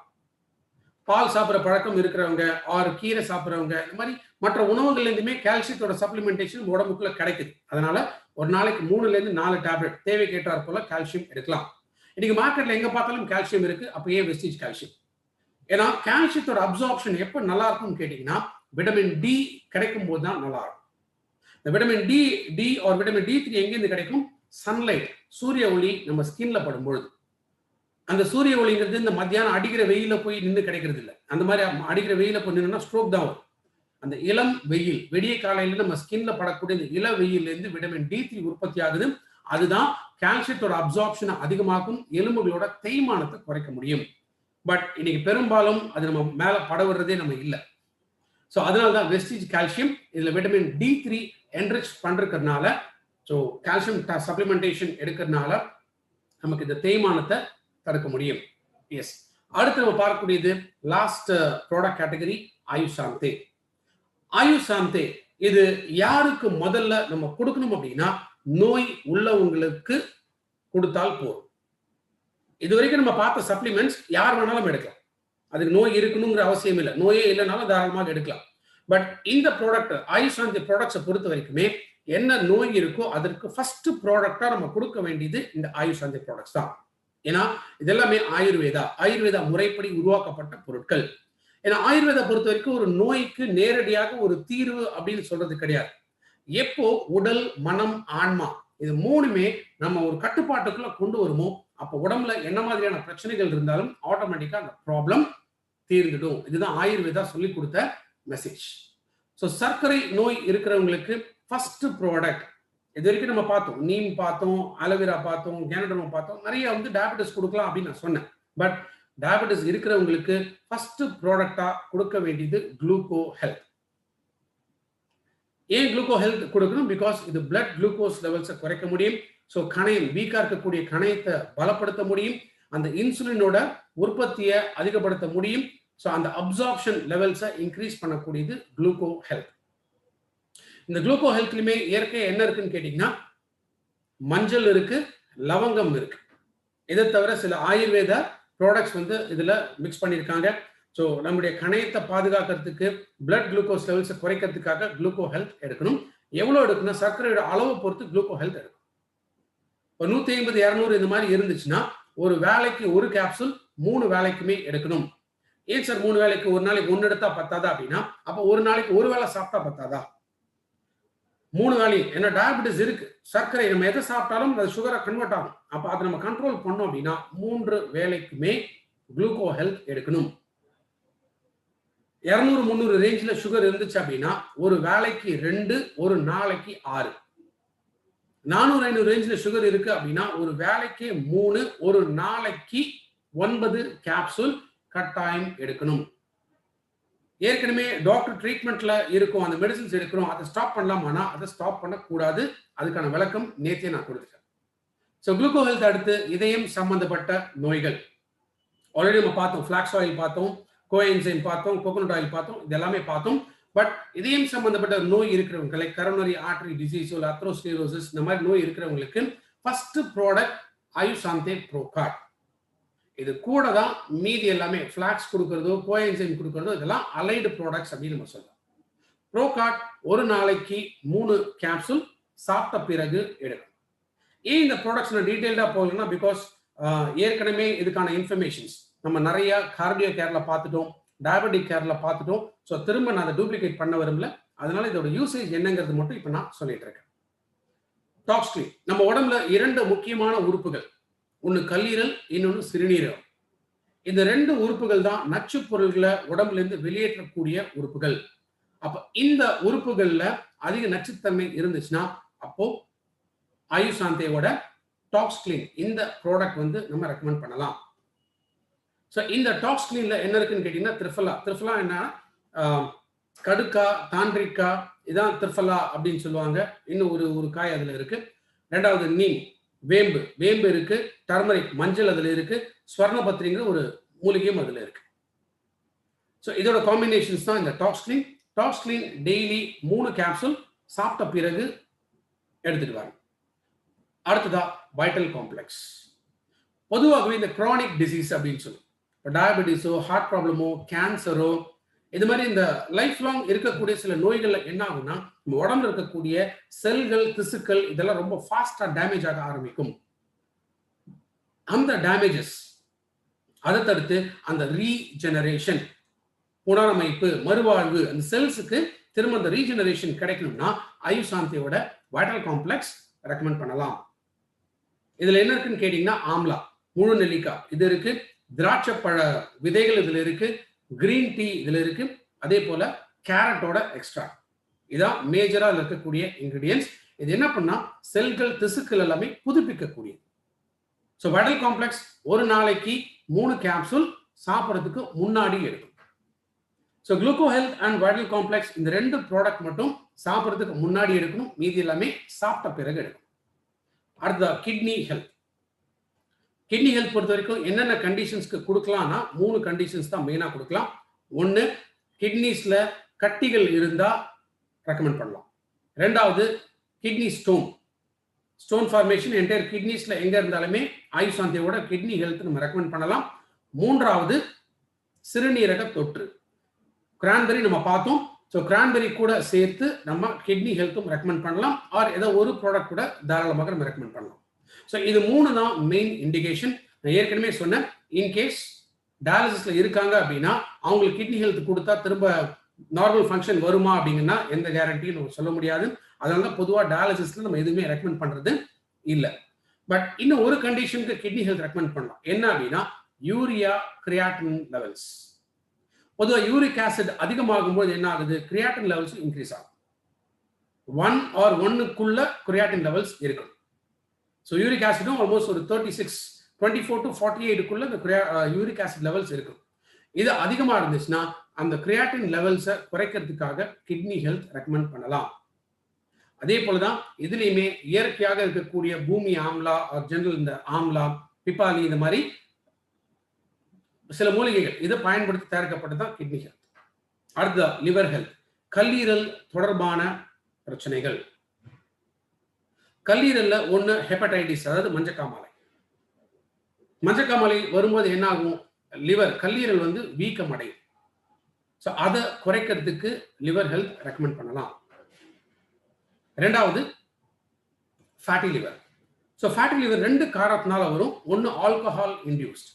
பால் சாப்பிட்ற பழக்கம் இருக்கிறவங்க, ஆறு கீரை சாப்பிட்றவங்க, இந்த மாதிரி மற்ற உணவுகள்ல இருந்துமே கால்சியத்தோட சப்ளிமெண்டேஷன் உடம்புக்குள்ள கிடைக்குது. அதனால ஒரு நாளைக்கு 3 to 4 டேப்லெட் தேவைக்கு ஏற்றாற் போல கால்சியம் எடுக்கலாம். இன்னைக்கு மார்க்கெட்ல எங்க பார்த்தாலும் கால்சியம் இருக்கு. அப்ப ஏன் வெஸ்டீஜ் கால்சியம்? ஏன்னா கால்சியத்தோட அப்சார்ப்ஷன் எப்ப நல்லா இருக்கும்னு கேட்டீங்கன்னா, விட்டமின் டி கிடைக்கும் போது தான் நல்லா இருக்கும். இந்த vitamin D R vitamin D3 எங்கேருந்து கிடைக்கும்? சன்லைட், சூரிய ஒளி நம்ம ஸ்கின்ல படும்பொழுது. அந்த சூரிய ஒளிங்கிறது இந்த மத்தியானம் அடிக்கிற வெயில போய் நின்று கிடைக்கிறது இல்லை. அந்த மாதிரி அடிக்கிற வெயில போய் நின்றுனா ஸ்ட்ரோக் தான் வரும். அந்த இளம் வெயில், வெடிய காலையில நம்ம ஸ்கின்ல படக்கூடிய இந்த இள வெயில இருந்து விட்டமின் D3 உற்பத்தி ஆகுது. அதுதான் கால்சியத்தோட அப்சார்ப்ஷனை அதிகமாக்கும், எலும்புகளோட தேய்மானத்தை குறைக்க முடியும். பட் இன்னைக்கு பெரும்பாலும் அது நம்ம மேல படவிடுறதே நம்ம இல்லை. ஸோ அதனாலதான் வெஸ்டீஜ் கால்சியம் இதுல விட்டமின் D3 என்ரிச் பண்றதுனால, ஸோ கால்சியம் சப்ளிமெண்டேஷன் எடுக்கிறதுனால நமக்கு இந்த தேய்மானத்தை தடுக்க முடியும். எஸ், அடுத்து நம்ம பார்க்கக்கூடியது லாஸ்ட் ப்ராடக்ட் கேட்டகரி ஆயுஷாந்தே. ஆயுஷாந்தே இது யாருக்கு முதல்ல நம்ம கொடுக்கணும் அப்படின்னா, நோய் உள்ளவங்களுக்கு கொடுத்தால் போதும். இது வரைக்கும் நம்ம பார்த்த சப்ளிமெண்ட்ஸ் யார் வேணாலும் எடுக்கலாம், அதுக்கு நோய் இருக்கணுங்கிற அவசியம் இல்லை. நோயே இல்லைனாலும் தாராளமாக எடுக்கலாம். பட் இந்த ப்ராடக்ட் ஆயுஷாந்தே ப்ராடக்ட்ஸை பொறுத்த வரைக்குமே என்ன நோய் இருக்கோ அதற்கு ஃபர்ஸ்ட் ப்ராடக்டா நம்ம கொடுக்க வேண்டியது இந்த ஆயுஷாந்தே ப்ராடக்ட்ஸ் தான். ஏன்னா இதெல்லாமே ஆயுர்வேதா முறைப்படி உருவாக்கப்பட்ட பொருட்கள். ஏன்னா ஆயுர்வேதா பொறுத்த வரைக்கும் ஒரு நோய்க்கு நேரடியாக ஒரு தீர்வு அப்படின்னு சொல்றது கிடையாது. எப்போ உடல், மனம், ஆன்மா இது மூணுமே நம்ம ஒரு கட்டுப்பாட்டுக்குள்ள கொண்டு வருமோ, அப்போ உடம்புல என்ன மாதிரியான பிரச்சனைகள் இருந்தாலும் ஆட்டோமேட்டிக்கா அந்த ப்ராப்ளம் தீர்ந்துடும். இதுதான் ஆயுர்வேதா சொல்லி கொடுத்த மெசேஜ். ஸோ சர்க்கரை நோய் இருக்கிறவங்களுக்கு ஃபர்ஸ்ட் ப்ராடக்ட் இது வரைக்கும் நம்ம பார்த்தோம். நீம் பார்த்தோம், அலோவேரா பார்த்தோம், கேனடர்மா பார்த்தோம். நிறைய வந்து டயபெட்டிஸ் கொடுக்கலாம் அப்படின்னு நான் சொன்னேன். பட் டயபெட்டிஸ் இருக்கிறவங்களுக்கு ஃபர்ஸ்ட் ப்ராடக்டா கொடுக்க வேண்டியது குளுக்கோ ஹெல்த். ஏன் குளுக்கோ ஹெல்த் கொடுக்கணும்? பிகாஸ் இது பிளட் குளுக்கோஸ் லெவல்ஸை குறைக்க முடியும். ஸோ கணையம், வீக்கா இருக்கக்கூடிய கணையத்தை பலப்படுத்த முடியும். அந்த இன்சுலினோட உற்பத்தியை அதிகப்படுத்த முடியும். ஸோ அந்த அப்சார்ப்ஷன் லெவல்ஸை இன்க்ரீஸ் பண்ணக்கூடியது குளுக்கோ ஹெல்த். இந்த குளுக்கோ ஹெல்த்லயுமே இயற்கை என்ன இருக்குன்னு கேட்டீங்கன்னா, மஞ்சள் இருக்கு, லவங்கம் இருக்கு. இதை தவிர சில ஆயுர்வேத ப்ராடக்ட்ஸ் வந்து இதுல மிக்ஸ் பண்ணியிருக்காங்க. ஸோ நம்முடைய கணையத்தை பாதுகாக்கிறதுக்கு, பிளட் குளுக்கோஸ் லெவல்ஸை குறைக்கிறதுக்காக குளுக்கோ ஹெல்த் எடுக்கணும். எவ்வளவு எடுக்கணும்? சர்க்கரையோட அளவை பொறுத்து குளுக்கோ ஹெல்த் எடுக்கணும். இப்போ 150, 200 இந்த மாதிரி இருந்துச்சுன்னா ஒரு வேலைக்கு ஒரு கேப்சூல் 3 வேலைக்குமே எடுக்கணும். ஏன் சார் 3 வேலைக்கு? ஒரு நாளைக்கு 1 எடுத்தா பத்தாதா அப்படின்னா, அப்போ ஒரு நாளைக்கு ஒரு வேளை சாப்பிட்டா பத்தாதா? 3 வேலையும். ஏன்னா டயபெட்டிஸ் இருக்கு, சர்க்கரை நம்ம எதை சாப்பிட்டாலும் அது சுகரை கன்வெர்ட் ஆகும். அப்ப அதை நம்ம கண்ட்ரோல் பண்ணோம் அப்படின்னா 3 வேலைக்குமே குளுக்கோ ஹெல்த் எடுக்கணும். 200, 300 ரேஞ்சில சுகர் இருந்துச்சு அப்படின்னா ஒரு வேலைக்கு 2, ஒரு நாளைக்கு 6. 400, 500 ரேஞ்சில சுகர் இருக்கு அப்படின்னா ஒரு வேலைக்கு 3, ஒரு நாளைக்கு 9 கேப்சூல் கட்டாயம் எடுக்கணும். ஏற்கனவே டாக்டர் ட்ரீட்மெண்ட்ல இருக்கும், அந்த மெடிசின்ஸ் எடுக்கிறோம், அதை ஸ்டாப் பண்ணலாமானா அதை ஸ்டாப் பண்ணக்கூடாது. அதுக்கான விளக்கம் நேத்தே நான் கொடுத்துட்டேன். ஸோ குளுக்கோ ஹெல்த் அடுத்து இதயம் சம்பந்தப்பட்ட நோய்கள். ஆல்ரெடி நம்ம பார்த்தோம், ஃபிளாக்ஸ் ஆயில் பார்த்தோம், கோஎன்சைம் பார்த்தோம், கோகோனட் ஆயில் பார்த்தோம், இது எல்லாமே பார்த்தோம். பட் இதயம் சம்பந்தப்பட்ட நோய் இருக்கிறவங்க, லைக் கரோனரி ஆர்டரி டிசீஸ், அத்ரோஸ்க்ளீரோசிஸ், இந்த மாதிரி நோய் இருக்கிறவங்களுக்கு ஃபர்ஸ்ட் ப்ராடக்ட் ஆயுசாந்தே ப்ரோகார்ட். இது கூட தான் மீதி எல்லாமே ஃபிளாக்ஸ் கொடுக்கறதோ, கோஎன்சைம் கொடுக்கறதோ இதெல்லாம் அலைடு ப்ராடக்ட்ஸ் அப்படின்னு நம்ம சொல்லலாம். ப்ரோகார்ட் ஒரு நாளைக்கு 3 கேப்சூல் சாப்பிட்ட பிறகு எடுக்கணும். ஏன் இந்த ப்ராடக்ட்ஸ் நான் டீடைல்டா போகலன்னா, பிகாஸ் ஏற்கனவே இதுக்கான இன்ஃபர்மேஷன்ஸ் நம்ம நிறைய கார்டியோ கேர்ல பார்த்துட்டோம், டயபெட்டிக் கேர்ல பார்த்துட்டோம். ஸோ திரும்ப நான் அதை டூப்ளிகேட் பண்ண விரும்பல. அதனால இதோட யூசேஜ் என்னங்கிறது மட்டும் இப்போ நான் சொல்லிட்டு இருக்கேன். டாக்ஸ்கிரீன் நம்ம உடம்புல 2 முக்கியமான உறுப்புகள், ஒன்னு கல்லீரல், இன்னொன்னு சிறுநீரகம். இந்த 2 உறுப்புகள் தான் நச்சு பொருள்களை உடம்புல இருந்து வெளியேற்றக்கூடிய உறுப்புகள். அப்ப இந்த உறுப்புகள்ல அதிக நச்சுத்தன்மை இருந்துச்சுன்னா அப்போ ஆயுசாந்தேவோட டாக்ஸ்கிளீன் இந்த ப்ராடக்ட் வந்து நம்ம ரெக்கமெண்ட் பண்ணலாம். ஸோ இந்த டாக்ஸ்கிளீன்ல என்ன இருக்குன்னு கேட்டீங்கன்னா, திரிஃபலா என்ன, கடுக்கா, தாண்டிக்கா, இதான் திரிஃபலா அப்படின்னு சொல்லுவாங்க. இன்னும் ஒரு காய் அதுல இருக்கு. 2வது நீம், வேம்பு இருக்கு, டர்மரிக் மஞ்சள் அதுல இருக்கு, ஸ்வர்ணபத்ரிங்கிற ஒரு மூலிகையும் அதுல இருக்கு. ஸோ இதோட காம்பினேஷன்ஸ் தான் இந்த டாக்ஸ்கிளீன். டாக்ஸ்கிளீன் டெய்லி 3 கேப்சூல் சாப்பிட்ட பிறகு எடுத்துட்டு வாங்க. அடுத்ததா வைட்டல் காம்ப்ளெக்ஸ். பொதுவாகவே இந்த கிரானிக் டிசீஸ் அப்படின்னு சொல்லி, இப்போ டயபெட்டிஸோ, ஹார்ட் ப்ராப்ளமோ, கேன்சரோ, இது மாதிரி இந்த லைஃப் லாங் இருக்கக்கூடிய சில நோய்கள்ல என்ன ஆகும்னா, நம்ம உடம்புல இருக்கக்கூடிய செல்கள், திசுக்கள் இதெல்லாம் ரொம்ப ஃபாஸ்டா டேமேஜ் ஆக ஆரம்பிக்கும். அந்த டேமேஜஸ் அதை தடுத்து அந்த ரீஜெனரேஷன், புனரமைப்பு, மறுவாழ்வு, அந்த செல்ஸுக்கு திரும்ப அந்த ரீஜெனரேஷன் கிடைக்கணும்னா ஆயுசாந்தியோட வைட்டல் காம்ப்ளெக்ஸ் ரெக்கமெண்ட் பண்ணலாம். இதுல என்ன இருக்குன்னு கேட்டீங்கன்னா, ஆம்லா, முழு நெல்லிக்காய் இது இருக்கு, திராட்சை பழ விதைகள் இதுல இருக்கு, கிரீன் டீ இதுல இருக்கு, அதே போல கேரட்டோட எக்ஸ்ட்ரா. இதான் மேஜரா இருக்கக்கூடிய இன்கிரிடியன்ஸ். இது என்ன பண்ணா செல்கள், திசுக்கள் எல்லாமே புதுப்பிக்கக்கூடியது. ஸோ வைட்டல் காம்ப்ளெக்ஸ் ஒரு நாளைக்கு 3 கேப்சூல் சாப்பிட்றதுக்கு முன்னாடி எடுக்கும். So gluco health and vital complex இந்த 2 ப்ராடக்ட் மட்டும் சாப்பிட்றதுக்கு முன்னாடி எடுக்கணும், மீதி எல்லாமே சாப்பிட்ட பிறகு எடுக்கணும். அடுத்த கிட்னி ஹெல்த். கிட்னி ஹெல்த் பொறுத்த வரைக்கும் என்னென்ன கண்டிஷன்ஸ்க்கு கொடுக்கலாம்னா 3 கண்டிஷன்ஸ் தான் மெயினா கொடுக்கலாம். 1, கிட்னிஸ்ல கட்டிகள் இருந்தா ரெக்கமெண்ட் பண்ணலாம். 2வது கிட்னி ஸ்டோன் ஃபார்மேஷன் என்டையர் கிட்னிஸ்ல எங்க இருந்தாலுமே ஆயுசாந்தியோட கிட்னி ஹெல்த் நம்ம ரெக்கமெண்ட் பண்ணலாம். 3வது சிறுநீரக தொற்று, கிரான்பெரி நம்ம பார்த்தோம். ஸோ கிரான்பெரி கூட சேர்த்து நம்ம கிட்னி ஹெல்த்தும் ரெக்கமெண்ட் பண்ணலாம். ஆர் ஏதோ ஒரு ப்ராடக்ட் கூட தாராளமாக நம்ம ரெக்கமெண்ட் பண்ணலாம். ஸோ இது 3 தான் மெயின் இண்டிகேஷன். நான் ஏற்கனவே சொன்னேன், இன்கேஸ் டயாலிசிஸ்ல இருக்காங்க அப்படின்னா அவங்களுக்கு கிட்னி ஹெல்த் கொடுத்தா திரும்ப நார்மல் ஃபங்க்ஷன் வருமா அப்படிங்கன்னா எந்த கேரண்டியும் நம்ம சொல்ல முடியாது. அதனால தான் பொதுவாக டயாலிசிஸ்ல நம்ம எதுவுமே ரெக்கமெண்ட் பண்றது இல்லை. பட் இன்னும் ஒரு கண்டிஷனுக்கு கிட்னி ஹெல்த் ரெக்கமெண்ட் பண்ணலாம். என்ன அப்படின்னா யூரியா கிரியாட்டின் லெவல்ஸ். பொதுவாக யூரிக் ஆசிட் அதிகமாகும் போது என்ன ஆகுது, கிரியாட்டின் லெவல்ஸ் இன்க்ரீஸ் ஆகும். 1 or 1க்குள்ள கிரியாட்டின் லெவல்ஸ் இருக்கும். ஸோ யூரிக் ஆசிடும் ஆல்மோஸ்ட் ஒரு 24 to 48க்குள்ள இந்த யூரிக் ஆசிட் லெவல்ஸ் இருக்கும். இது அதிகமாக இருந்துச்சுன்னா அந்த கிரியாட்டின் லெவல்ஸை குறைக்கிறதுக்காக கிட்னி ஹெல்த் ரெக்கமெண்ட் பண்ணலாம். அதே போலதான் இதுலையுமே இயற்கையாக இருக்கக்கூடிய பூமி ஆம்லா, ஜெனரல் இந்த ஆம்லா, பிப்பாலி, இந்த மாதிரி சில மூலிகைகள் இதை பயன்படுத்தி தயாரிக்கப்பட்டதான் கிட்னி ஹெல்த். அடுத்த லிவர் ஹெல்த், கல்லீரல் தொடர்பான பிரச்சனைகள். கல்லீரல்ல ஒண்ணு ஹெப்படைட்டிஸ், அதாவது மஞ்சக்காமாலை. மஞ்சக்காமாலை வரும்போது என்ன ஆகும், லிவர் கல்லீரல் வந்து வீக்கம் அடையும். ஸோ அதை குறைக்கிறதுக்கு லிவர் ஹெல்த் ரெக்கமெண்ட் பண்ணலாம். ரெண்டாவது fatty liver. So fatty liver 2 காரணத்தினால வரும். ஒன்று ஆல்கஹால் இன்டியூஸ்ட்,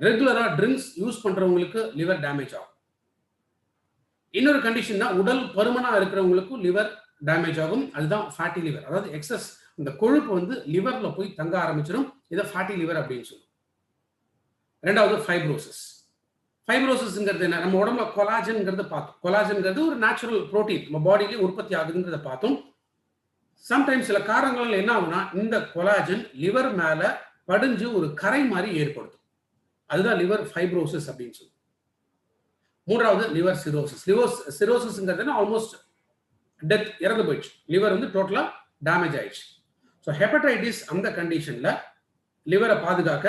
ரெகுலரா ட்ரிங்க்ஸ் யூஸ் பண்றவங்களுக்கு லிவர் டேமேஜ் ஆகும். இன்னொரு கண்டிஷன் தான் உடல் பருமனா இருக்கிறவங்களுக்கும் லிவர் டேமேஜ் ஆகும். அதுதான் ஃபேட்டி லிவர். அதாவது எக்ஸஸ் இந்த கொழுப்பு வந்து லிவர்ல போய் தங்க ஆரம்பிச்சிடும். இதை ஃபேட்டி லிவர் அப்படின்னு சொல்லுவோம். ரெண்டாவது ஃபைப்ரோசிஸ். ஃபைப்ரோசிஸ்ங்கிறது என்ன, நம்ம உடம்புல கொலாஜன்ங்கிறது பார்த்தோம். கொலாஜன்ங்கிறது ஒரு நேச்சுரல் புரோட்டீன் நம்ம பாடியிலே உற்பத்தி ஆகுதுங்கிறத பார்த்தோம். சம்டைம்ஸ் சில காரணங்கள் என்ன ஆகுனா இந்த கொலாஜன் லிவர் மேல படிஞ்சு ஒரு கரை மாதிரி ஏற்படுத்தும். அதுதான் லிவர் ஃபைப்ரோசிஸ் அப்படின்னு சொல்லுவோம். மூன்றாவது லிவர் சிரோசிஸ். லிவர் சிரோசிஸ்ங்கிறது ஆல்மோஸ்ட் டெத், இறந்து போயிடுச்சு, லிவர் வந்து டோட்டலா டேமேஜ் ஆயிடுச்சு. ஸோ ஹெப்படைட்டிஸ் அந்த கண்டிஷன்ல லிவரை பாதுகாக்க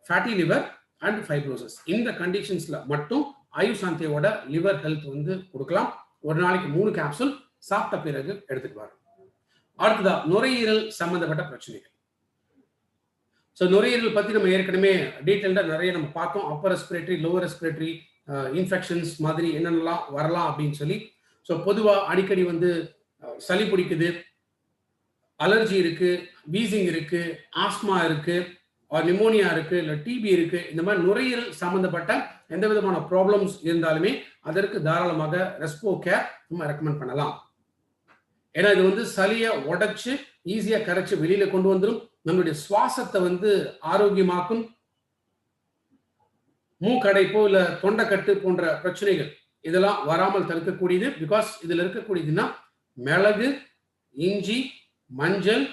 ஃபேட்டி லிவர் அண்ட் ஃபைப்ரோசிஸ் இந்த கண்டிஷன்ஸ்ல மட்டும் ஆயுசாந்தியோட லிவர் ஹெல்த் வந்து கொடுக்கலாம். ஒரு நாளைக்கு 3 கேப்சூல் சாப்பிட்ட பிறகு எடுத்துட்டு வரும். அடுத்ததா நுரையீரல் சம்பந்தப்பட்ட பிரச்சனைகள். ஸோ நுரையீரல் பத்தி நம்ம ஏற்கனவே டீட்டெயில்டா நிறைய நம்ம பார்த்தோம். Appar respiratory, lower respiratory infections மாதிரி என்னென்னலாம் வரலாம் அப்படின்னு சொல்லி. ஸோ பொதுவாக அடிக்கடி வந்து சளி பிடிக்குது, அலர்ஜி இருக்கு, வீசிங் இருக்கு, ஆஸ்மா இருக்கு, நிமோனியா இருக்கு, இல்லை டிபி இருக்கு. இந்த மாதிரி நுரையீரல் சம்பந்தப்பட்ட எந்த விதமான ப்ராப்ளம்ஸ் இருந்தாலுமே அதற்கு தாராளமாக ரெஸ்போ கேர் நம்ம ரெக்கமெண்ட் பண்ணலாம். ஏன்னா இது வந்து சளியை உடைச்சு ஈஸியா கரைச்சு வெளியில கொண்டு வந்துடும். நம்மளுடைய சுவாசத்தை வந்து ஆரோக்கியமாக்கும். மூக்கடைப்போ இல்ல தொண்டைக்கட்டு போன்ற பிரச்சனைகள் இதெல்லாம் வராமல் தடுக்கக்கூடியது. பிகாஸ் இதுல இருக்கக்கூடியதுன்னா மிளகு, இஞ்சி, மஞ்சள்,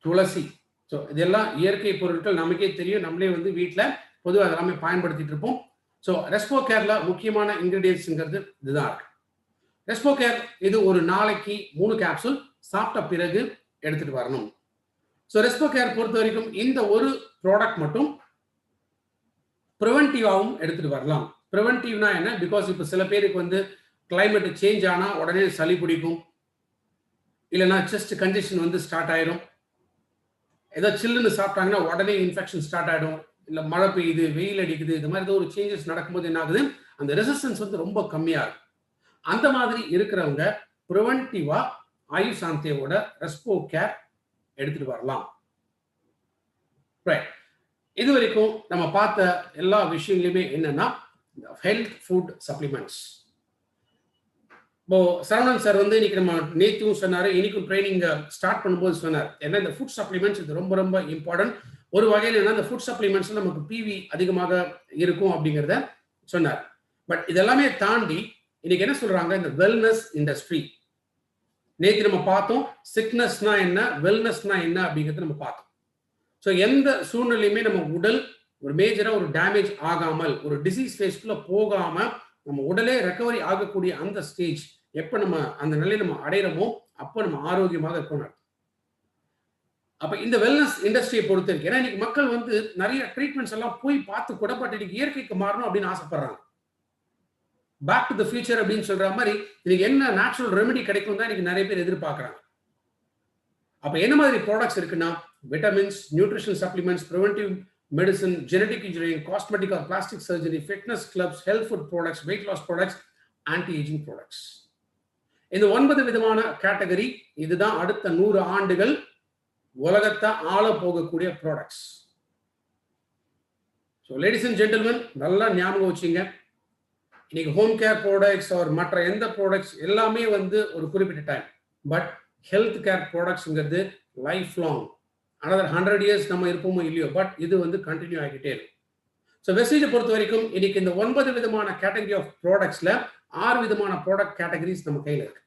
துளசி. ஸோ இதெல்லாம் இயற்கை பொருட்கள், நமக்கே தெரியும். நம்மளே வந்து வீட்டில் பொதுவாக அதெல்லாமே பயன்படுத்திட்டு இருப்போம். ஸோ ரெஸ்போ கேர்ல முக்கியமான இன்கிரீடியன்ட்ஸ்ங்கிறது இதுதான் இருக்கு. ரெஸ்போ கேர் இது ஒரு நாளைக்கு 3 கேப்சூல் சாப்பிட்ட பிறகு எடுத்துட்டு வரணும். ஸோ ரெஸ்போ கேர் பொறுத்த வரைக்கும் இந்த ஒரு ப்ராடக்ட் மட்டும் ப்ரிவென்டிவாகவும் எடுத்துட்டு வரலாம். ப்ரிவென்டிவ்னா என்ன, பிகாஸ் இப்போ சில பேருக்கு வந்து கிளைமேட் சேஞ்ச் ஆனால் உடனே சளி பிடிக்கும், இல்லைன்னா செஸ்ட் கன்ஜெஷன் வந்து ஸ்டார்ட் ஆயிடும். ஏதோ சில்லுன்னு சாப்பிட்டாங்கன்னா உடனே இன்ஃபெக்ஷன் ஸ்டார்ட் ஆகிடும். இல்லை மழை பெய்யுது, வெயில் அடிக்குது, இந்த மாதிரி ஏதோ ஒரு சேஞ்சஸ் நடக்கும்போது என்ன ஆகுது, அந்த ரெசிஸ்டன்ஸ் வந்து ரொம்ப கம்மியாக இருக்கும். அந்த மாதிரி இருக்கிறவங்க ப்ரிவென்டிவா ஆயுசாந்தியோட ரெஸ்போ கேர் எடுத்துட்டு வரலாம். ரைட். இது வரைக்கும் நம்ம பார்த்த எல்லா விஷயங்களுமே என்னன்னா ஹெல்த் ஃபுட் சப்ளிமெண்ட்ஸ். இப்போ சரவணன் சார் வந்து இன்னைக்கு நம்ம நேற்றும் சொன்னாரு, இன்னைக்கும் ட்ரைனிங் ஸ்டார்ட் பண்ணும்போது சொன்னார், ஏன்னா இந்த ஃபுட் சப்ளிமெண்ட்ஸ் இது ரொம்ப ரொம்ப இம்பார்ட்டன்ட். ஒரு வகையில் என்ன, இந்த ஃபுட் சப்ளிமெண்ட்ஸ் நமக்கு பிவி அதிகமாக இருக்கும் அப்படிங்கிறத சொன்னார். பட் இதெல்லாமே தாண்டி இன்னைக்கு என்ன சொல்றாங்க, இந்த வெல்னஸ் இண்டஸ்ட்ரி. நேற்று நம்ம பார்த்தோம் சிக்னஸ்னா என்ன, வெல்னஸ்னா என்ன அப்படிங்கிறத நம்ம பார்த்தோம். ஸோ எந்த சூழ்நிலையுமே நம்ம உடல் ஒரு மேஜரா ஒரு டேமேஜ் ஆகாமல், ஒரு டிசீஸ் ஃபேஸ்க்குள்ள போகாம நம்ம உடலே ரெக்கவரி ஆகக்கூடிய அந்த ஸ்டேஜ் எப்ப நம்ம அந்த நிலையை நம்ம அடையிறோமோ அப்போ நம்ம ஆரோக்கியமாக இருக்கணும். அப்ப இந்த வெல்னஸ் இண்டஸ்ட்ரியை பொறுத்த வரைக்கும், ஏன்னா இன்னைக்கு மக்கள் வந்து நிறைய ட்ரீட்மெண்ட்ஸ் எல்லாம் போய் பார்த்து கூட, பட் இன்னைக்கு இயற்கைக்கு மாறணும் அப்படின்னு ஆசைப்படுறாங்க. பேக் டு த ஃபியூச்சர் அப்படின்னு சொல்ற மாதிரி இன்னைக்கு என்ன நேச்சுரல் ரெமெடி கிடைக்கும் தான் இன்னைக்கு நிறைய பேர் எதிர்பார்க்கறாங்க. அப்ப என்ன மாதிரி ப்ராடக்ட்ஸ் இருக்குன்னா, vitamins, nutrition supplements, preventive medicine, genetic engineering, cosmetic or plastic surgery, fitness clubs, health food products, weight loss products, anti ageing products. இந்த 9 விதமான கேட்டகரி, இதுதான் அடுத்த 100 ஆண்டுகள் உலகத்தை ஆள போகக்கூடிய products. So ladies and gentlemen, நல்லா ஞாபகம் வச்சுங்க. இன்னைக்கு ஹோம் கேர் ப்ராடக்ட்ஸ் ஆர் மற்ற எந்த ப்ராடக்ட்ஸ் எல்லாமே வந்து ஒரு குறிப்பிட்ட டைம். பட் ஹெல்த் கேர் ப்ராடக்ட்ஸ்ங்கிறது லைஃப் லாங். அனதர் 100 இயர்ஸ் நம்ம இருப்போமோ இல்லையோ, பட் இது வந்து கண்டினியூ ஆகிட்டே இருக்கும். ஸோ வெஸ்டேஜை பொறுத்த வரைக்கும் இன்னைக்கு இந்த 9 விதமான கேட்டகரி ஆஃப் ப்ராடக்ட்ஸ்ல 6 விதமான ப்ராடக்ட் கேட்டகரிஸ் நம்ம கையில் இருக்கு.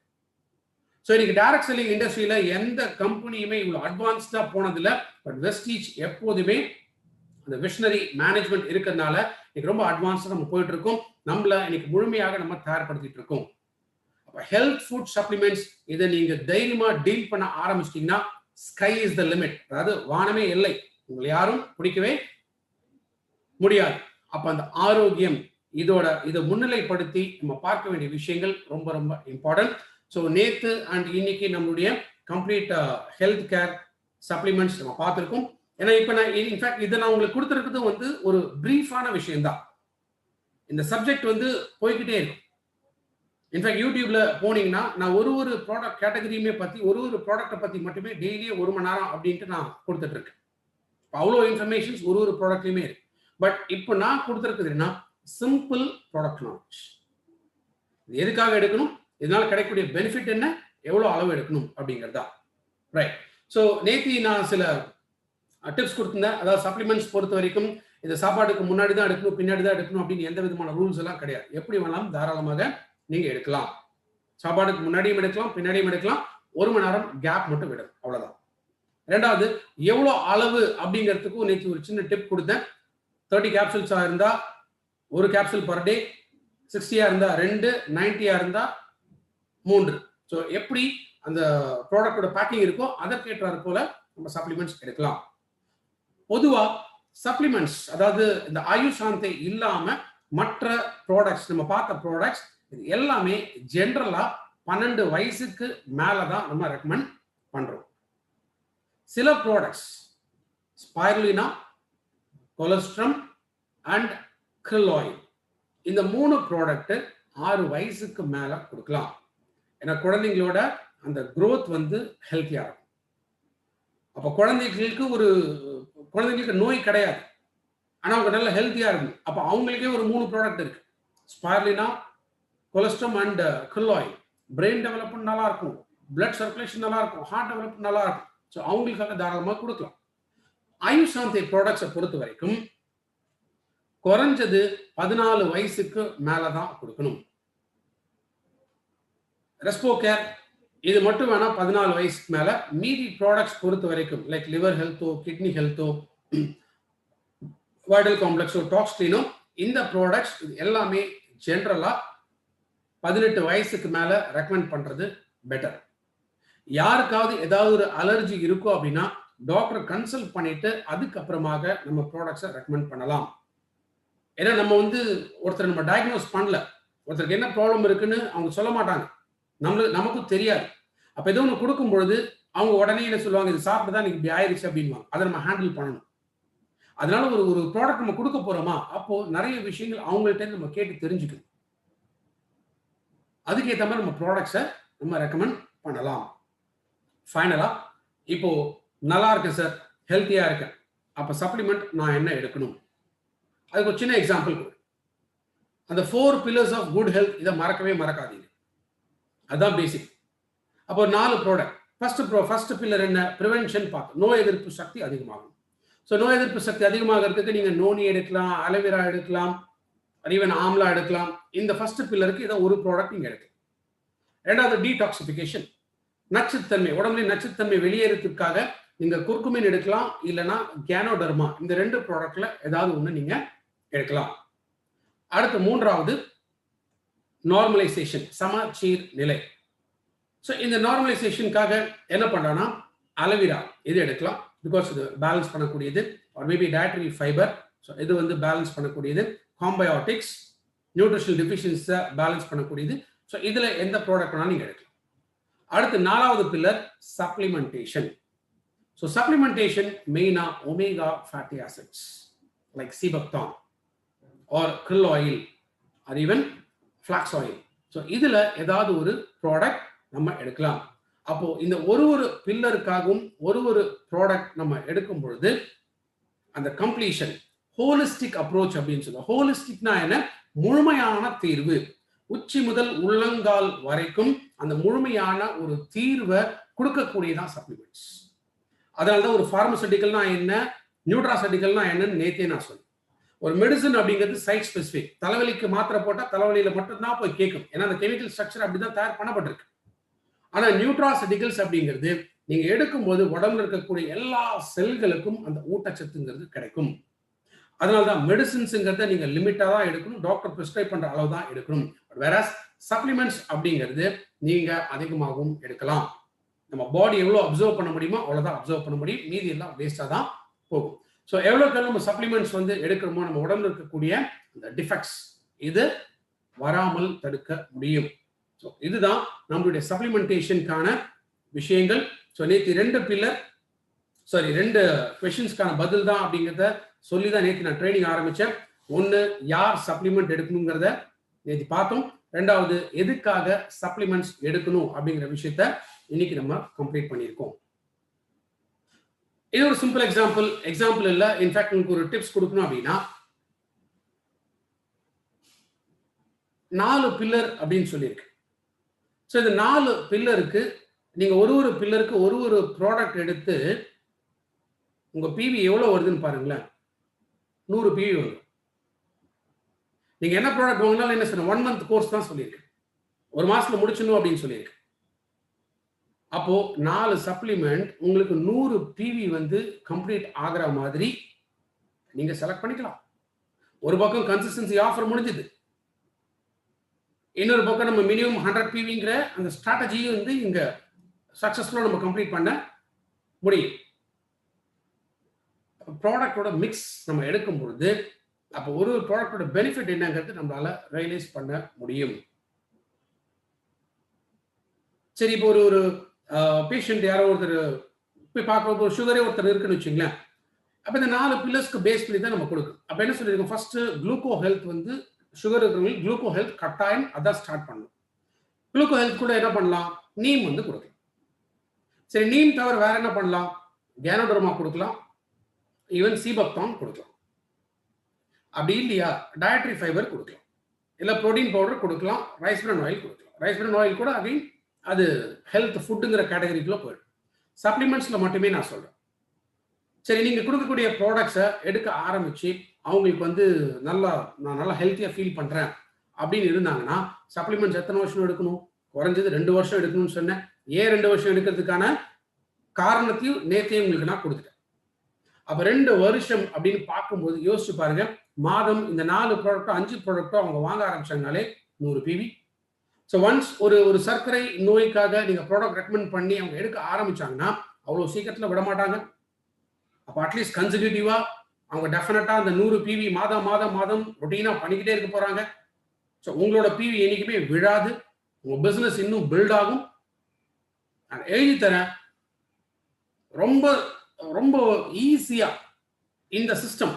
ஸோ இன்னைக்கு டைரக்ட் செல்லிங் இண்டஸ்ட்ரியில எந்த கம்பெனியுமே இவ்வளோ அட்வான்ஸ்டா போனதில்லை. பட் வெஸ்டீஜ் எப்போதுமே அந்த விஷனரி மேனேஜ்மெண்ட் இருக்கிறதுனால இன்னைக்கு ரொம்ப அட்வான்ஸ்டா நம்ம போயிட்டு இருக்கோம். நம்மள இன்னைக்கு முழுமையாக நம்ம தயார்படுத்திட்டு இருக்கோம். அப்ப ஹெல்த் ஃபுட் சப்ளிமெண்ட்ஸ் இதை நீங்க தைரியமா டீல் பண்ண ஆரம்பிச்சிட்டீங்கன்னா ஸ்கை இஸ் த லிமிட். அதாவது வானமே இல்லை, உங்களை யாரும் பிடிக்கவே முடியாது. அப்ப அந்த ஆரோக்கியம் இதை முன்னிலைப்படுத்தி நம்ம பார்க்க வேண்டிய விஷயங்கள் ரொம்ப ரொம்ப இம்பார்ட்டன்ட். ஸோ நேத்து அண்ட் இன்னைக்கு நம்மளுடைய கம்ப்ளீட் ஹெல்த் கேர் சப்ளிமெண்ட்ஸ் நம்ம பார்த்துருக்கோம். ஏன்னா இப்ப நான் இன்ஃபேக்ட் இதை நான் உங்களுக்கு கொடுத்துருக்கிறது வந்து ஒரு பிரீஃபான விஷயம் தான். இந்த சப்ஜெக்ட் வந்து போய்கிட்டே இருக்கும். இன்ஃபேக்ட் யூடியூப்ல போனீங்கன்னா நான் ஒரு ப்ராடக்ட் கேட்டகரியுமே பத்தி ஒரு ப்ராடக்டை பத்தி மட்டுமே டெய்லியே 1 மணி நேரம் அப்படின்ட்டு நான் கொடுத்துட்டு இருக்கேன். அவ்வளோ இன்ஃபர்மேஷன்ஸ் ஒரு ப்ராடக்ட்லையுமே இருக்கு. பட் இப்போ நான் கொடுத்துருக்குதுன்னா சிம்பிள் ப்ராடக்ட் நாலேஜ். இது எதுக்காக எடுக்கணும், இதனால கிடைக்கக்கூடிய பெனிஃபிட் என்ன, எவ்வளோ அளவு எடுக்கணும் அப்படிங்கிறதா. ரைட். ஸோ நேத்தி நான் சில டிப்ஸ் கொடுத்துருந்தேன். அதாவது சப்ளிமெண்ட்ஸ் பொறுத்த வரைக்கும் இந்த சாப்பாட்டுக்கு முன்னாடி தான் எடுக்கணும், பின்னாடி தான் எடுக்கணும் அப்படின்னு எந்த விதமான ரூல்ஸ் எல்லாம் கிடையாது. எப்படி வேணாலும் தாராளமாக நீங்க எடுக்கலாம். சாப்பாட்டுக்கு முன்னாடியும் எடுக்கலாம், பின்னாடியும் எடுக்கலாம். 1 மணி நேரம் கேப் மட்டும் விடும், அவ்வளவுதான். ரெண்டாவது, எவ்வளோ அளவு அப்படிங்கிறதுக்கும் நேற்று ஒரு சின்ன டிப் கொடுத்தேன். 30 கேப்சூல்ஸா இருந்தா 1 கேப்சூல் பர் டே, 60 இருந்தா 2, 90 இருந்தா 3. ஸோ எப்படி அந்த ப்ராடக்டோட பேக்கிங் இருக்கோ அதற்கேற்றாறு போல நம்ம சப்ளிமெண்ட்ஸ் எடுக்கலாம். பொதுவா சப்ளிமெண்ட்ஸ், அதாவது இந்த ஆயுஷாந்தை இல்லாம மற்ற ப்ராடக்ட்ஸ், நம்ம பார்த்த ப்ராடக்ட்ஸ் இது எல்லாமே ஜென்ரலா 12 வயசுக்கு மேலதான் நம்ம ரெக்கமெண்ட் பண்றோம். சில products spirulina, colostrum and krill oil, இந்த 3 ப்ராடக்ட் 6 வயசுக்கு மேல கொடுக்கலாம். ஏன்னா குழந்தைங்களோட அந்த growth வந்து ஹெல்த்தியா இருக்கும். அப்ப குழந்தைங்களுக்கு நோய் கிடையாது, ஆனா அவங்க நல்ல ஹெல்த்தியா இருக்கும். அப்ப அவங்களுக்கே ஒரு 3 ப்ராடக்ட் இருக்கு. Spirulina, colostrum and krill oil. Brain development நல்லா இருக்கும், பிளட் சர்க்குலேஷன் நல்லா இருக்கும், ஹார்ட் டெவலப்மெண்ட் நல்லா இருக்கும். ஸோ அவங்களுக்காக தாராளமாக கொடுக்கலாம். ஆயுஷாந்தை ப்ராடக்ட்ஸை பொறுத்த வரைக்கும் குறைஞ்சது 14 வயசுக்கு மேலதான் கொடுக்கணும். ரெஸ்போ கேர் இது மட்டும் வேணா 14 வயசுக்கு மேல. மீதி ப்ராடக்ட்ஸ் பொறுத்த வரைக்கும் லைக் லிவர் ஹெல்த்தோ, கிட்னி ஹெல்த்தோ, வைட்டல் காம்ப்ளெக்ஸோ, டாக்ஸ்கிளீனோ, இந்த ப்ராடக்ட்ஸ் இது எல்லாமே ஜென்ரலா 18 வயசுக்கு மேல ரெக்கமெண்ட் பண்றது பெட்டர். யாருக்காவது ஏதாவது ஒரு அலர்ஜி இருக்கும் அப்படின்னா டாக்டர் கன்சல்ட் பண்ணிட்டு அதுக்கப்புறமாக நம்ம ப்ராடக்ட்ஸை ரெக்கமெண்ட் பண்ணலாம். ஏன்னா நம்ம வந்து ஒருத்தர் நம்ம டயக்னோஸ் பண்ணல, ஒருத்தருக்கு என்ன ப்ராப்ளம் இருக்குன்னு அவங்க சொல்ல மாட்டாங்க, நமக்கும் தெரியாது. அப்ப ஏதோ ஒன்று கொடுக்கும் பொழுது அவங்க உடனே என்ன சொல்லுவாங்க, இது சாப்பிட்டு தான் இப்படி ஆயிடுச்சு அப்படின்வாங்க. அதை நம்ம ஹேண்டில் பண்ணணும். அதனால ஒரு ப்ராடக்ட் நம்ம கொடுக்க போறோமா, அப்போ நிறைய விஷயங்கள் அவங்கள்ட்ட நம்ம கேட்டு தெரிஞ்சுக்கணும். அதுக்கேற்ற மாதிரி நம்ம ப்ராடக்ட்ஸை நம்ம ரெக்கமெண்ட் பண்ணலாம். ஃபைனலா இப்போ நல்லா இருக்கேன் சார், ஹெல்த்தியா இருக்கேன், அப்ப சப்ளிமெண்ட் நான் என்ன எடுக்கணும், அதுக்கு ஒரு சின்ன எக்ஸாம்பிள். அந்த 4 pillars ஆஃப் குட் ஹெல்த் இதை மறக்காதீங்க. அதுதான் பேசிக். அப்போ 4 ப்ராடக்ட். ஃபர்ஸ்ட் பில்லர் என்ன, ப்ரிவென்ஷன் பார்த்து நோய் எதிர்ப்பு சக்தி அதிகமாகும். ஸோ நோய் எதிர்ப்பு சக்தி அதிகமாகிறதுக்கு நீங்க நோனி எடுக்கலாம், அலோவேரா எடுக்கலாம், ஈவன் ஆம்லா எடுக்கலாம். இந்த ஃபர்ஸ்ட் பில்லருக்கு இதை ஒரு ப்ராடக்ட் நீங்க எடுக்கலாம். ரெண்டாவது டீடாக்சிஃபிகேஷன், நச்சுத்தன்மை, உடம்புல நச்சுத்தன்மை வெளியேறதுக்காக நீங்க குர்குமின் எடுக்கலாம், இல்லைன்னா கேனோடர்மா. இந்த 2 ப்ராடக்ட்ல ஏதாவது ஒண்ணு நீங்க எடுக்கலாம். அடுத்து மூன்றாவது நார்மலைசேஷன், சமச்சீர் நிலை. ஸோ இந்த நார்மலைசேஷனுக்காக என்ன பண்றோம்னா அலோவேரா இது எடுக்கலாம், பிகாஸ் இது பேலன்ஸ் பண்ணக்கூடியது. Or maybe dietary fibre, so இது வந்து பேலன்ஸ் பண்ணக்கூடியது. காம்பயோட்டிக்ஸ், நியூட்ரிஷனல் டெஃபிஷியன்ஸை பேலன்ஸ் பண்ணக்கூடியது. ஸோ இதுல எந்த ப்ராடக்ட் வேணாலும் நீங்க எடுக்கலாம். அடுத்து 4வது பில்லர் சப்ளிமெண்டேஷன். ஸோ சப்ளிமெண்டேஷன் மெயினா ஒமேகா ஃபேட்டி ஆசிட்ஸ் லைக் சீபக்தான் or krill oil or even flax oil. So இதுல ஏதாவது ஒரு ப்ராடக்ட் நம்ம எடுக்கலாம். அப்போ இந்த ஒரு பில்லருக்காகவும் ஒரு ப்ராடக்ட் நம்ம எடுக்கும் பொழுது அந்த கம்ப்ளீஷன் ஹோலிஸ்டிக் அப்ரோச் அப்படின்னு சொல்லுவோம். ஹோலிஸ்டிக்னா என்ன? முழுமையான தீர்வு, உச்சி முதல் உள்ளங்கால் வரைக்கும் அந்த முழுமையான ஒரு தீர்வை கொடுக்கக்கூடியதான் சப்ளிமெண்ட்ஸ். அதனாலதான் ஒரு பார்மசூட்டிக்கல்னா என்ன, நியூட்ராசூட்டிக்கல்னா என்னன்னு நேத்தே நான் சொன்னேன். ஒரு மெடிசன் அப்படிங்கிறது சைட் ஸ்பெசிபிக். தலைவலிக்கு மாத்திரை போட்டா தலைவலியில மட்டும்தான் போய் கேட்கும். ஏன்னா அந்த கெமிக்கல் ஸ்ட்ரக்சர் அப்படிதான் தயார் பண்ணப்பட்டிருக்கு. ஆனா நியூட்ராசூட்டிகல்ஸ் அப்படிங்கிறது நீங்க எடுக்கும்போது உடம்புல இருக்கக்கூடிய எல்லா செல்களுக்கும் அந்த ஊட்டச்சத்துங்கிறது கிடைக்கும். அதனாலதான் மெடிசின்ஸ்ங்கிறத நீங்க லிமிட்டா தான் எடுக்கணும், டாக்டர் பிரிஸ்கிரைப் பண்ற அளவு தான் எடுக்கணும். வேற சப்ளிமெண்ட்ஸ் அப்படிங்கிறது நீங்க அதிகமாகவும் எடுக்கலாம். நம்ம பாடி எவ்வளவு அப்சர்வ் பண்ண முடியுமோ அவ்வளவுதான் அப்சர்வ் பண்ண முடியும், மீதி எல்லாம் வேஸ்டா தான் போகும். ஸோ எவ்வளோக்கு நம்ம சப்ளிமெண்ட்ஸ் வந்து எடுக்கிறோமோ நம்ம உடம்புல இருக்கக்கூடிய இந்த டிஃபெக்ட்ஸ் இது வராமல் தடுக்க முடியும். ஸோ இதுதான் நம்மளுடைய சப்ளிமெண்டேஷனுக்கான விஷயங்கள். ஸோ நேற்று 2 கொஸ்டின்ஸ்க்கான பதில் தான் அப்படிங்கிறத சொல்லி தான் நேற்று நான் ட்ரைனிங் ஆரம்பிச்சேன். ஒன்று, யார் சப்ளிமெண்ட் எடுக்கணுங்கிறத நேற்று பார்த்தோம். 2வது, எதுக்காக சப்ளிமெண்ட்ஸ் எடுக்கணும் அப்படிங்கிற விஷயத்த இன்னைக்கு நம்ம கம்ப்ளீட் பண்ணியிருக்கோம். இது ஒரு சிம்பிள் எக்ஸாம்பிள் இல்ல, இன்ஃபேக்ட் உங்களுக்கு ஒரு டிப்ஸ் கொடுக்கணும் அப்படின்னா 4 பில்லர் அப்படின்னு சொல்லியிருக்கு. ஸோ இந்த 4 பில்லருக்கு நீங்க ஒரு பில்லருக்கு ஒரு ப்ராடக்ட் எடுத்து உங்க பிவி எவ்வளவு வருதுன்னு பாருங்களேன். 100 பிவி வரும். நீங்க என்ன ப்ராடக்ட் வாங்கினாலும் என்ன சொன்ன 1 மந்த் கோர்ஸ் தான் சொல்லியிருக்கு, ஒரு மாசத்துல முடிச்சணும் அப்படின்னு சொல்லியிருக்கு. அப்போ 4 சப்ளிமெண்ட் உங்களுக்கு 100 பிவி வந்து கம்ப்ளீட் ஆகிற மாதிரி நீங்க செலக்ட் பண்ணிக்கலாம். ஒரு பக்கம் கன்சிஸ்டன்சி ஆஃபர் முடிஞ்சது, இன்னொரு பக்கம் நம்ம மினிமம் 100 பிவிங்கிற அந்த ஸ்ட்ராட்டஜியும் வந்து இங்க சக்சஸ்ஃபுல்லா நம்ம கம்ப்ளீட் பண்ண முடியும். ப்ராடக்டோட மிக்ஸ் நம்ம எடுக்கும் பொழுது அப்போ ஒரு ப்ராடக்டோட பெனிஃபிட் என்னங்கிறது நம்மளால ரியலைஸ் பண்ண முடியும். சரி, இப்போ ஒரு பேஷண்ட் யாரோ ஒருத்தர் போய் பார்க்க, ஒரு சுகரே ஒருத்தர் இருக்குன்னு வச்சுங்களேன். அப்போ இந்த 4 பில்லர்ஸ்க்கு பேஸ் பண்ணி தான் நம்ம கொடுக்கும். அப்போ என்ன சொல்லியிருக்கோம், ஃபர்ஸ்ட் குளுக்கோ ஹெல்த் வந்து சுகர் இருக்கிறவங்களுக்கு குளுக்கோ ஹெல்த் கட்டாயம் அதான் ஸ்டார்ட் பண்ணணும். குளுக்கோ ஹெல்த் கூட என்ன பண்ணலாம், நீம் வந்து கொடுக்கலாம். சரி, நீம் தவிர வேற என்ன பண்ணலாம், கேனோடர்மா கொடுக்கலாம், ஈவன் சீபக்தான் கொடுக்கலாம். அப்படி இல்லையா டயட்ரி ஃபைபர் கொடுக்கலாம், இல்லை ப்ரோட்டீன் பவுடர் கொடுக்கலாம், ரைஸ் பிரான் ஆயில் கொடுக்கலாம். ரைஸ் பிரான் ஆயில் கூட அகைன் அது ஹெல்த் ஃபுட்டுங்கிற கேட்டகரிக்குள்ள போயிடும். சப்ளிமெண்ட்ஸ்ல மட்டுமே நான் சொல்றேன். சரி, நீங்க கொடுக்கக்கூடிய ப்ராடக்ட்ஸை எடுக்க ஆரம்பிச்சு அவங்களுக்கு வந்து நான் நல்லா ஹெல்த்தியா ஃபீல் பண்றேன் அப்படின்னு இருந்தாங்கன்னா சப்ளிமெண்ட்ஸ் எத்தனை வருஷம் எடுக்கணும், குறைஞ்சது 2 வருஷம் எடுக்கணும்னு சொன்னேன். ஏன் 2 வருஷம் எடுக்கிறதுக்கான காரணத்தையும் நேத்தையும் உங்களுக்கு நான் கொடுத்துட்டேன். அப்ப 2 வருஷம் அப்படின்னு பார்க்கும்போது யோசிச்சு பாருங்க, மாதம் இந்த 4 ப்ராடக்டோ 5 ப்ராடக்டோ அவங்க வாங்க ஆரம்பிச்சாங்கனாலே 100 பிவி. ஸோ ஒன்ஸ் ஒரு சர்க்கரை நோய்க்காக நீங்க ப்ராடக்ட் ரெக்கமெண்ட் பண்ணி அவங்க எடுக்க ஆரம்பிச்சாங்கன்னா அவ்வளவு சீக்கிரத்துல விட மாட்டாங்க. அப்போ அட்லீஸ்ட் கன்சிக்யூட்டிவா அவங்க டெஃபினட்டா அந்த 100 பிவி மாதம் ரொட்டீனா பண்ணிக்கிட்டே இருக்க போறாங்க. ஸோ உங்களோட பிவி என்னைக்குமே விழாது, உங்க பிசினஸ் இன்னும் பில்ட் ஆகும். நான் எழுதி தரேன், ரொம்ப ரொம்ப ஈஸியா இந்த சிஸ்டம்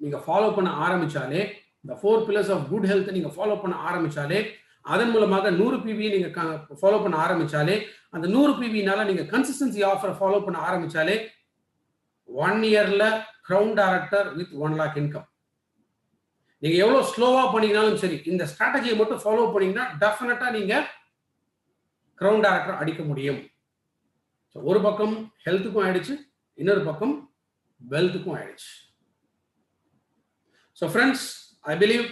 நீங்க ஃபாலோ பண்ண ஆரம்பிச்சாலே, இந்த 4 பில்லர்ஸ் ஆஃப் குட் ஹெல்த் நீங்க ஃபாலோ பண்ண ஆரம்பிச்சாலே, அதன் மூலமாக 100 பிவி நீங்க ஃபாலோ பண்ண ஆரம்பிச்சாலே, அந்த 100 பிவினால நீங்க கன்சிஸ்டன்சி ஆஃபர் ஃபாலோ பண்ண ஆரம்பிச்சாலே 1 இயர்ல crown director with 1 lakh income. நீங்க எவ்வளவு ஸ்லோவா பண்ணீங்கனாலும் சரி, இந்த ஸ்ட்ராட்டஜியை மட்டும் ஃபாலோ பண்ணீங்கன்னா டெஃபினட்டா நீங்க கிரவுன் டைரக்டர் அடிக்க முடியும். ஒரு பக்கம் ஹெல்த்துக்கும் ஆயிடுச்சு, இன்னொரு பக்கம் வெல்த்துக்கும் ஆயிடுச்சு. ஸோ ஃப்ரெண்ட்ஸ், ஐ பிலீவ்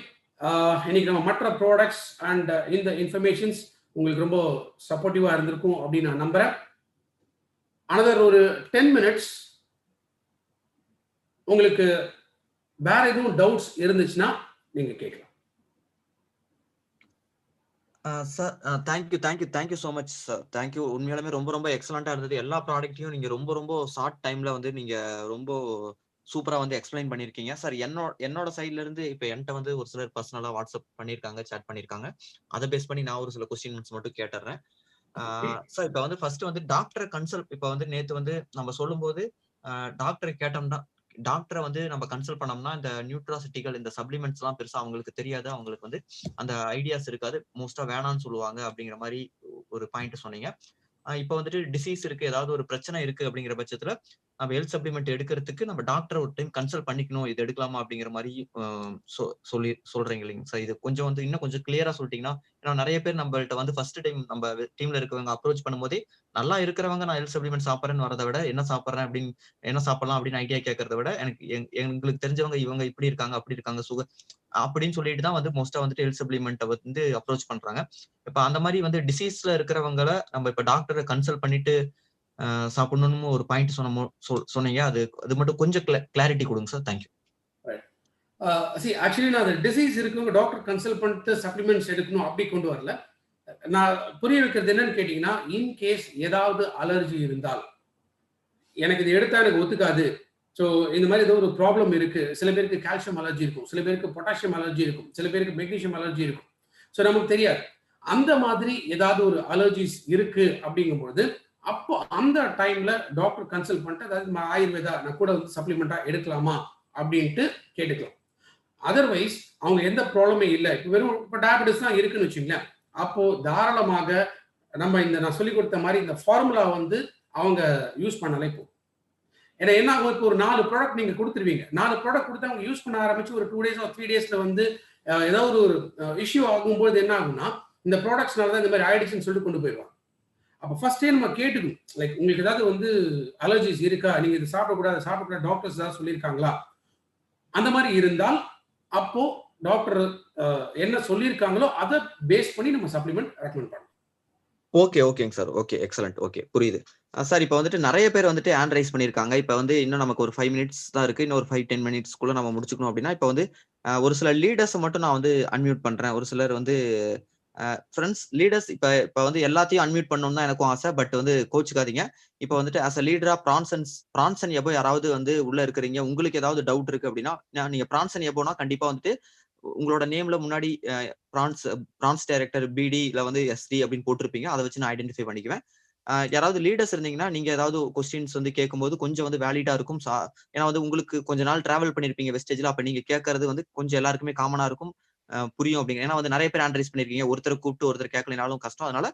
இன்னைக்கு நம்ம மற்ற ப்ராடக்ட்ஸ் அண்ட் இந்த இன்ஃபர்மேஷன்ஸ் உங்களுக்கு ரொம்ப சப்போர்ட்டிவா இருந்திருக்கும் அப்படின்னு நான் நம்புறேன். அனதர் ஒரு 10 minutes உங்களுக்கு வேற எதுவும் டவுட்ஸ் இருந்துச்சுன்னா நீங்க கேட்கலாம். Sir, thank you so much sir. Thank you. உண்மையாலுமே ரொம்ப ரொம்ப எக்ஸலண்டா இருந்தது. எல்லா ப்ராடக்ட்டையும் நீங்க ரொம்ப ரொம்ப ஷார்ட் டைம்ல வந்து நீங்க ரொம்ப சூப்பரா வந்து எக்ஸ்பிளைன் பண்ணிருக்கீங்க சார். என்னோட சைட்ல இருந்து இப்ப என்கிட்ட வந்து ஒரு சிலர் பர்சனலா வாட்ஸ்அப் பண்ணிருக்காங்க, சேட் பண்ணிருக்காங்க. அதை பேஸ் பண்ணி நான் ஒரு சில கொஸ்டின்ஸ் மட்டும் கேட்டுறேன் சார். இப்ப வந்து ஃபர்ஸ்ட் வந்து டாக்டர் கன்சல்ட், இப்ப வந்து நேத்து வந்து நம்ம சொல்லும் போது டாக்டரை கேட்டோம்னா, டாக்டரை வந்து நம்ம கன்சல்ட் பண்ணோம்னா இந்த நியூட்ராசிட்டிகள் இந்த சப்ளிமெண்ட்ஸ் எல்லாம் பெருசா அவங்களுக்கு தெரியாது, அவங்களுக்கு வந்து அந்த ஐடியாஸ் இருக்காது, மோஸ்டா வேணாம்னு சொல்லுவாங்க அப்படிங்கிற மாதிரி ஒரு பாயிண்ட் சொன்னீங்க. இப்போ வந்துட்டு டிசீஸ் இருக்கு, ஏதாவது ஒரு பிரச்சனை இருக்கு அப்படிங்கிற பட்சத்துல நம்ம ஹெல்த் சப்ளிமெண்ட் எடுக்கிறதுக்கு நம்ம டாக்டர் ஒரு டைம் கன்சல்ட் பண்ணிக்கணும், இது எடுக்கலாமா அப்படிங்கிற மாதிரி சொல்றீங்க இல்லைங்க சார்? இது கொஞ்சம் வந்து இன்னும் கொஞ்சம் கிளியரா சொல்லிட்டீங்கன்னா, ஏன்னா நிறைய பேர் நம்மள்ட்ட வந்து ஃபர்ஸ்ட் டைம் நம்ம டீம்ல இருக்கவங்க அப்ரோச் பண்ணும்போதே நல்லா இருக்கிறவங்க நான் ஹெல்த் சப்ளிமெண்ட் சாப்பிட்றேன்னு வரதை விட என்ன சாப்பிட்றேன் அப்படின்னு என்ன சாப்பிடலாம் அப்படின்னு ஐடியா கேட்கறத விட எனக்கு எங்களுக்கு தெரிஞ்சவங்க இவங்க இப்படி இருக்காங்க அப்படி இருக்காங்க சுகர் அப்படின்னு சொல்லிட்டு தான் வந்து மோஸ்டா வந்துட்டு ஹெல்த் சப்ளிமெண்ட் வந்து அப்ரோச் பண்றாங்க. இப்ப அந்த மாதிரி வந்து டிசீஸ்ல இருக்கிறவங்கள நம்ம இப்ப டாக்டரை கன்சல்ட் பண்ணிட்டு சாப்பிடணும்னு ஒரு பாயிண்ட் சொன்னீங்க. அது மட்டும் கொஞ்சம் கிளாரிட்டி கொடுங்க சார். தேங்க்யூ. ஆக்சுவலி நான் அந்த டிசீஸ் இருக்கவங்க டாக்டர் கன்சல்ட் பண்ணிட்டு சப்ளிமெண்ட்ஸ் எடுக்கணும் அப்படி கொண்டு வரல. நான் புரிய வைக்கிறது என்னன்னு கேட்டீங்கன்னா, இன்கேஸ் ஏதாவது அலர்ஜி இருந்தால், எனக்கு இது எடுத்தா எனக்கு ஒத்துக்காது, ஸோ இந்த மாதிரி ஏதோ ஒரு ப்ராப்ளம் இருக்கு. சில பேருக்கு கால்சியம் அலர்ஜி இருக்கும், சில பேருக்கு பொட்டாசியம் அலர்ஜி இருக்கும், சில பேருக்கு மெக்னீசியம் அலர்ஜி இருக்கும். ஸோ நமக்கு தெரியாது. அந்த மாதிரி ஏதாவது ஒரு அலர்ஜிஸ் இருக்கு அப்படிங்கும்போது, அப்போ அந்த டைம்ல டாக்டர் கன்சல்ட் பண்ணிட்டு, அதாவது ஆயுர்வேதா நான் கூட வந்து சப்ளிமெண்டா எடுக்கலாமா அப்படின்ட்டு கேட்டுக்கலாம். அதர்வைஸ் அவங்க எந்த ப்ராப்ளமே இல்லை, இப்போ வெறும் இப்போ டயபெட்டிஸ் தான் இருக்குன்னு வச்சுங்களேன், அப்போ தாராளமாக நம்ம இந்த நான் சொல்லிக் கொடுத்த மாதிரி இந்த ஃபார்முலா வந்து அவங்க யூஸ் பண்ணாலே போதும். ஏன்னா என்ன ஆகும், இப்போ ஒரு 4 ப்ராடக்ட் நீங்க கொடுத்துருவீங்க, 4 ப்ராடக்ட் கொடுத்து அவங்க யூஸ் பண்ண ஆரம்பிச்சு ஒரு 2 டேஸ் 3 டேஸ்ல வந்து ஏதாவது ஒரு இஷ்யூ ஆகும்போது என்ன ஆகும்னா, இந்த ப்ராடக்ட்ஸ்னால தான் இந்த மாதிரி ஆயிடுச்சுன்னு சொல்லிட்டு கொண்டு போயிடுவாங்க. அப்போ ஃபர்ஸ்டே நம்ம கேட்டுக்கணும், லைக் உங்களுக்கு ஏதாவது வந்து அலர்ஜிஸ் இருக்கா, நீங்க இது சாப்பிடக்கூடாது டாக்டர்ஸ் ஏதாவது சொல்லியிருக்காங்களா, அந்த மாதிரி இருந்தால் அப்போ டாக்டர் என்ன சொல்லியிருக்காங்களோ அதை பேஸ் பண்ணி நம்ம சப்ளிமெண்ட் ரெக்கமெண்ட் பண்ணலாம். ஓகேங்க சார். Okay, excellent. ஓகே, புரியுது சார். இப்போ வந்துட்டு நிறைய பேர் வந்துட்டு ஹேண்ட் ரைஸ் பண்ணியிருக்காங்க. இப்போ வந்து இன்னும் நமக்கு ஒரு 5 மினிட்ஸ் தான் இருக்கு. இன்னும் ஒரு 5-10 மினிட்ஸ்க்குள்ள நம்ம முடிச்சுக்கணும் அப்படின்னா, இப்போ வந்து ஒரு சில லீடர்ஸ் மட்டும் நான் வந்து அன்மியூட் பண்றேன். ஒரு சிலர் வந்து ஃப்ரெண்ட்ஸ் லீடர்ஸ் இப்ப வந்து எல்லாத்தையும் அன்மியூட் பண்ணணும்னு தான் எனக்கும் ஆசை. பட் வந்து கோச்சுக்காதீங்க. இப்போ வந்துட்டு ஆஸ் அ லீடரா பிரான்சன் எபோ யாராவது வந்து உள்ள இருக்கிறீங்க, உங்களுக்கு ஏதாவது டவுட் இருக்கு அப்படின்னா, நீங்க பிரான்சன் எபோனா கண்டிப்பா வந்துட்டு உங்களோட நேம்ல முன்னாடி பிரான்ஸ் டைரக்டர் பிடி இல்ல வந்து எஸ்டி அப்படின்னு போட்டிருப்பீங்க. அதை வச்சு நான் ஐடென்டிஃபை பண்ணிக்குவேன். யாராவது லீடர்ஸ் இருந்தீங்கன்னா நீங்க ஏதாவது கொஸ்டின்ஸ் வந்து கேட்கும்போது கொஞ்சம் வந்து வேலிடா இருக்கும். ஏன்னா வந்து உங்களுக்கு கொஞ்ச நாள் டிராவல் பண்ணிருப்பீங்க வெஸ்டேஜ்ல. அப்ப நீங்க கேட்கறது வந்து கொஞ்சம் எல்லாருக்குமே காமனா இருக்கும், புரியும் அப்படிங்க. ஏன்னா வந்து நிறைய பேர் ஹேண்ட் ரைஸ் பண்ணிருக்கீங்க, ஒருத்தரை கூப்பிட்டு ஒருத்தர் கேட்கலனாலும் கஷ்டம். அதனால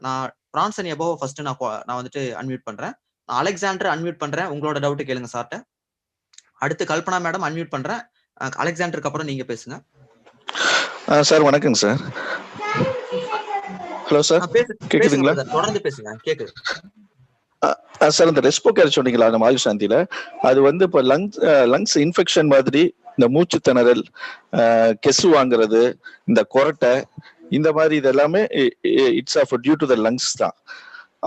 நான் பிரான்சன் எபோ ஃபர்ஸ்ட் நான் வந்துட்டு அன்மியூட் பண்றேன். அலெக்சாண்டர் அன்மியூட் பண்றேன். உங்களோட டவுட் கேளுங்க சார்ட்ட. அடுத்து கல்பனா மேடம் அன்மியூட் பண்றேன். அலெக்சாண்டருக்கு அப்புறம் நீங்க பேசுங்க. சார் வணக்கங்க சார். ஹலோ சார், கேக்குதுங்களா? தொடர்ந்து பேசுங்க, கேக்குது சார். அந்த ரெஸ்போ கேர் சொன்னீங்களா நம்ம ஆயுஷ் சாந்தியில, அது வந்து இப்போ லங்ஸ் இன்ஃபெக்ஷன் மாதிரி இந்த மூச்சு திணறல், கெசு வாங்குறது, இந்த கொரட்டை, இந்த மாதிரி இது எல்லாமே it's of due to the lungs தான்.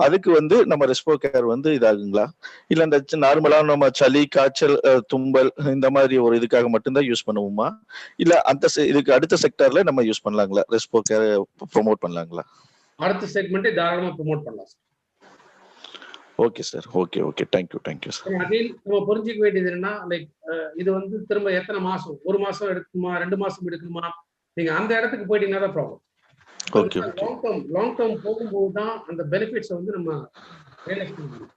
அதுக்கு வந்து நம்ம ரெஸ்போ கேர் வந்து இதாகுங்களா, இல்ல இந்த நார்மலா நம்ம சளி காய்ச்சல் தும்பல் இந்த மாதிரி ஒரு இதுக்காக மட்டும்தான் யூஸ் பண்ணுவோமா, இல்ல அந்த இதுக்கு அடுத்த செக்டர்ல நம்ம யூஸ் பண்ணலாங்களா, ரெஸ்போ கேர் ப்ரோமோட் பண்ணலாங்களா? அடுத்த செக்மெண்ட் தாராளமா ப்ரோமோட் பண்ணலாம் sir. Okay sir. Okay thank you sir. Again நம்ம புரிஞ்சுக்க வேண்டியது என்னன்னா, லைக் இது வந்து திரும்ப எத்தனை மாசம், 1 மாசம் எடுக்குமா 2 மாசம் எடுக்குமா, நீங்க அந்த இடத்துக்கு போயிட்டீங்கன்னா தான் ப்ராப்ளம். லாங் டேர்ம் போகும்போது தான் அந்த பெனிஃபிட்ஸ் வந்து நம்ம ரியலைஸ் பண்ண முடியும்.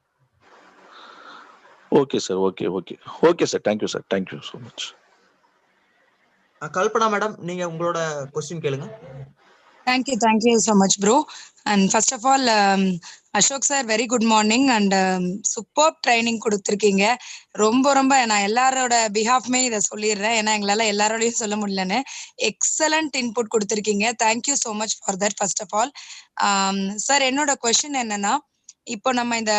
Okay sir. Thank you so much. Kalpana madam, நீங்க உங்களோட क्वेश्चन கேளுங்க. Thank you so much, bro. And first of all, Ashok sir, very good morning and superb training கொடுத்திருக்கீங்க. ரொம்ப நான் எல்லாரோட பிஹாஃப்மே இதை சொல்லிடுறேன், ஏன்னா எங்களால எல்லாரோடையும் சொல்ல முடியலன்னு. எக்ஸலண்ட் இன்புட் கொடுத்திருக்கீங்க. Thank you so much for that first of all. Sir, என்னோட கொஸ்டின் என்னன்னா, இப்போ நம்ம இந்த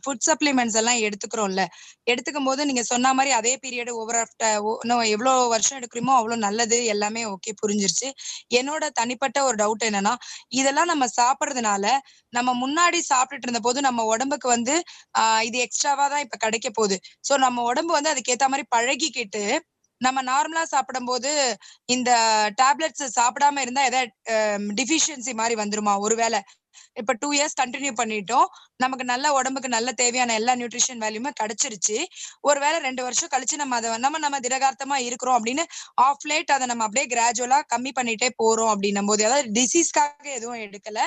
ஃபுட் சப்ளிமெண்ட்ஸ் எல்லாம் எடுத்துக்கிறோம்ல, எடுத்துக்கும் போது நீங்க சொன்ன மாதிரி அதே பீரியட் எவ்வளோ வருஷம் எடுக்கிறோமோ அவ்வளோ நல்லது, எல்லாமே ஓகே, புரிஞ்சிருச்சு. என்னோட தனிப்பட்ட ஒரு டவுட் என்னன்னா, இதெல்லாம் நம்ம சாப்பிட்றதுனால நம்ம முன்னாடி சாப்பிட்டுட்டு இருந்த போது நம்ம உடம்புக்கு வந்து இது எக்ஸ்ட்ராவா தான் இப்ப கிடைக்க போகுது. ஸோ நம்ம உடம்பு வந்து அதுக்கேற்ற மாதிரி பழகிக்கிட்டு நம்ம நார்மலா சாப்பிடும் போது இந்த டேப்லெட்ஸ் சாப்பிடாம இருந்தா ஏதாவது டிஃபிஷியன்சி மாதிரி வந்துருமா? ஒருவேளை இப்ப 2 இயர்ஸ் கண்டினியூ பண்ணிட்டோம், நமக்கு நல்ல உடம்புக்கு நல்ல தேவையான எல்லா நியூட்ரிஷன் வேல்யூமே கிடைச்சிருச்சு, ஒருவேளை 2 வருஷம் கழிச்சு நம்ம திடகார்த்தமா இருக்கிறோம் அப்படின்னு ஆஃப் லேட் அதை நம்ம அப்படியே கிராஜுவலா கம்மி பண்ணிட்டே போறோம் அப்படின்னும் போது, அதாவது டிசீஸ்க்காக எதுவும் எடுக்கல,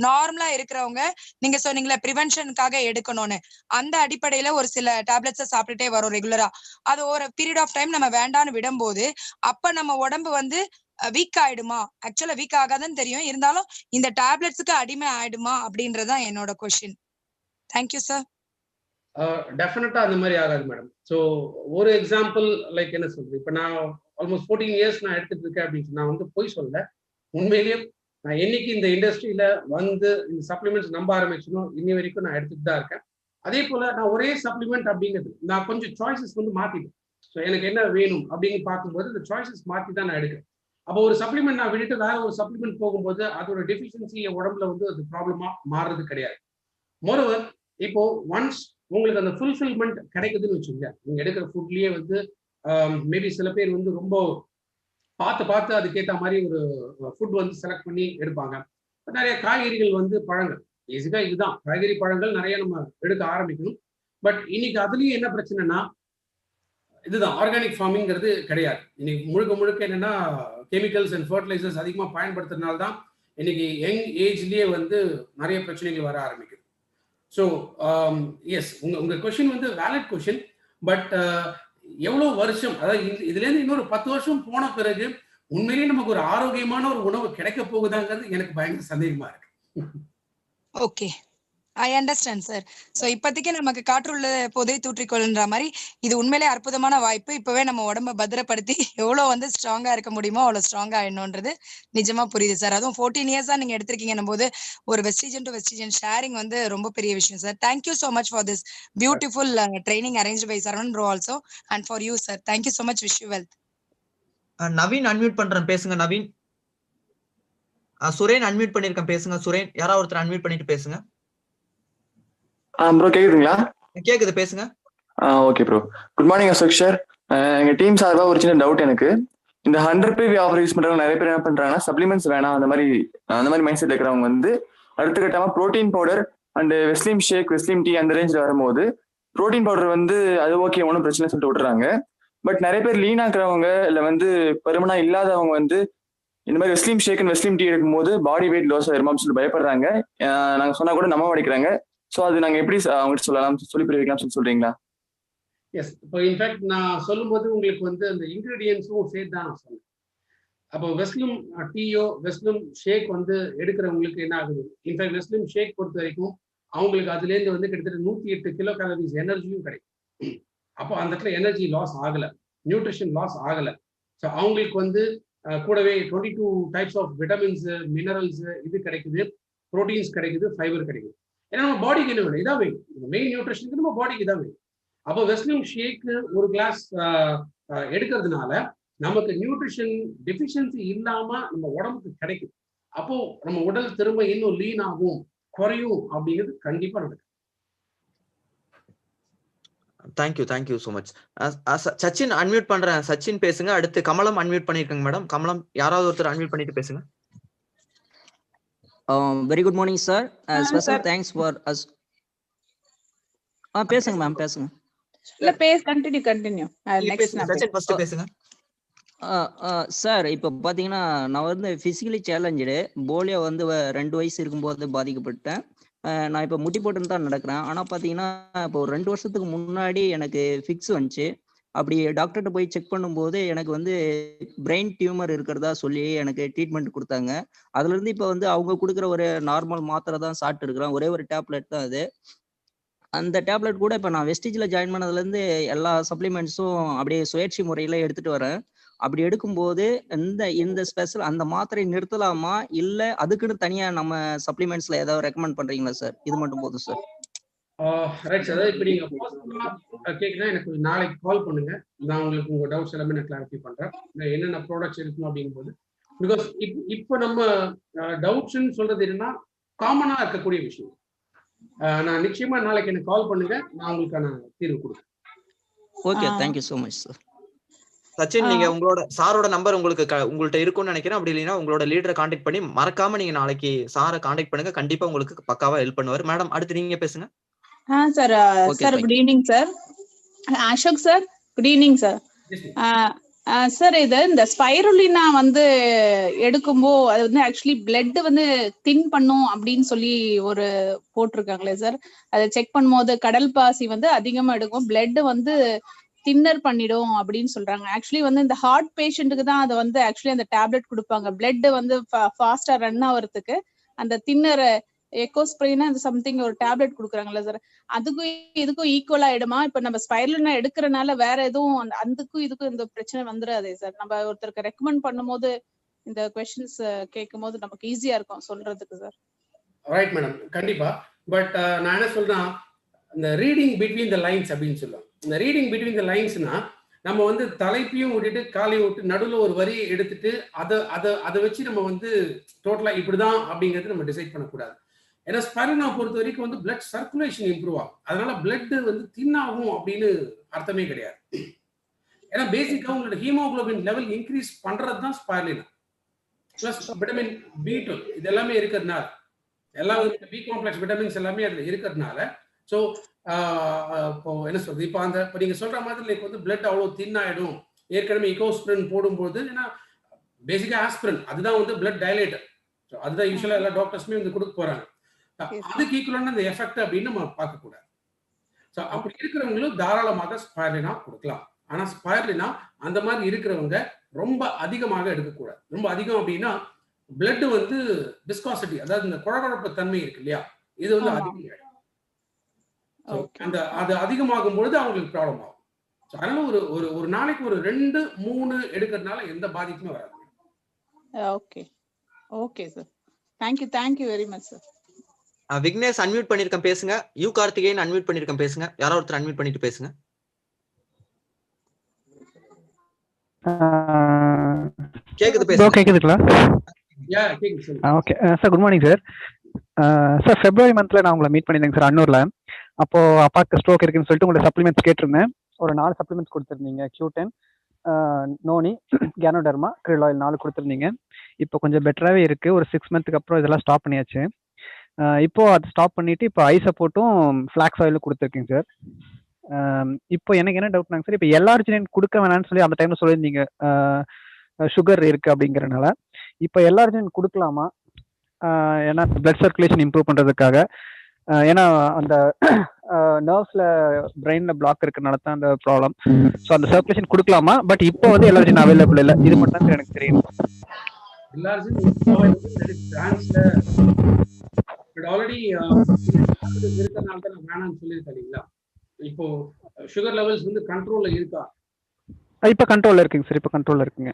நார்மலா இருக்கிறவங்க நீங்க சொன்னீங்களா ப்ரிவென்ஷனுக்காக எடுக்கணும்னு, அந்த அடிப்படையில ஒரு சில டேப்லெட்ஸை சாப்பிட்டுட்டே வரோம் ரெகுலரா. அது ஒரு பீரியட் ஆஃப் டைம் நம்ம வேண்டான்னு விடும்போது அப்ப நம்ம உடம்பு வந்து வீக் ஆயிடுமா? ஆக்சுவலா வீக் ஆகாதுன்னு தெரியும், இருந்தாலும் இந்த டேப்லெட்ஸுக்கு அடிமை ஆயிடுமா அப்படின்றதான் என்னோட கொஸ்டின். Thank you sir. டெஃபினட்டா அந்த மாதிரி ஆகாது மேடம். ஸோ ஒரு எக்ஸாம்பிள் லைக் என்ன சொல்றது, இப்போ நான் ஆல்மோஸ்ட் 14 இயர்ஸ் நான் எடுத்துட்டு இருக்கேன் அப்படின்னு நான் வந்து போய் சொல்ல, உண்மையிலேயே நான் என்னைக்கு இந்த இண்டஸ்ட்ரியில வந்து இந்த சப்ளிமெண்ட்ஸ் நம்ப ஆரம்பிச்சனும் இன்னி வரைக்கும் நான் எடுத்துட்டு தான் இருக்கேன். அதே போல நான் ஒரே சப்ளிமெண்ட் அப்படிங்கிறது நான் கொஞ்சம் சாய்ஸஸ் வந்து மாத்திட்டேன். ஸோ எனக்கு என்ன வேணும் அப்படின்னு பார்க்கும்போது இந்த சாய்ஸஸ் மாற்றி தான் நான் எடுக்கிறேன். அப்போ ஒரு சப்ளிமெண்ட் நான் விட்டுட்டு வேற ஒரு சப்ளிமெண்ட் போகும்போது அதோட டெஃபிஷியன்சி என் உடம்புல வந்து அது ப்ராப்ளமா மாறுறது கிடையாது. மோரோவர் இப்போ ஒன்ஸ் உங்களுக்கு அந்த ஃபுல்ஃபில்மெண்ட் கிடைக்குதுன்னு வச்சுங்க, நீங்க எடுக்கிற ஃபுட்லயே வந்து மேபி சில பேர் வந்து ரொம்ப பார்த்து அதுக்கேற்ற மாதிரி ஒரு ஃபுட் வந்து செலக்ட் பண்ணி எடுப்பாங்க. நிறைய காய்கறிகள் வந்து பழங்கள் பேசிக்கா இதுதான், காய்கறி பழங்கள் நிறைய நம்ம எடுக்க ஆரம்பிக்கணும். பட் இன்னைக்கு அதுலயும் என்ன பிரச்சனைனா இதுதான் ஆர்கானிக் ஃபார்மிங்கிறது கிடையாது. இன்னைக்கு முழுக்க என்னன்னா கெமிக்கல்ஸ் அண்ட் ஃபர்டிலைசர்ஸ் அதிகமாக பயன்படுத்துறதுனால தான் இன்னைக்கு யங் ஏஜ்லயே வந்து நிறைய பிரச்சனைகள் வர ஆரம்பிக்குது. ஸோ எஸ், உங்க கொஸ்டின் வந்து வேலிட் கொஸ்டின். பட் எவ்வளவு வருஷம், அதாவது இதுல இருந்து இன்னொரு 10 வருஷம் போன பிறகு உண்மையிலேயே நமக்கு ஒரு ஆரோக்கியமான ஒரு உணவு கிடைக்க போகுதாங்கிறது எனக்கு பயங்கர சந்தேகமா இருக்கு. Okay, I understand sir. So இப்போதைக்கு நமக்கு காற்றுள்ள போதை தூற்றிக்கொள்ளுன்ற மாதிரி இது உண்மையிலே அற்புதமான வாய்ப்பு. இப்பவே நம்ம உடம்ப பத்திரப்படுத்தி எவ்வளோ வந்து ஸ்ட்ராங்கா இருக்க முடியுமோ அவ்வளோ ஸ்ட்ராங்கா ஆயிடணுன்றது நிஜமா புரியுது சார். அதுவும் 14 இயர்ஸ் தான் நீங்க எடுத்திருக்கீங்கன்னும் போது ஒரு வெஸ்டிஜன் டு வெஸ்டிஜன் ஷேரிங் வந்து ரொம்ப பெரிய விஷயம் sir. Thank you so much for this beautiful training arrange by Saravanan bro also and for you sir. Thank you so much. Wish you wealth. Naveen unmute பண்றேன், பேசுங்க நவீன். சுரேன் அன்மியூட் பண்ணிருக்கேன், பேசுங்க சுரேன். யாராவது ஒருத்தர் அன்மியூட் பண்ணிட்டு பேசுங்க. ப்ரோ கேக்குதுங்களா? கேக்குது, பேசுங்க. Okay bro, good morning Ashok sir. எங்க டீம் சார்பாக ஒரு சின்ன டவுட் எனக்கு. இந்த 100 PV ஆஃபர் யூஸ் பண்றவங்க நிறைய பேர் என்ன பண்றாங்கன்னா சப்ளிமெண்ட்ஸ் வேணாம் அந்த மாதிரி மைண்ட் செட் இருக்கிறவங்க வந்து அடுத்த கட்டமா protein powder and Weslim shake, Weslim tea அந்த ரேஞ்சில் வரும்போது ப்ரோட்டீன் பவுடர் வந்து அது ஓகே ஒன்றும் பிரச்சனை சொல்லிட்டு விட்டுறாங்க. பட் நிறைய பேர் லீன் ஆக்குறவங்க இல்லை வந்து பெருமனா இல்லாதவங்க வந்து இந்த மாதிரி வெஸ்லிம் ஷேக் அண்ட் வெஸ்லிம் டீ எடுக்கும்போது பாடி வெயிட் லாஸ் ஆயிருமான்னு சொல்லி பயப்படுறாங்க. நாங்கள் சொன்னா கூட நம்ப மாட்டேங்கிறாங்க. ஸோ அது நாங்கள் எப்படி அவங்ககிட்ட சொல்லலாம், சொல்லி புரிய வைக்கலாம் சொல்லி சொல்றீங்களா? எஸ், இப்போ இன்ஃபேக்ட் நான் சொல்லும்போது உங்களுக்கு வந்து அந்த இன்கிரீடியன்ஸும் சேர்த்து தான் நான் சொன்னேன். அப்போ வெஸ்லிம் டீயோ வெஸ்லிம் ஷேக் வந்து எடுக்கிறவங்களுக்கு என்ன ஆகுது, இன்ஃபேக்ட் வெஸ்லிம் ஷேக் பொறுத்த வரைக்கும் அவங்களுக்கு அதுலேருந்து வந்து கிட்டத்தட்ட 108 கிலோ கேலரிஸ் எனர்ஜியும் கிடைக்கும். அப்போ அந்த இடத்துல எனர்ஜி லாஸ் ஆகலை, நியூட்ரிஷன் லாஸ் ஆகலை. ஸோ அவங்களுக்கு வந்து கூடவே 22 டைப்ஸ் ஆஃப் விட்டமின்ஸ், மினரல்ஸ் இது கிடைக்குது, ப்ரோட்டீன்ஸ் கிடைக்குது, ஃபைபர் கிடைக்குது. ஏன்னா நம்ம பாடிக்கு என்ன வேணும், இதான் வேணும். மெயின் நியூட்ரிஷனுக்கு நம்ம பாடிக்கு இதான் வேணும். அப்போ வெஸ்லிம் ஷேக் ஒரு கிளாஸ் எடுக்கிறதுனால நமக்கு நியூட்ரிஷன் டெஃபிஷியன்சி இல்லாம நம்ம உடம்புக்கு கிடைக்கும். அப்போ நம்ம உடல் திரும்ப இன்னும் லீன் ஆகும், குறையும் அப்படிங்கிறது கண்டிப்பா நடக்கும். Thank you so much. Sachin unmute பண்றேன், சச்சின் பேசுங்க. அடுத்து கமலம் அன்மியூட் பண்ணிருக்காங்க மேடம். கமலம் யாராவது ஒருத்தர் அன்மியூட் பண்ணிட்டு பேசுங்க. Very good morning, sir. Special thanks for us. பேசுங்க மேம், பேசுங்க. இல்ல கண்டினியூ. நெக்ஸ்ட் நான் சச்சின் ஃபர்ஸ்ட் பேசுங்க. சார் இப்போ பாத்தீங்கன்னா நான் வந்து பிசிக்கலி சேலஞ்சு, போலியோ வந்து 2 வயசு இருக்கும்போது பாதிக்கப்பட்டேன். நான் இப்போ முட்டி போட்டுன்னு தான் நடக்கிறேன். ஆனால் பார்த்தீங்கன்னா இப்போ 2 வருஷத்துக்கு முன்னாடி எனக்கு ஃபிக்ஸ் வந்துச்சு. அப்படி டாக்டர்கிட்ட போய் செக் பண்ணும்போது எனக்கு வந்து பிரெயின் டியூமர் இருக்கிறதா சொல்லி எனக்கு ட்ரீட்மெண்ட் கொடுத்தாங்க. அதுலேருந்து இப்போ வந்து அவங்க கொடுக்குற ஒரு நார்மல் மாத்திரை தான் சாப்பிட்டு இருக்கிறேன். ஒரே ஒரு டேப்லெட் தான் அது. அந்த டேப்லெட் கூட இப்போ நான் வெஸ்டிஜில் ஜாயின் பண்ணதுலேருந்து எல்லா சப்ளிமெண்ட்ஸும் அப்படியே சுயேட்சை முறையில் எடுத்துகிட்டு வரேன். அப்படி எடுக்கும்போது இந்த ஸ்பெஷல் அந்த மாத்திரை நிறுத்தலாமா, இல்லை அதுக்குன்னு தனியாக நம்ம சப்ளிமெண்ட்ஸில் ஏதாவது ரெக்கமெண்ட் பண்ணுறீங்களா சார்? இது மட்டும் போதும் சார். ரைட் சார், இப்போ நீங்கள் கேட்குன்னா எனக்கு நாளைக்கு கால் பண்ணுங்க. நான் உங்களுக்கு உங்கள் டவுட்ஸ் எல்லாமே நான் கிளாரிஃபை பண்ணுறேன். என்னென்ன ப்ராடக்ட்ஸ் இருக்கணும் அப்படிங்கும்போது, பிகாஸ் இப்போ நம்ம டவுட்ஸ்ன்னு சொல்றது என்னன்னா காமனாக இருக்கக்கூடிய விஷயம். நான் நிச்சயமா நாளைக்கு எனக்கு கால் பண்ணுங்க, நான் உங்களுக்கான தீர்வு கொடுக்குறேன். Okay, thank you so much sir. Sachin, நீங்க உங்களோட சாரோட நம்பர் உங்கள்ட்ட இருக்கும்னு நினைக்கிறேன். அப்படி இல்லைன்னா உங்களோட லீடரை கான்டாக்ட் பண்ணி மறக்காம நீங்க நாளைக்கு சாரை கான்டாக்ட் பண்ணுங்க. கண்டிப்பா உங்களுக்கு பக்காவா ஹெல்ப் பண்ணுவார். மேடம் அடுத்து நீங்க பேசுங்க. Sir good evening sir. Ashok sir good evening sir. Sir இந்த ஸ்பைருலினா வந்து எடுக்கும்போது அது வந்து ஆக்சுவலி பிளட் வந்து தின் பண்ணும் அப்படின்னு சொல்லி ஒரு போட்டிருக்காங்களே சார். அதை செக் பண்ணும்போது கடல் பாசி வந்து அதிகமா எடுக்கும், பிளட் வந்து தின்னர் பண்ணிடும் அப்படின்னு சொல்றாங்க. ஆக்சுவலி வந்து இந்த ஹார்ட் பேஷண்ட்டுக்கு தான் அதை வந்து ஆக்சுவலி அந்த டேப்லெட் கொடுப்பாங்க. பிளட் வந்து ஃபாஸ்டா ரன் ஆகிறதுக்கு அந்த தின்னர் எக்கோஸ்பிரின்னா அது சம்திங் ஒரு டேப்லெட் கொடுக்குறாங்கல்ல சார், அதுக்கும் இதுக்கும் ஈக்குவல் ஆயிடுமா? இப்ப நம்ம ஸ்பைரலினா எடுக்கிறனால வேற எதுவும் அதுக்கும் இதுக்கும் இந்த பிரச்சனை வந்துடாதே சார்? நம்ம ஒருத்தருக்கு ரெக்கமெண்ட் பண்ணும்போது இந்த கொஸ்டின்ஸ் கேட்கும் போது நமக்கு ஈஸியா இருக்கும் சொல்றதுக்கு சார். ரைட் மேடம், கண்டிப்பா. பட் நான் என்ன சொல்றேன், இந்த ரீடிங் பிட்வீன் த லைன்ஸ் அப்படின்னு சொல்லுவோம். இந்த ரீடிங் பிட்வீன் த லைன்ஸ்னா நம்ம வந்து தலைப்பையும் விட்டுட்டு காலையும் விட்டு நடுவில் ஒரு வரி எடுத்துட்டு அதை வச்சு நம்ம வந்து டோட்டலா இப்படிதான் அப்படிங்கிறது நம்ம டிசைட் பண்ணக்கூடாது. ஏன்னா ஸ்பைரலினா பொறுத்த வரைக்கும் வந்து பிளட் சர்க்குலேஷன் இம்ப்ரூவ் ஆகும். அதனால பிளட் வந்து தின்னாகும் அப்படின்னு அர்த்தமே கிடையாது. ஏன்னா பேசிக்கா உங்களோட ஹீமோகுளோபின் லெவல் இன்க்ரீஸ் பண்றது தான் ஸ்பைரலினா. பிளஸ் விட்டமின் B12 இது எல்லாமே இருக்கிறதுனால, எல்லா பி காம்ப்ளெக்ஸ் விட்டமின்ஸ் எல்லாமே அதுல இருக்கிறதுனால, ஸோ இப்போ என்ன சொல்றது, இப்போ நீங்க சொல்ற மாதிரி லைக் வந்து பிளட் அவ்வளவு தின் ஆயிடும். ஏற்கனவே இகோஸ்பிரின் போடும்போது, ஏன்னா பேசிக்கா ஆஸ்பிரின் அதுதான் வந்து பிளட் டைலேட்டர். ஸோ அதுதான் யூஸ்வலா எல்லா டாக்டர்ஸுமே வந்து கொடுக்க போறாங்க. அதுக்கு ஈக்குவலான அந்த எஃபெக்ட் அப்படின்னு நம்ம பார்க்க கூடாது. ஸோ அப்படி இருக்கிறவங்களும் தாராளமாக ஸ்பைரலினா கொடுக்கலாம். ஆனா ஸ்பைரலினா அந்த மாதிரி இருக்கிறவங்க ரொம்ப அதிகமாக எடுக்கக்கூடாது. ரொம்ப அதிகம் அப்படின்னா பிளட் வந்து விஸ்காசிட்டி, அதாவது இந்த குழகுழப்பு தன்மை இருக்கு இல்லையா, இது வந்து அதிகம். அந்த அது அதிகமாகும் பொழுது அவங்களுக்கு ப்ராப்ளம் ஆகும். அதனால ஒரு நாளைக்கு ஒரு 2-3 எடுக்கிறதுனால எந்த பாதிப்புமே வராது. Okay okay sir, thank you very much sir. Vignesh unmute பண்ணிருக்கேன் பேசுங்க. யூ கார்த்திகேயன் அன்மியூட் பண்ணிருக்கேன் பேசுங்க. யாரோ ஒருத்தர் அன்மியூட் பண்ணிட்டு பேசுங்க. கேக்குது பேசுங்க. கேக்குதுங்களா? Okay sir, good morning sir. Sir February மந்த்ல நான் உங்களை மீட் பண்ணியிருந்தேங்க சார் அன்னூர்ல. அப்போ அப்பாவுக்கு ஸ்ட்ரோக் இருக்குன்னு சொல்லிட்டு உங்களோட சப்ளிமெண்ட்ஸ் கேட்டிருந்தேன். ஒரு 4 சப்ளிமெண்ட்ஸ் கொடுத்துருந்தீங்க. Q10, noni, ganoderma, krill oil 4 கொடுத்துருந்தீங்க. இப்போ கொஞ்சம் பெட்டராகவே இருக்கு. ஒரு 6 மந்த்துக்கு அப்புறம் இதெல்லாம் ஸ்டாப் பண்ணியாச்சு. இப்போ அது ஸ்டாப் பண்ணிட்டு இப்போ ஐ சப்போர்ட்டும் ஃபிளாக்ஸ் ஆயிலும் கொடுத்துருக்கீங்க சார். இப்போ எனக்கு என்ன டவுட்னாங்க சார், இப்போ எல்லார்ஜினைன் கொடுக்க வேணாம்னு சொல்லி அந்த டைம்ல சொல்லியிருந்தீங்க, சுகர் இருக்கு அப்படிங்கறதுனால. இப்போ எல்லார்ஜினைன் கொடுக்கலாமா? ஏன்னா பிளட் சர்க்குலேஷன் இம்ப்ரூவ் பண்றதுக்காக. ஏன்னா அந்த நர்வ்ஸ்ல பிரெயின்ல பிளாக் இருக்கனால தான் அந்த ப்ராப்ளம். ஸோ அந்த சர்க்குலேஷன் கொடுக்கலாமா? பட் இப்போ வந்து எல்லார்ஜின் அவைலபிள் இல்லை. இது மட்டும் தான் எனக்கு தெரியும். எல்லார்ஜின் பிரான்ஸ்ல ஆல்ரெடி இருக்கிறதுனால தான் நான் வேணாம்னு சொல்லியிருக்கேன் இல்லைங்களா. இப்போ சுகர் லெவல்ஸ் வந்து கண்ட்ரோல்ல இருக்கா? இப்போ கண்ட்ரோல்ல இருக்குங்க சார். இப்போ கண்ட்ரோல்ல இருக்குங்க.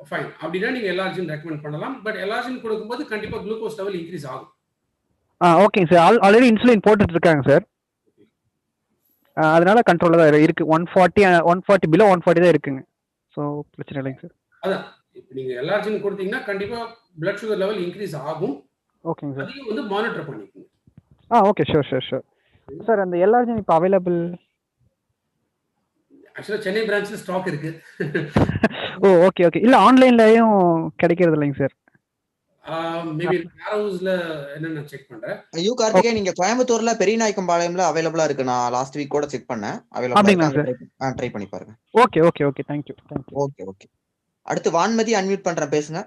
ஃபைன். அப்படின்னா நீங்க எல்லார்ஜின் ரெக்கமெண்ட் பண்ணலாம். பட் எல்லார்ஜின் கொடுக்கும்போது கண்டிப்பா குளுக்கோஸ் லெவல் இன்க்ரீஸ் ஆகும். ஓகேங்க சார். ஆல்ரெடி இன்சுலின் போட்டுட்டு இருக்காங்க சார். அதனால கண்ட்ரோல்ல தான் இருக்கு. 140 பிலோ 140 தான் இருக்குங்க. ஸோ பிரச்சனை இல்லைங்க சார். அதான் இப்போ நீங்க எல்லார்ஜின் கொடுத்தீங்கன்னா கண்டிப்பா பிளட் சுகர் லெவல் இன்க்ரீஸ் ஆகும். ஓகேங்க சார். அதையும் வந்து மானிட்டர் பண்ணிக்கோங்க. Okay, sure sir. அந்த எல்லார்ஜின் இப்போ அவைலபிள்? ஆக்சுவலா சென்னை பிரான்ச்ல ஸ்டாக் இருக்கு. ஓகே. இல்ல ஆன்லைன்லயும் கிடைக்கிறது இல்லைங்க சார். மேபி ஹவுஸ்ல என்னன்னு செக் பண்றேன். யூ கார்த்திகேயன், நீங்க கோயம்புத்தூர்ல பெரியநாயக்கம்பாளையம்ல அவைலபிளா இருக்கு. நான் லாஸ்ட் வீக் கூட செக் பண்ணேன். அவைலபிளா இருக்கு. ட்ரை பண்ணி பாருங்க. ஓகே. தேங்க்யூ. ஓகே. அடுத்து வான்மதி அன்மியூட் பண்றேன் பேசுங்க.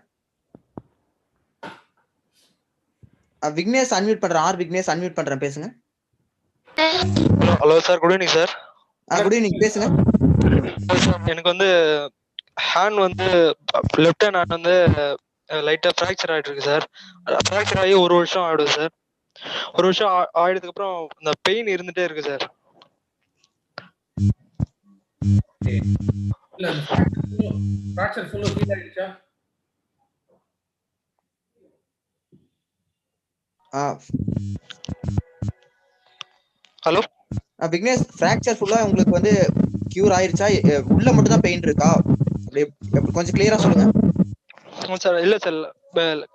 விக்னேஷ் அன்மியூட் பண்றேன். விக்னேஷ் அன்மியூட் பண்றேன் பேசுங்க. Hello sir, good evening sir. Good evening பேசுங்க. எனக்கு வந்து ஹேண்ட் வந்து லெஃப்ட் ஹேண்ட் வந்து லைட்டா ஃப்ராக்சர் ஆயிட்டு இருக்கு சார். ஃப்ராக்சர் ஆகி 1 வருஷம் ஆயிடுது சார். 1 வருஷம் ஆயிடுறதுக்கு அப்புறம் இந்த பெயின் இருந்துட்டே இருக்கு சார். இல்ல ஃப்ராக்சர் ஃபுல்லா ஹீல் ஆயிடுச்சா? ஹலோ விக்னேஷ், ஃப்ராக்சர் ஃபுல்லா உங்களுக்கு வந்து கியூர் ஆயிருச்சா? உள்ள மட்டும் தான் பெயின் இருக்கா? அப்படியே கொஞ்சம் கிளியரா சொல்லுங்க சார். இல்ல சார்,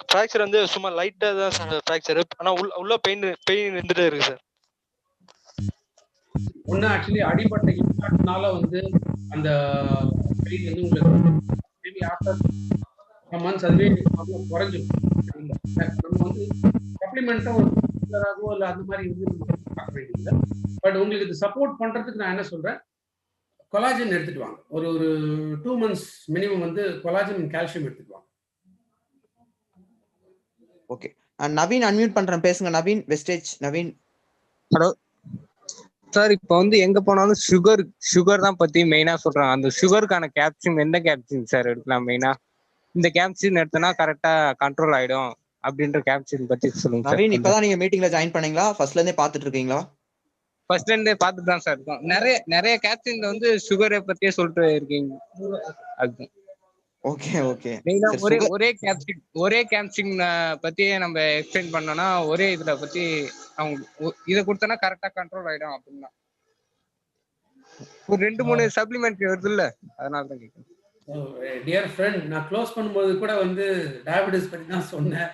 ஃப்ராக்சர் வந்து சும்மா லைட்டா தான் சார் ஃப்ராக்சர். ஆனா உள்ள பெயின் இருந்துட்டே இருக்கு சார். ஒண்ணு ஆக்சுவலி அடிபட்ட இம்பாக்ட்னால வந்து அந்த பெயின் வந்து உங்களுக்கு மேபி ஆஃப்டர் சம் மந்த்ஸ் அதுவே குறைஞ்சிடும். நம்ம வந்து சப்ளிமெண்ட்டா ஒரு ரெகுலராகவோ இல்லை அந்த மாதிரி வந்து பார்க்க வேண்டியதில்லை. பட் உங்களுக்கு இது சப்போர்ட் பண்றதுக்கு நான் என்ன சொல்றேன், கொலாஜன் எடுத்துட்டு வாங்க. ஒரு 2 months மினிமம் வந்து கொலாஜன் கால்சியம் எடுத்துட்டு வாங்க. ஓகே. நவீன் அன்மியூட் பண்றேன் பேசுங்க. Naveen wastage. Naveen. Hello sir இப்போ வந்து எங்க போனாலும் சுகர் தான் பத்தி மெயினா சொல்றாங்க. அந்த சுகருக்கான கேப்சூல் எந்த கேப்சூல் சார் எடுக்கலாம் மெயினா? இந்த கேப்சூல் எடுத்தனா கரெக்டா கண்ட்ரோல் ஆயிடும் அப்படின்ற கேப்சூல் பத்தி சொல்லுங்க சார். நவீன், இப்பதான் நீங்க மீட்டிங்ல ஜாயின் பண்ணீங்களா? ஃபர்ஸ்ட்ல இருந்தே பாத்துட்டு இருக்கீங்களா? ஃபர்ஸ்ட்ல இருந்தே பார்த்துட்டு தான் சார் இருக்கோம். நிறைய கேப்சூல் வந்து சுகரை பத்தியே சொல்லிட்டு இருக்கீங்க. அதுதான் ஓகே ஓகே. மெயினா ஒரே கேப்சூல் பத்தியே நம்ம எக்ஸ்பிளைன் பண்ணோம்னா ஒரே இதுல பத்தி அவங்க இதை கொடுத்தனா கரெக்டா கண்ட்ரோல் ஆயிடும் அப்படின்னா ஒரு 2-3 சப்ளிமெண்ட் வருது இல்ல, அதனால தான் கேட்குறேன். டியர் ஃப்ரெண்ட், நான் க்ளோஸ் பண்ணும்போது கூட வந்து டயபெட்டிஸ் பற்றி தான் சொன்னேன்.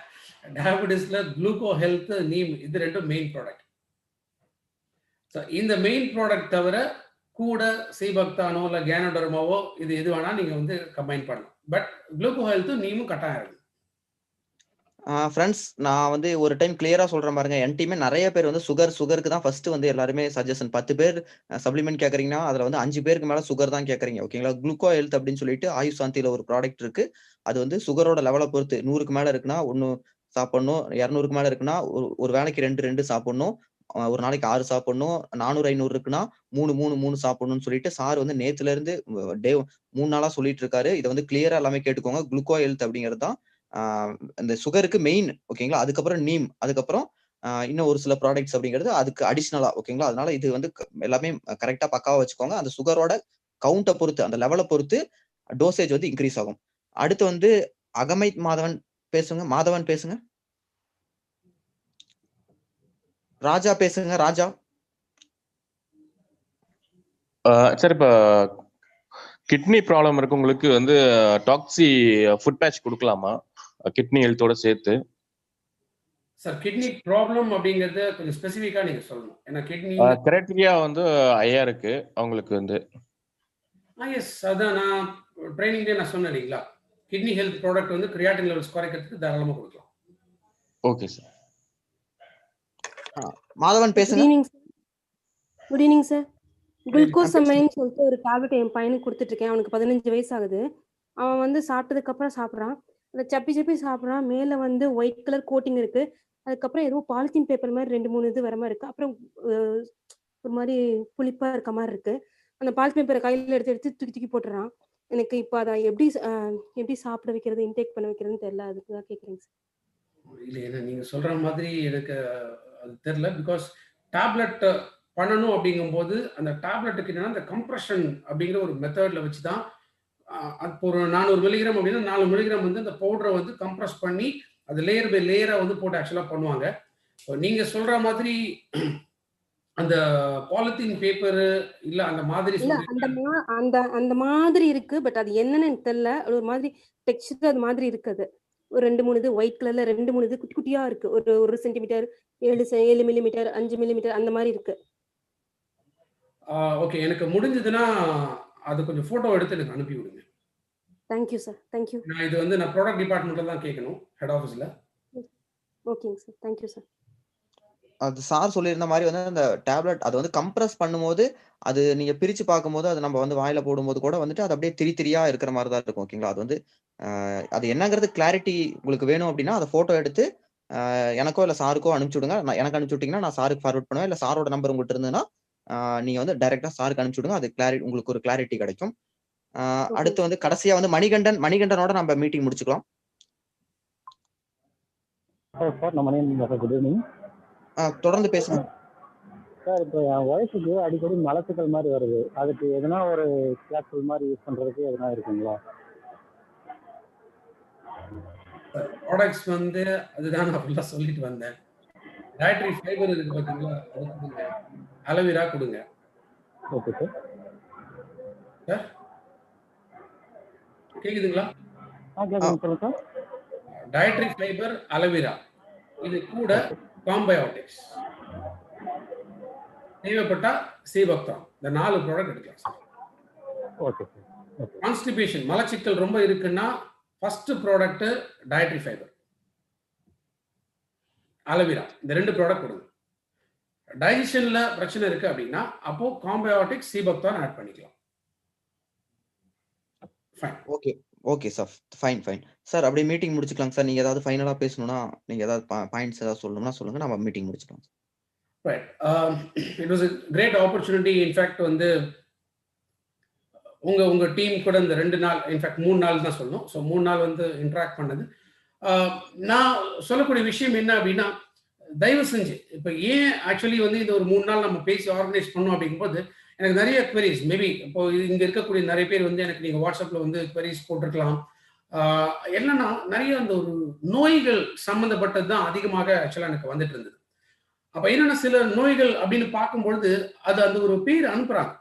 டயபெட்டிஸில் குளுக்கோ ஹெல்த், நீம் இது ரெண்டும் மெயின் ப்ராடக்ட். ஸோ இந்த மெயின் ப்ராடக்ட் தவிர கூட சீபக்தானோ இல்லை கேனோடர்மாவோ இது எது வேணால் நீங்கள் வந்து கம்பைன் பண்ணலாம். பட் குளுக்கோ ஹெல்த்தும் நீமும் கட்டாயம் இருக்கு. ஃப்ரெண்ட்ஸ், நான் வந்து ஒரு டைம் கிளியரா சொல்றேன் பாருங்க. என் டீமே நிறைய பேர் வந்து சுகருக்கு தான் ஃபர்ஸ்ட் வந்து எல்லாருமே சஜஷன். 10 பேர் சப்ளிமெண்ட் கேட்கறீங்கன்னா அதுல வந்து 5 பேருக்கு மேல சுகர் தான் கேட்கறீங்க. ஓகேங்களா? குளுக்கோ ஹெல்த் அப்படின்னு சொல்லிட்டு ஆயுஷ் சாந்தியில ஒரு ப்ராடக்ட் இருக்கு. அது வந்து சுகரோட லெவலை பொறுத்து 100க்கு மேல இருக்குன்னா 1 சாப்பிடணும், 200க்கு மேல இருக்குன்னா ஒரு வேளைக்கு 2 சாப்பிடணும், ஒரு நாளைக்கு 6 சாப்பிடணும், 400-500 இருக்குன்னா 3 சாப்பிடணும்னு சொல்லிட்டு சார் வந்து நேத்துல இருந்து 3 நாளா சொல்லிட்டு இருக்காரு. இதை வந்து கிளியரா எல்லாமே கேட்டுக்கோங்க. குளுக்கோ ஹெல்த் அப்படிங்கிறது தான் இந்த சுகருக்கு மெயின். ஓகேங்களா? அதுக்கப்புறம் நீம், அதுக்கப்புறம் இன்னும் ஒரு சில ப்ராடக்ட்ஸ் அப்படிங்கிறது அதுக்கு அடிஷ்னலா. ஓகேங்களா? அதனால இது வந்து எல்லாமே கரெக்டா பக்காவா வச்சுக்கோங்க. அந்த சுகரோட கவுண்ட்டை பொறுத்து, அந்த லெவலை பொறுத்து டோசேஜ் வந்து இன்க்ரீஸ் ஆகும். அடுத்து வந்து அகமைத் மாதவன் பேசுங்க. ராஜா பேசுங்க. ராஜா சார், இப்போ கிட்னி ப்ராப்ளம் இருக்கவங்களுக்கு வந்து டாக்ஸி ஃபுட் பேட்ச் கொடுக்கலாமா கிட்னி ஹெல்த்தோட சேர்த்து? சார், கிட்னி ப்ராப்ளம் அப்படிங்கிறது கொஞ்சம் ஸ்பெசிஃபிக்காக நீங்கள் சொல்லணும். ஏன்னா கிட்னி கிரைட்டீரியா வந்து ஐயா இருக்கு அவங்களுக்கு வந்து. எஸ், அதான் நான் ட்ரைனிங்லேயே நான் சொன்னேன் இல்லைங்களா, கிட்னி ஹெல்த் ப்ராடக்ட் வந்து கிரியாட்டின் லெவல்ஸ் குறைக்கிறதுக்கு தாராளமாக கொடுக்கலாம். Okay sir. மாதவன் பேசுங்க. Good evening sir. குளுக்கோசமைன்னு சொல்லிட்டு ஒரு டேப்லெட் என் பையனுக்கு கொடுத்துட்டு இருக்கேன். அவனுக்கு 15 வயசு ஆகுது. அவன் வந்து சாப்பிட்டதுக்கு அப்புறம் சாப்பிட்றான். அதை சப்பி சாப்பிட்றான். மேலே வந்து ஒயிட் கலர் கோட்டிங் இருக்கு. அதுக்கப்புறம் ஏதோ பாலித்தீன் பேப்பர் மாதிரி 2-3 இது வர மாதிரி இருக்கு. அப்புறம் ஒரு மாதிரி புளிப்பா இருக்க மாதிரி இருக்கு. அந்த பாலித்தீன் பேப்பரை கையில் எடுத்து தூக்கி போட்டுறான். எனக்கு இப்போ அதை எப்படி சாப்பிட வைக்கிறது, இன்டேக் பண்ண வைக்கிறதுன்னு தெரியல. அதுக்கு தான் கேட்குறேங்க சார். இல்லை, ஏன்னா நீங்கள் சொல்கிற மாதிரி எனக்கு அது தெரில. பிகாஸ் டேப்லெட் பண்ணணும் அப்படிங்கும்போது அந்த டேப்லெட்டுக்கு என்னன்னா அந்த கம்ப்ரெஷன் அப்படிங்கிற ஒரு மெத்தடில் வச்சு தான் இப்போ ஒரு 400 மில்லிகிராம் அப்படின்னா 4 மில்லிகிராம் வந்து அந்த பவுடரை வந்து கம்ப்ரெஸ் பண்ணி அது லேயர் பை லேயராக வந்து போட்டு ஆக்சுவலாக பண்ணுவாங்க. நீங்கள் சொல்கிற மாதிரி அந்த பாலித்தீன் பேப்பரு இல்லை அந்த மாதிரி அந்த மாதிரி இருக்கு. பட் அது என்னன்னு எனக்கு தெரியல. ஒரு மாதிரி டெக்ஸ்டர் அது மாதிரி இருக்குது. ஒரு 2-3 இது ஒயிட் கலர்ல 2-3 இது குட்டி குட்டியா இருக்கு. ஒரு 1 சென்டிமீட்டர், 7 மில்லிமீட்டர், 5 மில்லிமீட்டர் அந்த மாதிரி இருக்கு. ஓகே, எனக்கு முடிஞ்சதுன்னா அது கொஞ்சம் ஃபோட்டோ எடுத்து எனக்கு அனுப்பி விடுங்க. Thank you sir. தேங்க்யூ. இது வந்து நான் ப்ராடக்ட் டிபார்ட்மெண்ட்டில் தான் கேட்கணும், ஹெட் ஆஃபீஸில். ஓகேங்க சார். Thank you sir. அது சார் சொல்லியிருந்த மாதிரி வந்து அந்த டேப்லெட் அது வந்து கம்ப்ரஸ் பண்ணும்போது அது நீங்க பிரிச்சு பார்க்கும்போது அது நம்ம வந்து வாயில போடும்போது கூட வந்துட்டு அது அப்படியே திரியா இருக்கிற மாதிரி தான் இருக்கும். ஓகேங்களா? அது வந்து அது என்னங்கிறது கிளாரிட்டி உங்களுக்கு வேணும் அப்படின்னா அதை போட்டோ எடுத்து எனக்கோ இல்லை சாருக்கோ அனுப்பிச்சு விடுங்க. எனக்கு அனுப்பிச்சு விட்டீங்கன்னா நான் சாருக்கு ஃபார்வர்ட் பண்ணுவேன். இல்லை சாரோட நம்பர் உங்கள்கிட்ட இருந்ததுன்னா நீங்க வந்து டைரக்டா சாருக்கு அனுப்பிச்சு விடுங்க. அது உங்களுக்கு ஒரு கிளாரிட்டி கிடைக்கும். அடுத்து வந்து கடைசியா வந்து மணிகண்டனோட நம்ம மீட்டிங் முடிச்சுக்கலாம். Good evening. தொடர்ந்து பேசுங்க சார். இப்போ என் ஒய்ஃபுக்கு அடிக்கடி மலச்சிக்கல் மாதிரி வருது. அதுக்கு எதனா ஒரு கேப்சூல் மாதிரி யூஸ் பண்றதுக்கு எதனா இருக்குங்களா? ப்ராடக்ட்ஸ் வந்து அதுதான் நான் ஃபுல்லாக சொல்லிட்டு வந்தேன். டயட்ரி ஃபைபர் இருக்கு பார்த்தீங்களா, அது கொடுங்க. அலோவேரா கொடுங்க. Okay sir. சார் கேக்குதுங்களா? சொல்லுங்க சார். டயட்ரி ஃபைபர், அலோவேரா, இது கூட காம்பயோட்டிக்ஸ், தேவைப்பட்டா சீபக்தான், இந்த 4 ப்ராடக்ட் எடுக்கலாம் சார். Okay sir. கான்ஸ்டிபேஷன், மலச்சிக்கல் ரொம்ப இருக்குன்னா first product dietary fibre, aloe vera, இந்த 2 ப்ராடக்ட் கொடுங்க. டைஜஷன்ல பிரச்சனை இருக்கு அப்படின்னா அப்போ காம்பயோட்டிக்ஸ், சீபக்தான் ஆட் பண்ணிக்கலாம். Okay okay sir. Fine sir. அப்படியே மீட்டிங் முடிச்சுக்கலாம் சார். நீங்க ஏதாவது ஃபைனலா பேசணும்னா நீங்க ஏதாவது பாயிண்ட்ஸ் ஏதாவது சொல்லணும்னா சொல்லுங்க, நம்ம மீட்டிங் முடிச்சுக்கலாம். Right. It was a great opportunity. In fact வந்து உங்க டீம் கூட இந்த 2 நாள், இன்ஃபேக்ட் 3 நாள் தான் சொல்லணும். ஸோ 3 நாள் வந்து இன்ட்ராக்ட் பண்ணது. நான் சொல்லக்கூடிய விஷயம் என்ன அப்படின்னா, தயவு செஞ்சு இப்போ ஏன் ஆக்சுவலி வந்து இந்த ஒரு 3 நாள் நம்ம பேசி ஆர்கனைஸ் பண்ணோம் அப்படிங்கும்போது எனக்கு நிறைய queries, மேபி இப்போ இங்க இருக்கக்கூடிய நிறைய பேர் வந்து எனக்கு நீங்க வாட்ஸ்அப்ல வந்து queries போட்டிருக்கலாம். என்னன்னா நிறைய அந்த ஒரு நோய்கள் சம்பந்தப்பட்டது தான் அதிகமாக ஆக்சுவலா எனக்கு வந்துட்டு இருந்தது. அப்ப என்னன்னா சில நோய்கள் அப்படின்னு பார்க்கும்பொழுது அது அந்த ஒரு பேர் அனுப்புறாங்க,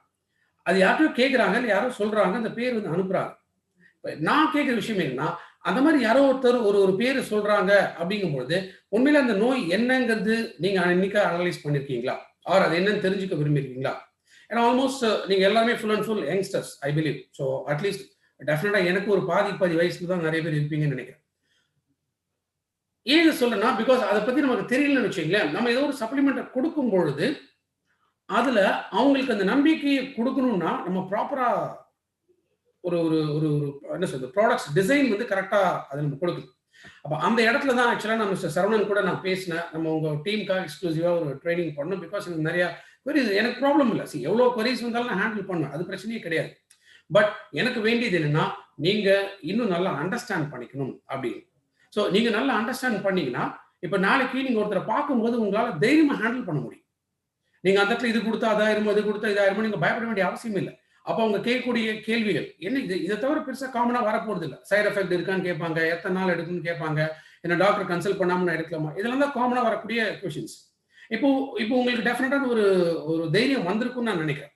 அது யார்கிட்டயோ கேட்குறாங்க, இல்லை யாரோ சொல்றாங்க, அந்த பேர் வந்து அனுப்புறாங்க. நான் கேட்குற விஷயம் என்னன்னா, அந்த மாதிரி யாரோ ஒருத்தர் ஒரு பேர் சொல்றாங்க அப்படிங்கும்பொழுது உண்மையில அந்த நோய் என்னங்கிறது நீங்க இன்னைக்கு அனலைஸ் பண்ணிருக்கீங்களா, ஆர் அது என்னன்னு தெரிஞ்சுக்க விரும்பிருக்கீங்களா? ஏன்னா ஆல்மோஸ்ட் நீங்க எல்லாமே full and full youngsters I believe. So at least டெஃபினட்டா எனக்கு ஒரு பாதி வயசுல தான் நிறைய பேர் இருப்பீங்கன்னு நினைக்கிறேன். ஏன் சொல்லனா, பிகாஸ் அதை பத்தி நமக்கு தெரியலன்னு வச்சுங்களேன். நம்ம ஏதோ ஒரு சப்ளிமெண்ட்டை கொடுக்கும் பொழுது அதுல அவங்களுக்கு அந்த நம்பிக்கையை கொடுக்கணும்னா நம்ம ப்ராப்பரா ஒரு ஒரு ஒரு என்ன சொல்றது ப்ராடக்ட்ஸ் டிசைன் வந்து கரெக்டா அதை நம்ம கொடுக்கணும். அப்ப அந்த இடத்துல தான் ஆக்சுவலா நம்ம மிஸ்டர் சரவணன் கூட நான் பேசினேன். நம்ம உங்க டீமுக்காக எக்ஸ்க்ளூசிவா ஒரு ட்ரைனிங் பண்ணணும். பிகாஸ் எனக்கு நிறைய queries, எனக்கு ப்ராப்ளம் இல்லை, எவ்வளவு queries வந்தாலும் நான் ஹேண்டில் பண்ணுவேன், அது பிரச்சனையே கிடையாது. பட் எனக்கு வேண்டியது என்னன்னா, நீங்க இன்னும் நல்லா அண்டர்ஸ்டாண்ட் பண்ணிக்கணும் அப்படின்னு. ஸோ நீங்க நல்லா அண்டர்ஸ்டாண்ட் பண்ணீங்கன்னா இப்ப நாளைக்கு நீங்க ஒருத்தரை பார்க்கும்போது உங்களால தைரியமா ஹேண்டில் பண்ண முடியும். நீங்க அந்த இடத்துல இது கொடுத்தா அதாயிரமோ, இது கொடுத்தா இதாயிரமோ நீங்க பயப்பட வேண்டிய அவசியம் இல்லை. அப்போ அவங்க கேட்கக்கூடிய கேள்விகள் என்ன, இதை தவிர பெருசா காமனா வரப்போறது இல்லை. சைடு எஃபெக்ட் இருக்கான்னு கேட்பாங்க, எத்தனை நாள் எடுக்குன்னு கேட்பாங்க, என்ன டாக்டர் கன்சல்ட் பண்ணாம நான் எடுக்கலாமா, இதெல்லாம் தான் காமனா வரக்கூடிய கொஸ்டின்ஸ். இப்போ உங்களுக்கு டெஃபினட்டா ஒரு தைரியம் வந்திருக்கும்னு நான் நினைக்கிறேன்.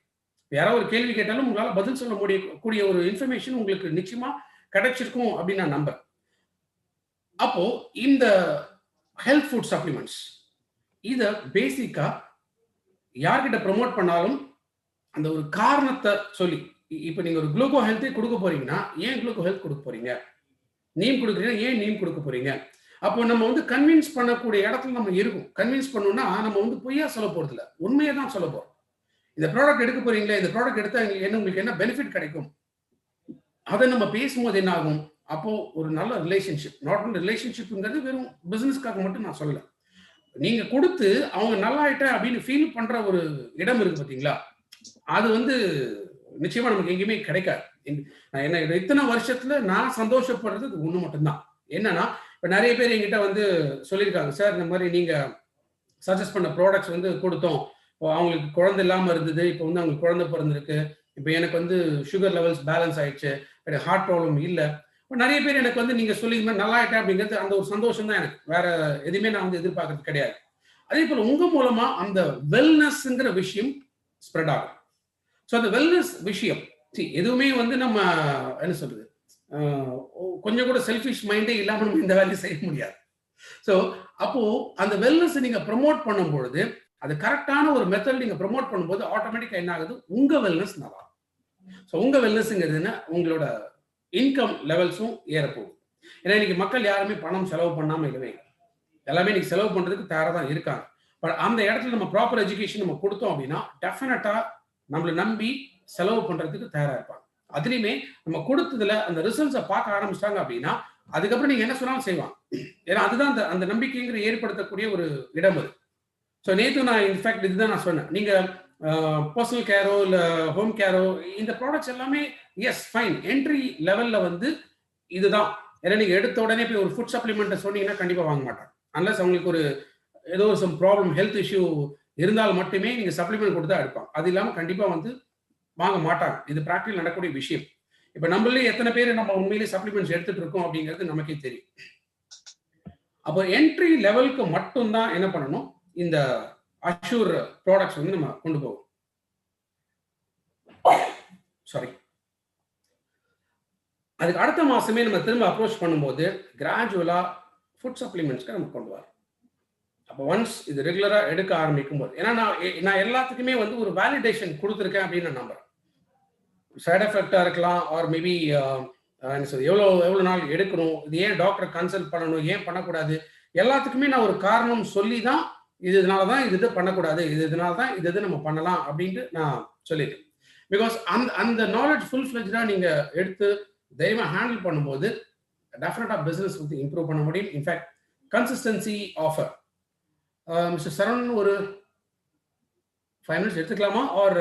யாராவது ஒரு கேள்வி கேட்டாலும் உங்களால பதில் சொல்ல முடியக்கூடிய ஒரு இன்ஃபர்மேஷன் உங்களுக்கு நிச்சயமா கிடைச்சிருக்கும் அப்படின்னு நான் நம்புறேன். அப்போ இந்த ஹெல்த் ஃபுட் சப்ளிமெண்ட்ஸ் இத பேசிக்கா யார்கிட்ட ப்ரமோட் பண்ணாலும் அந்த ஒரு காரணத்தை சொல்லி, இப்ப நீங்க ஒரு குளுக்கோ ஹெல்த்தே கொடுக்க போறீங்கன்னா ஏன் குளுக்கோ ஹெல்த் கொடுக்க போறீங்க, நீம் கொடுக்குறீங்க ஏன் நீம் கொடுக்க போறீங்க, அப்போ நம்ம வந்து கன்வின்ஸ் பண்ணக்கூடிய இடத்துல நம்ம இருக்கும். கன்வின்ஸ் பண்ணோம்னா நம்ம வந்து பொய்யா சொல்ல போறது இல்லை, உண்மையை தான் சொல்ல போறோம். இந்த ப்ராடக்ட் எடுக்க போறீங்களா, இந்த ப்ராடக்ட் எடுத்தா உங்களுக்கு என்ன பெனிஃபிட் கிடைக்கும், அதை நம்ம பேசும்போது என்ன ஆகும், அப்போ ஒரு நல்ல ரிலேஷன்ஷிப், நாட் ஒன்லி ரிலேஷன்ஷிப்ங்கிறது வெறும் பிசினஸ்க்காக மட்டும் நான் சொல்லல, நீங்க கொடுத்து அவங்க நல்லாயிட்ட அப்படின்னு ஃபீல் பண்ற ஒரு இடம் இருக்கு பாத்தீங்களா, அது வந்து நிச்சயமா நமக்கு எங்கேயுமே கிடைக்காது. என்ன இத்தனை வருஷத்துல நான் சந்தோஷப்படுறது இது ஒண்ணு மட்டும்தான். என்னன்னா இப்ப நிறைய பேர் என்கிட்ட வந்து சொல்லியிருக்காங்க, சார் இந்த மாதிரி நீங்க சஜஸ்ட் பண்ண ப்ராடக்ட்ஸ் வந்து கொடுத்தோம், அவங்களுக்கு குழந்தை இல்லாம இருந்தது, இப்போ வந்து அவங்களுக்கு குழந்தை பிறந்திருக்கு, இப்போ எனக்கு வந்து சுகர் லெவல்ஸ் பேலன்ஸ் ஆயிடுச்சு, எனக்கு ஹார்ட் ப்ராப்ளம் இல்லை. நிறைய பேர் எனக்கு வந்து நீங்க சொல்லி நல்லா ஆயிட்டேன் அப்படிங்கிறது அந்த ஒரு சந்தோஷம் தான் எனக்கு, வேற எதுவுமே நான் வந்து எதிர்பார்க்கறது கிடையாது. அதே போல உங்க மூலமா அந்த வெல்னஸ்ங்கிற விஷயம் ஸ்ப்ரெட் ஆகும். ஸோ அந்த வெல்னஸ் விஷயம் எதுவுமே வந்து நம்ம என்ன சொல்றது கொஞ்சம் கூட செல்ஃபிஷ் மைண்டே இல்லாம நம்ம இந்த வேலையை செய்ய முடியாது. ஸோ அப்போ அந்த வெல்னஸ் நீங்க ப்ரமோட் பண்ணும் பொழுது அது கரெக்டான ஒரு மெத்தட் நீங்க ப்ரமோட் பண்ணும்போது ஆட்டோமேட்டிக்கா என்ன ஆகுது, உங்க வெல்னஸ் நல்லா. ஸோ உங்க வெல்னஸ்ங்கிறதுன்னா உங்களோட இன்கம் லெவல்ஸும் ஏறப்போகுது. ஏன்னா இன்னைக்கு மக்கள் யாருமே பணம் செலவு பண்ணாம இல்லவே இல்லை, எல்லாமே இன்னைக்கு செலவு பண்றதுக்கு தயாராக தான் இருக்காங்க. பட் அந்த இடத்துல நம்ம ப்ராப்பர் எஜுகேஷன் நம்ம கொடுத்தோம் அப்படின்னா டெஃபினட்டா நம்மளை நம்பி செலவு பண்றதுக்கு தயாரா இருப்பாங்க. அதுலயுமே நம்ம கொடுத்ததுல அந்த ரிசல்ட்ஸை பார்க்க ஆரம்பிச்சிட்டாங்க அப்படின்னா அதுக்கப்புறம் நீங்க என்ன சொன்னாலும் செய்வாங்க. ஏன்னா அதுதான் அந்த நம்பிக்கைங்கிற ஏற்படுத்தக்கூடிய ஒரு இடம் அது. ஸோ நேற்று நான் இன்ஃபேக்ட் இதுதான் நான் சொன்னேன், நீங்க பர்சனல் கேரோ இல்ல ஹோம் கேரோ இந்த ப்ராடக்ட்ஸ் எல்லாமே எஸ் ஃபைன், என்ட்ரி லெவல்ல வந்து இதுதான். ஏன்னா நீங்க எடுத்த உடனே போய் ஒரு ஃபுட் சப்ளிமெண்ட் சொன்னீங்கன்னா கண்டிப்பா வாங்க மாட்டாங்க. அன்லஸ் அவங்களுக்கு ஒரு ஏதோ சம் ப்ராப்ளம் ஹெல்த் இஷ்யூ இருந்தால் மட்டுமே நீங்க சப்ளிமெண்ட் கொடுத்தா எடுப்பாங்க, அது இல்லாம கண்டிப்பா வந்து வாங்க மாட்டாங்க. இது பிராக்டிகல் நடக்கக்கூடிய விஷயம். இப்ப நம்மளே எத்தனை பேர் நம்ம உண்மையிலேயே சப்ளிமெண்ட்ஸ் எடுத்துட்டு இருக்கோம் அப்படிங்கிறது நமக்கே தெரியும். அப்போ என்ட்ரி லெவலுக்கு மட்டும்தான் என்ன பண்ணணும், இந்த அஷூர் ப்ராடக்ட்ஸ் வந்து நம்ம கொண்டு போவோம். சாரி, அதுக்கு அடுத்த மாசமே நம்ம திரும்ப அப்ரோச் பண்ணும்போது கிராஜுவலா ஃபுட் சப்ளிமெண்ட்ஸ்க்கு நம்ம கொண்டு வரோம். அப்போ ஒன்ஸ் இது ரெகுலரா எடுக்க ஆரம்பிக்கும் போது, ஏன்னா நான் எல்லாத்துக்குமே வந்து ஒரு வேலிடேஷன் கொடுத்துருக்கேன் அப்படின்னு நான் நம்புறேன். சைட் எஃபெக்டா இருக்கலாம், ஆர் மேபி எவ்வளவு நாள் எடுக்கணும், இது ஏன் டாக்டர் கன்சல்ட் பண்ணணும், ஏன் பண்ணக்கூடாது, எல்லாத்துக்குமே நான் ஒரு காரணம் சொல்லி தான் இதனாலதான் இது பண்ணக்கூடாது, இதனாலதான் இது நம்ம பண்ணலாம் அப்படின்ட்டு நான் சொல்லிட்டேன். பிகாஸ் அந்த நாலேஜ் ஃபுல் ஃபிளெஜ்டா நீங்க எடுத்து தைரியமா ஹேண்டில் பண்ணும்போது டெஃபினட்டா பிசினஸ் வந்து இம்ப்ரூவ் பண்ண முடியும். In fact consistency offer mister Saravanan ஒரு 5 minutes எடுத்துக்கலாமா ஆர்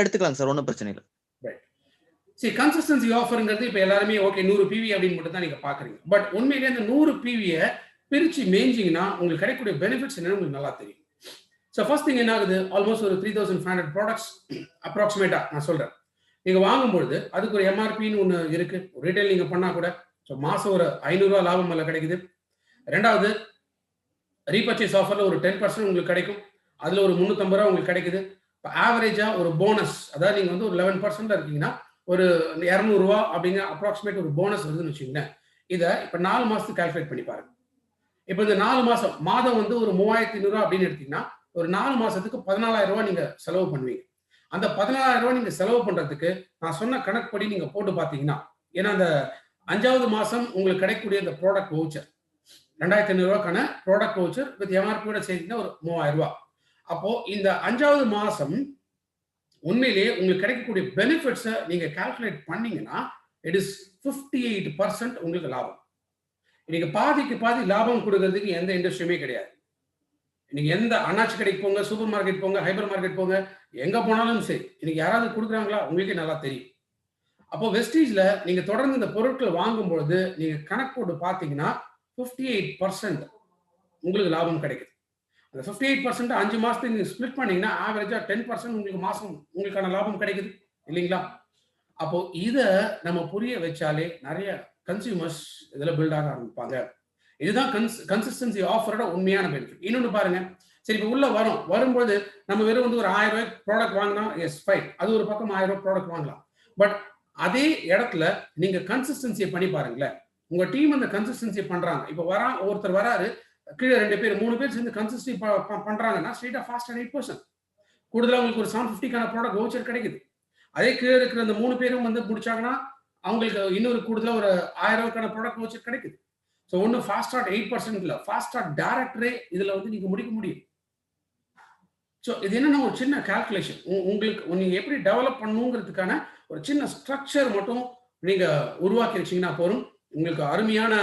எடுத்துக்கலாம் சார், ஒன்றும் பிரச்சனை இல்லை. சரி, கன்சிஸ்டன்சி ஆஃபருங்கிறது இப்போ எல்லாருமே ஓகே 100 PV அப்படின்னு மட்டும் தான் நீங்க பாக்குறீங்க. பட் உண்மையிலேயே அந்த 100 PV-யை பிரிச்சு மேய்ஞ்சிங்கன்னா உங்களுக்கு கிடைக்கக்கூடிய பெனிஃபிட்ஸ் என்னன்னு உங்களுக்கு நல்லா தெரியும். ஸோ ஃபர்ஸ்ட் திங் என்ன ஆகுது, ஆல்மோஸ்ட் ஒரு 3500 ப்ராடக்ட்ஸ் அப்ராக்சிமேட்டா நான் சொல்றேன். நீங்க வாங்கும்பொழுது அதுக்கு ஒரு MRPன்னு ஒன்று இருக்கு. ரீட்டைல் நீங்க பண்ணா கூட ஸோ மாசம் ஒரு 500 ரூபா லாபம் மேல கிடைக்குது. ரெண்டாவது ரீபர்ச்சேஸ் ஆஃபர்ல ஒரு 10% உங்களுக்கு கிடைக்கும். அதுல ஒரு 350 ரூபா உங்களுக்கு கிடைக்குது. இப்போ ஆவரேஜா ஒரு போனஸ், அதாவது நீங்க வந்து ஒரு 11% இருக்கீங்கன்னா ஒரு 200 ரூபா அப்படிங்கிற அப்ராக்சிமேட் ஒரு போனஸ் வருதுன்னு வச்சுக்கோங்களேன். இதை இப்போ 4 மாசத்துக்கு கால்குலேட் பண்ணி பாருங்க. இப்போ இந்த 4 மாதம் வந்து ஒரு 3500 ரூபா அப்படின்னு எடுத்தீங்கன்னா ஒரு 4 மாசத்துக்கு 14000 ரூபாய் நீங்க செலவு பண்ணுவீங்க. அந்த 14000 ரூபாய் நீங்க செலவு பண்றதுக்கு நான் சொன்ன கணக்குப்படி நீங்க போட்டு பாத்தீங்கன்னா, ஏன்னா அந்த 5வது மாசம் உங்களுக்கு கிடைக்கக்கூடிய இந்த ப்ராடக்ட் வவுச்சர் 2500 ரூபாய்க்கான ப்ராடக்ட் வவுச்சர் வித் MRP-யோட சேர்த்தீங்கன்னா ஒரு 3000 ரூபாய். அப்போ இந்த 5வது மாசம் உண்மையிலேயே உங்களுக்கு கிடைக்கக்கூடிய பெனிஃபிட்ஸை நீங்க கால்குலேட் பண்ணீங்கன்னா இட் இஸ் 58% உங்களுக்கு லாபம். இன்னைக்கு பாதிக்கு பாதி லாபம் கொடுக்கறதுக்கு எந்த இண்டஸ்ட்ரியுமே கிடையாது. நீங்க எந்த அண்ணாச்சி கடைக்கு போங்க, சூப்பர் மார்க்கெட் போங்க, ஹைப்பர் மார்க்கெட் போங்க, எங்க போனாலும் சரி இன்னைக்கு யாராவது கொடுக்குறாங்களா உங்களுக்கே நல்லா தெரியும். அப்போ வெஸ்டீஜ்ல நீங்க தொடர்ந்து இந்த பொருட்கள் வாங்கும்பொழுது நீங்க கணக்கு போட்டு பார்த்தீங்கன்னா 58% உங்களுக்கு லாபம் கிடைக்குது. அந்த 58% 5 மாசத்துக்கு நீங்க ஸ்பிளிட் பண்ணீங்கன்னா ஆவரேஜா 10% உங்களுக்கு மாசம் உங்களுக்கான லாபம் கிடைக்குது இல்லைங்களா? அப்போ இதை நம்ம புரிய வச்சாலே நிறைய கன்சியூமர்ஸ் இதுல பில்ட் ஆக ஆரம்பிப்பாங்க. இதுதான் கன்சிஸ்டன்சி ஆஃபரோட உண்மையான பெனிஃபிட். இன்னொன்று பாருங்க, சரி இப்போ உள்ள வரும்போது நம்ம வெறும் வந்து ஒரு 1000 ரூபாய் ப்ராடக்ட் வாங்கினா எஸ் ஃபைன், அது ஒரு பக்கம் 1000 ரூபாய் ப்ராடக்ட் வாங்கலாம். பட் அதே இடத்துல நீங்க கன்சிஸ்டன்சியை பண்ணி பாருங்களேன். உங்க டீம் அந்த கன்சிஸ்டன்சியை பண்றாங்க. இப்போ ஒருத்தர் வராரு, கீழே 2 பேர் 3 பேர் சேர்ந்து கன்சிஸ்டன்சி பண்றாங்கன்னா ஸ்ட்ரெயிட்டா ஃபாஸ்ட் 8%. கூடுதலாக உங்களுக்கு ஒரு 750க்கான ப்ராடக்ட் வவுச்சர் கிடைக்குது. அதே கீழே இருக்கிற அந்த 3 பேரும் வந்து முடிச்சாங்கன்னா அவங்களுக்கு இன்னொரு கூடுதலாக ஒரு 1000 ரூபாய்க்கான ப்ராடக்ட் வவுச்சர் கிடைக்குது. ஸோ ஒன்றும் ஃபாஸ்ட் ஸ்டார்ட் 8% இல்லை, ஃபாஸ்ட் ஸ்டார்ட் டைரக்டரே இதுல வந்து நீங்க முடிக்க முடியும். ஸோ இது என்னன்னா ஒரு சின்ன கால்குலேஷன், உங்களுக்கு நீங்க எப்படி டெவலப் பண்ணணுங்கிறதுக்கான ஒரு சின்ன ஸ்ட்ரக்சர் மட்டும் நீங்க உருவாக்கி வச்சீங்கன்னா போதும். உங்களுக்கு அருமையான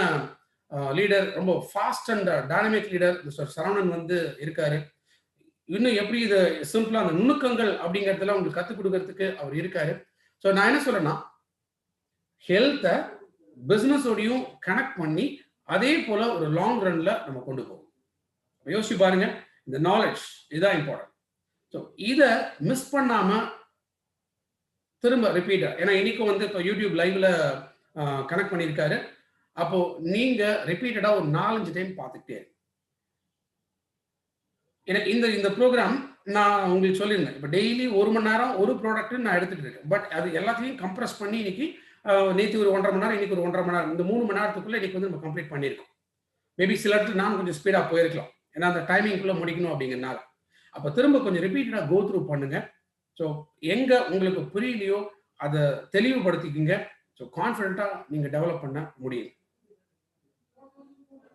லீடர், ரொம்ப fast and dynamic leader mister Saravanan வந்து இருக்காரு. இன்னும் எப்படி இது சிம்பிளா அந்த நுணுக்கங்கள் அப்படிங்கிறதுல உங்களுக்கு கற்றுக் கொடுக்கறதுக்கு அவர் இருக்காரு. ஸோ நான் என்ன சொல்றேன்னா, ஹெல்த்தை பிசினஸோடையும் கனெக்ட் பண்ணி அதே போல ஒரு லாங் ரன்ல நம்ம கொண்டு போவோம். யோசிச்சு பாருங்க, இந்த நாலேஜ் இதுதான் இம்பார்ட்டன்ட். ஸோ இதை மிஸ் பண்ணாம திரும்ப ரிப்பீட்டா, ஏன்னா இன்னைக்கும் வந்து இப்போ யூடியூப் லைவ்ல கனெக்ட் பண்ணியிருக்காரு. அப்போ நீங்க ரிப்பீட்டடா ஒரு 4-5 டைம் பார்த்துக்கிட்டே இருக்கு. எனக்கு இந்த ப்ரோக்ராம் நான் உங்களுக்கு சொல்லியிருந்தேன், இப்போ டெய்லி 1 மணி நேரம் ஒரு ப்ராடக்ட் நான் எடுத்துட்டு இருக்கேன். பட் அது எல்லாத்தையும் கம்ப்ரஸ் பண்ணி இன்னைக்கு நேற்று ஒரு 1.5 மணி நேரம், இன்னைக்கு ஒரு 1.5 மணி நேரம், இந்த 3 மணி நேரத்துக்குள்ள இன்னைக்கு வந்து நம்ம கம்ப்ளீட் பண்ணியிருக்கோம். மேபி சில இடத்துல நான் கொஞ்சம் ஸ்பீடா போயிருக்கலாம், ஏன்னா அந்த டைமிங்குள்ள முடிக்கணும் அப்படிங்கிறனால. அப்போ திரும்ப கொஞ்சம் ரிப்பீட்டடா கோ த்ரூ பண்ணுங்க. ஸோ எங்க உங்களுக்கு புரியலையோ அதை தெளிவுபடுத்திக்கிங்க. ஸோ கான்ஃபிடென்ட்டா நீங்க டெவலப் பண்ண முடியும்.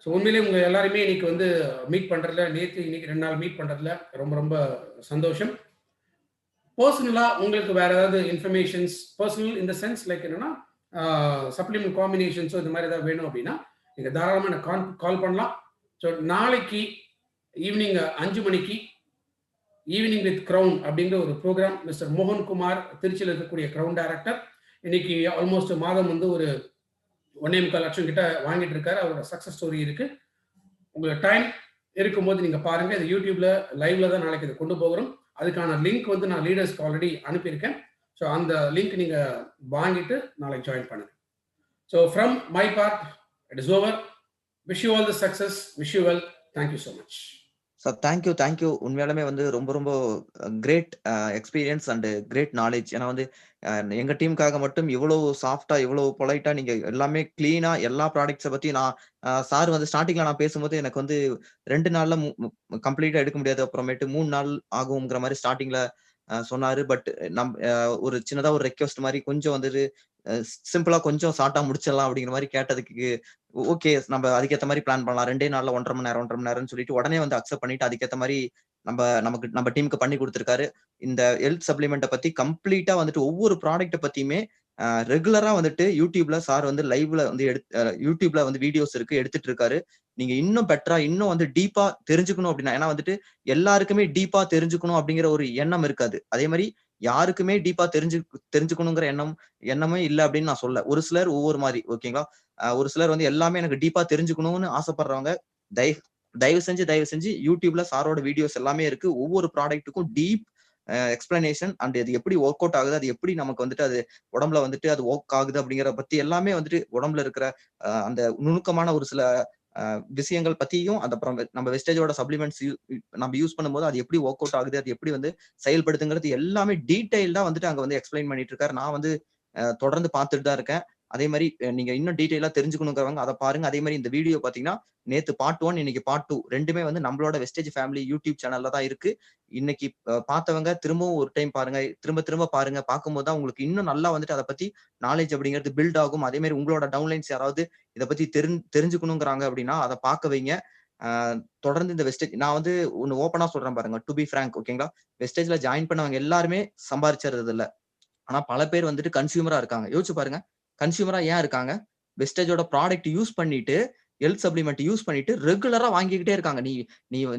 ஸோ உண்மையிலேயே உங்க எல்லாருமே இன்னைக்கு வந்து மீட் பண்றதுல, நேற்று இன்னைக்கு 2 நாள் மீட் பண்றதுல ரொம்ப ரொம்ப சந்தோஷம். பர்சனலா உங்களுக்கு வேற ஏதாவது இன்ஃபர்மேஷன்ஸ், பர்சனல் இந்த சென்ஸ் லைக் என்னன்னா சப்ளிமெண்ட் காம்பினேஷன்ஸோ இந்த மாதிரி ஏதாவது வேணும் அப்படின்னா நீங்க தாராளமாக எனக்கு கால் பண்ணலாம். ஸோ நாளைக்கு ஈவினிங் 5 மணிக்கு ஈவினிங் வித் கிரவுன் அப்படிங்கிற ஒரு ப்ரோக்ராம் மிஸ்டர் மோகன்குமார் திருச்சியில் இருக்கக்கூடிய கிரவுன் டைரக்டர் இன்னைக்கு ஆல்மோஸ்ட் மாதம் வந்து ஒரு 1.25 லட்சம் கிட்ட வாங்கிட்டு இருக்காரு. அவரோட சக்சஸ் ஸ்டோரி இருக்கு. உங்களுக்கு டைம் இருக்கும்போது நீங்க பாருங்க. இது யூடியூப்ல லைவ்ல தான் நாளைக்கு இதை கொண்டு போகிறோம். அதுக்கான லிங்க் வந்து நான் லீடர்ஸ்க்கு ஆல்ரெடி அனுப்பியிருக்கேன். ஸோ அந்த லிங்க் நீங்க வாங்கிட்டு நாளைக்கு ஜாயின் பண்ணுங்க. So from my part it is over. Wish you all the success. Wish you well. Thank you so much sir. Thank you. உண்மையாலுமே வந்து ரொம்ப ரொம்ப great experience and great knowledge. ஏன்னா வந்து எங்க டீமுக்காக மட்டும் இவ்வளவு சாஃப்டா, இவ்வளவு பொலைட்டா நீங்க எல்லாமே கிளீனா எல்லா ப்ராடக்ட்ஸை பத்தி நான் சார் வந்து ஸ்டார்டிங்ல நான் பேசும்போது எனக்கு வந்து 2 நாள்ல கம்ப்ளீட்டா எடுக்க முடியாது, அப்புறமேட்டு 3 நாள் ஆகுங்கிற மாதிரி ஸ்டார்டிங்ல சொன்னாரு. பட் ஒரு சின்னதா ஒரு ரெக்வெஸ்ட் மாதிரி கொஞ்சம் வந்துட்டு சிம்பிளா கொஞ்சம் ஷார்ட்டா முடிச்சிடலாம் அப்படிங்கிற மாதிரி கேட்டதுக்கு ஓகே நம்ம அதுக்கேற்ற மாதிரி பிளான் பண்ணலாம். 2 நாள்ல 1.5 மணி நேரம்னு சொல்லிட்டு உடனே வந்து அக்செப்ட் பண்ணிட்டு அதுக்கேற்ற மாதிரி நம்ம டீமுக்கு பண்ணி கொடுத்துருக்காரு. இந்த ஹெல்த் சப்ளிமெண்ட்டை பத்தி கம்ப்ளீட்டா வந்துட்டு ஒவ்வொரு ப்ராடக்ட்டை பத்தியுமே ரெகுலரா வந்துட்டு யூடியூப்ல சார் வந்து லைவ்ல வந்து யூடியூப்ல வந்து வீடியோஸ் இருக்கு, எடுத்துட்டு இருக்காரு. நீங்க இன்னும் பெட்டரா இன்னும் வந்து டீப்பா தெரிஞ்சுக்கணும் அப்படின்னா, ஏன்னா வந்துட்டு எல்லாருக்குமே டீப்பா தெரிஞ்சுக்கணும் அப்படிங்கிற ஒரு எண்ணம் இருக்காது. அதே மாதிரி யாருக்குமே டீப்பா தெரிஞ்சுக்கணுங்கிற எண்ணமே இல்லை அப்படின்னு நான் சொல்ல. ஒரு சிலர் ஒவ்வொரு மாதிரி, ஓகேங்களா. ஒரு சிலர் வந்து எல்லாமே எனக்கு டீப்பா தெரிஞ்சுக்கணும்னு ஆசைப்படுறவங்க தயவு செஞ்சு யூடியூப்ல சாரோட வீடியோஸ் எல்லாமே இருக்கு. ஒவ்வொரு ப்ராடக்ட்டுக்கும் டீப் எக்ஸ்பிளனேஷன் அண்ட் அது எப்படி ஒர்க் அவுட் ஆகுது, அது எப்படி நமக்கு வந்துட்டு அது உடம்புல வந்துட்டு அது ஒர்க் ஆகுது அப்படிங்கிற பத்தி எல்லாமே வந்துட்டு உடம்புல இருக்கிற அந்த நுணுக்கமான ஒரு சில விஷயங்கள் பத்தியும், அந்த அப்புறம் நம்ம வெஸ்டேஜோட சப்ளிமெண்ட்ஸ் நம்ம யூஸ் பண்ணும்போது அது எப்படி ஒர்க் அவுட் ஆகுது, அது எப்படி வந்து செயல்படுத்துங்கிறது எல்லாமே டீடைல்டா வந்துட்டு அங்க வந்து எக்ஸ்பிளைன் பண்ணிட்டு இருக்காரு. நான் வந்து தொடர்ந்து பார்த்துட்டு தான் இருக்கேன். அதே மாதிரி நீங்க இன்னும் டீடைலா தெரிஞ்சுக்கணுங்கிறவங்க அதை பாருங்க. அதே மாதிரி இந்த வீடியோ பாத்தீங்கன்னா நேத்து பார்ட் 1, இன்னைக்கு பார்ட் 2 ரெண்டுமே வந்து நம்மளோட வெஸ்டேஜ் ஃபேமிலி யூடியூப் சேனல்ல தான் இருக்கு. இன்னைக்கு பார்த்தவங்க திரும்பவும் ஒரு டைம் பாருங்க, திரும்ப பாருங்க. பார்க்கும்போது தான் உங்களுக்கு இன்னும் நல்லா வந்துட்டு அதை பத்தி நாலேஜ் அப்படிங்கிறது பில்ட் ஆகும். அதே மாதிரி உங்களோட டவுன்லைன்ஸ் யாராவது இதை பத்தி தெரிஞ்சுக்கணுங்கிறாங்க அப்படின்னா அதை பார்க்க வைங்க. தொடர்ந்து இந்த வெஸ்டேஜ் நான் வந்து ஒன்னு ஓப்பனா சொல்றேன் பாருங்க, டு பி ஃபிராங்க், ஓகேங்களா. வெஸ்டேஜ்ல ஜாயின் பண்ணவங்க எல்லாருமே சம்பாதிச்சது இல்ல. ஆனா பல பேர் வந்துட்டு கன்சியூமரா இருக்காங்க. யோசிச்சு பாருங்க, கன்சியூமரா ஏன் இருக்காங்க? வெஸ்டேஜோட ப்ராடக்ட் யூஸ் பண்ணிட்டு, ஹெல்த் சப்ளிமெண்ட் யூஸ் பண்ணிட்டு ரெகுலரா வாங்கிக்கிட்டே இருக்காங்க.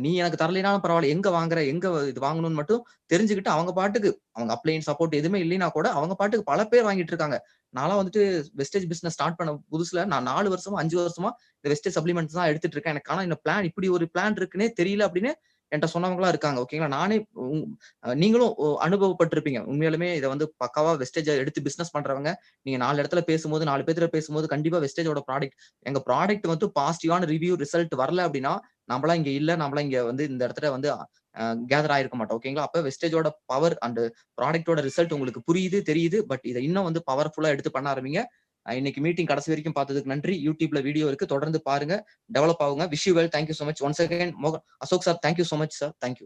நீ எனக்கு தரலைனாலும் பரவாயில்ல, எங்க வாங்குற, எங்க இது வாங்கணும்னு மட்டும் தெரிஞ்சுக்கிட்டு அவங்க பாட்டுக்கு, அவங்க அப்ளைன் சப்போர்ட் எதுவுமே இல்லைன்னா கூட அவங்க பாட்டுக்கு பல பேர் வாங்கிட்டு இருக்காங்க. நான்லாம் வந்துட்டு வெஸ்டேஜ் பிசினஸ் ஸ்டார்ட் பண்ண புதுசுல நான் 4 வருஷமா 5 வருஷமா இந்த வெஸ்டேஜ் சப்ளிமெண்ட்ஸ் தான் எடுத்துட்டு இருக்கேன். எனக்கு ஆனா இந்த பிளான், இப்படி ஒரு பிளான் இருக்குன்னே தெரியல அப்படின்னு என்கிட்ட சொன்னவங்களா இருக்காங்க, ஓகேங்களா. நானே நீங்களும் அனுபவப்பட்டிருப்பீங்க. உண்மையாலுமே இதை வந்து பக்காவா வெஸ்டேஜ் எடுத்து பிசினஸ் பண்றவங்க, நீங்க 4 இடத்துல பேசும்போது, 4 பேர்ல பேசும்போது கண்டிப்பா வெஸ்டேஜோட எங்க ப்ராடக்ட் வந்து பாசிட்டிவான ரிவ்யூ ரிசல்ட் வரல அப்படின்னா நம்மளா இங்க இல்ல, நம்மளா இங்க வந்து இந்த இடத்துல வந்து கேதர் ஆயிருக்க மாட்டோம், ஓகேங்களா. அப்ப வெஸ்டேஜோட பவர் அண்ட் ப்ராடக்டோட ரிசல்ட் உங்களுக்கு புரியுது, தெரியுது. பட் இதை இன்னும் வந்து பவர்ஃபுல்லா எடுத்து பண்ண ஆரம்பிங்க. இன்னைக்கு மீட்டிங் கடைசி வரைக்கும் பார்த்ததுக்கு நன்றி. யூடியூப்ல வீடியோ இருக்கு, தொடர்ந்து பாருங்க, டெவலப் ஆகுங்க. Wish you well. Thank you so much once again. Ashok sir, thank you so much sir. Thank you.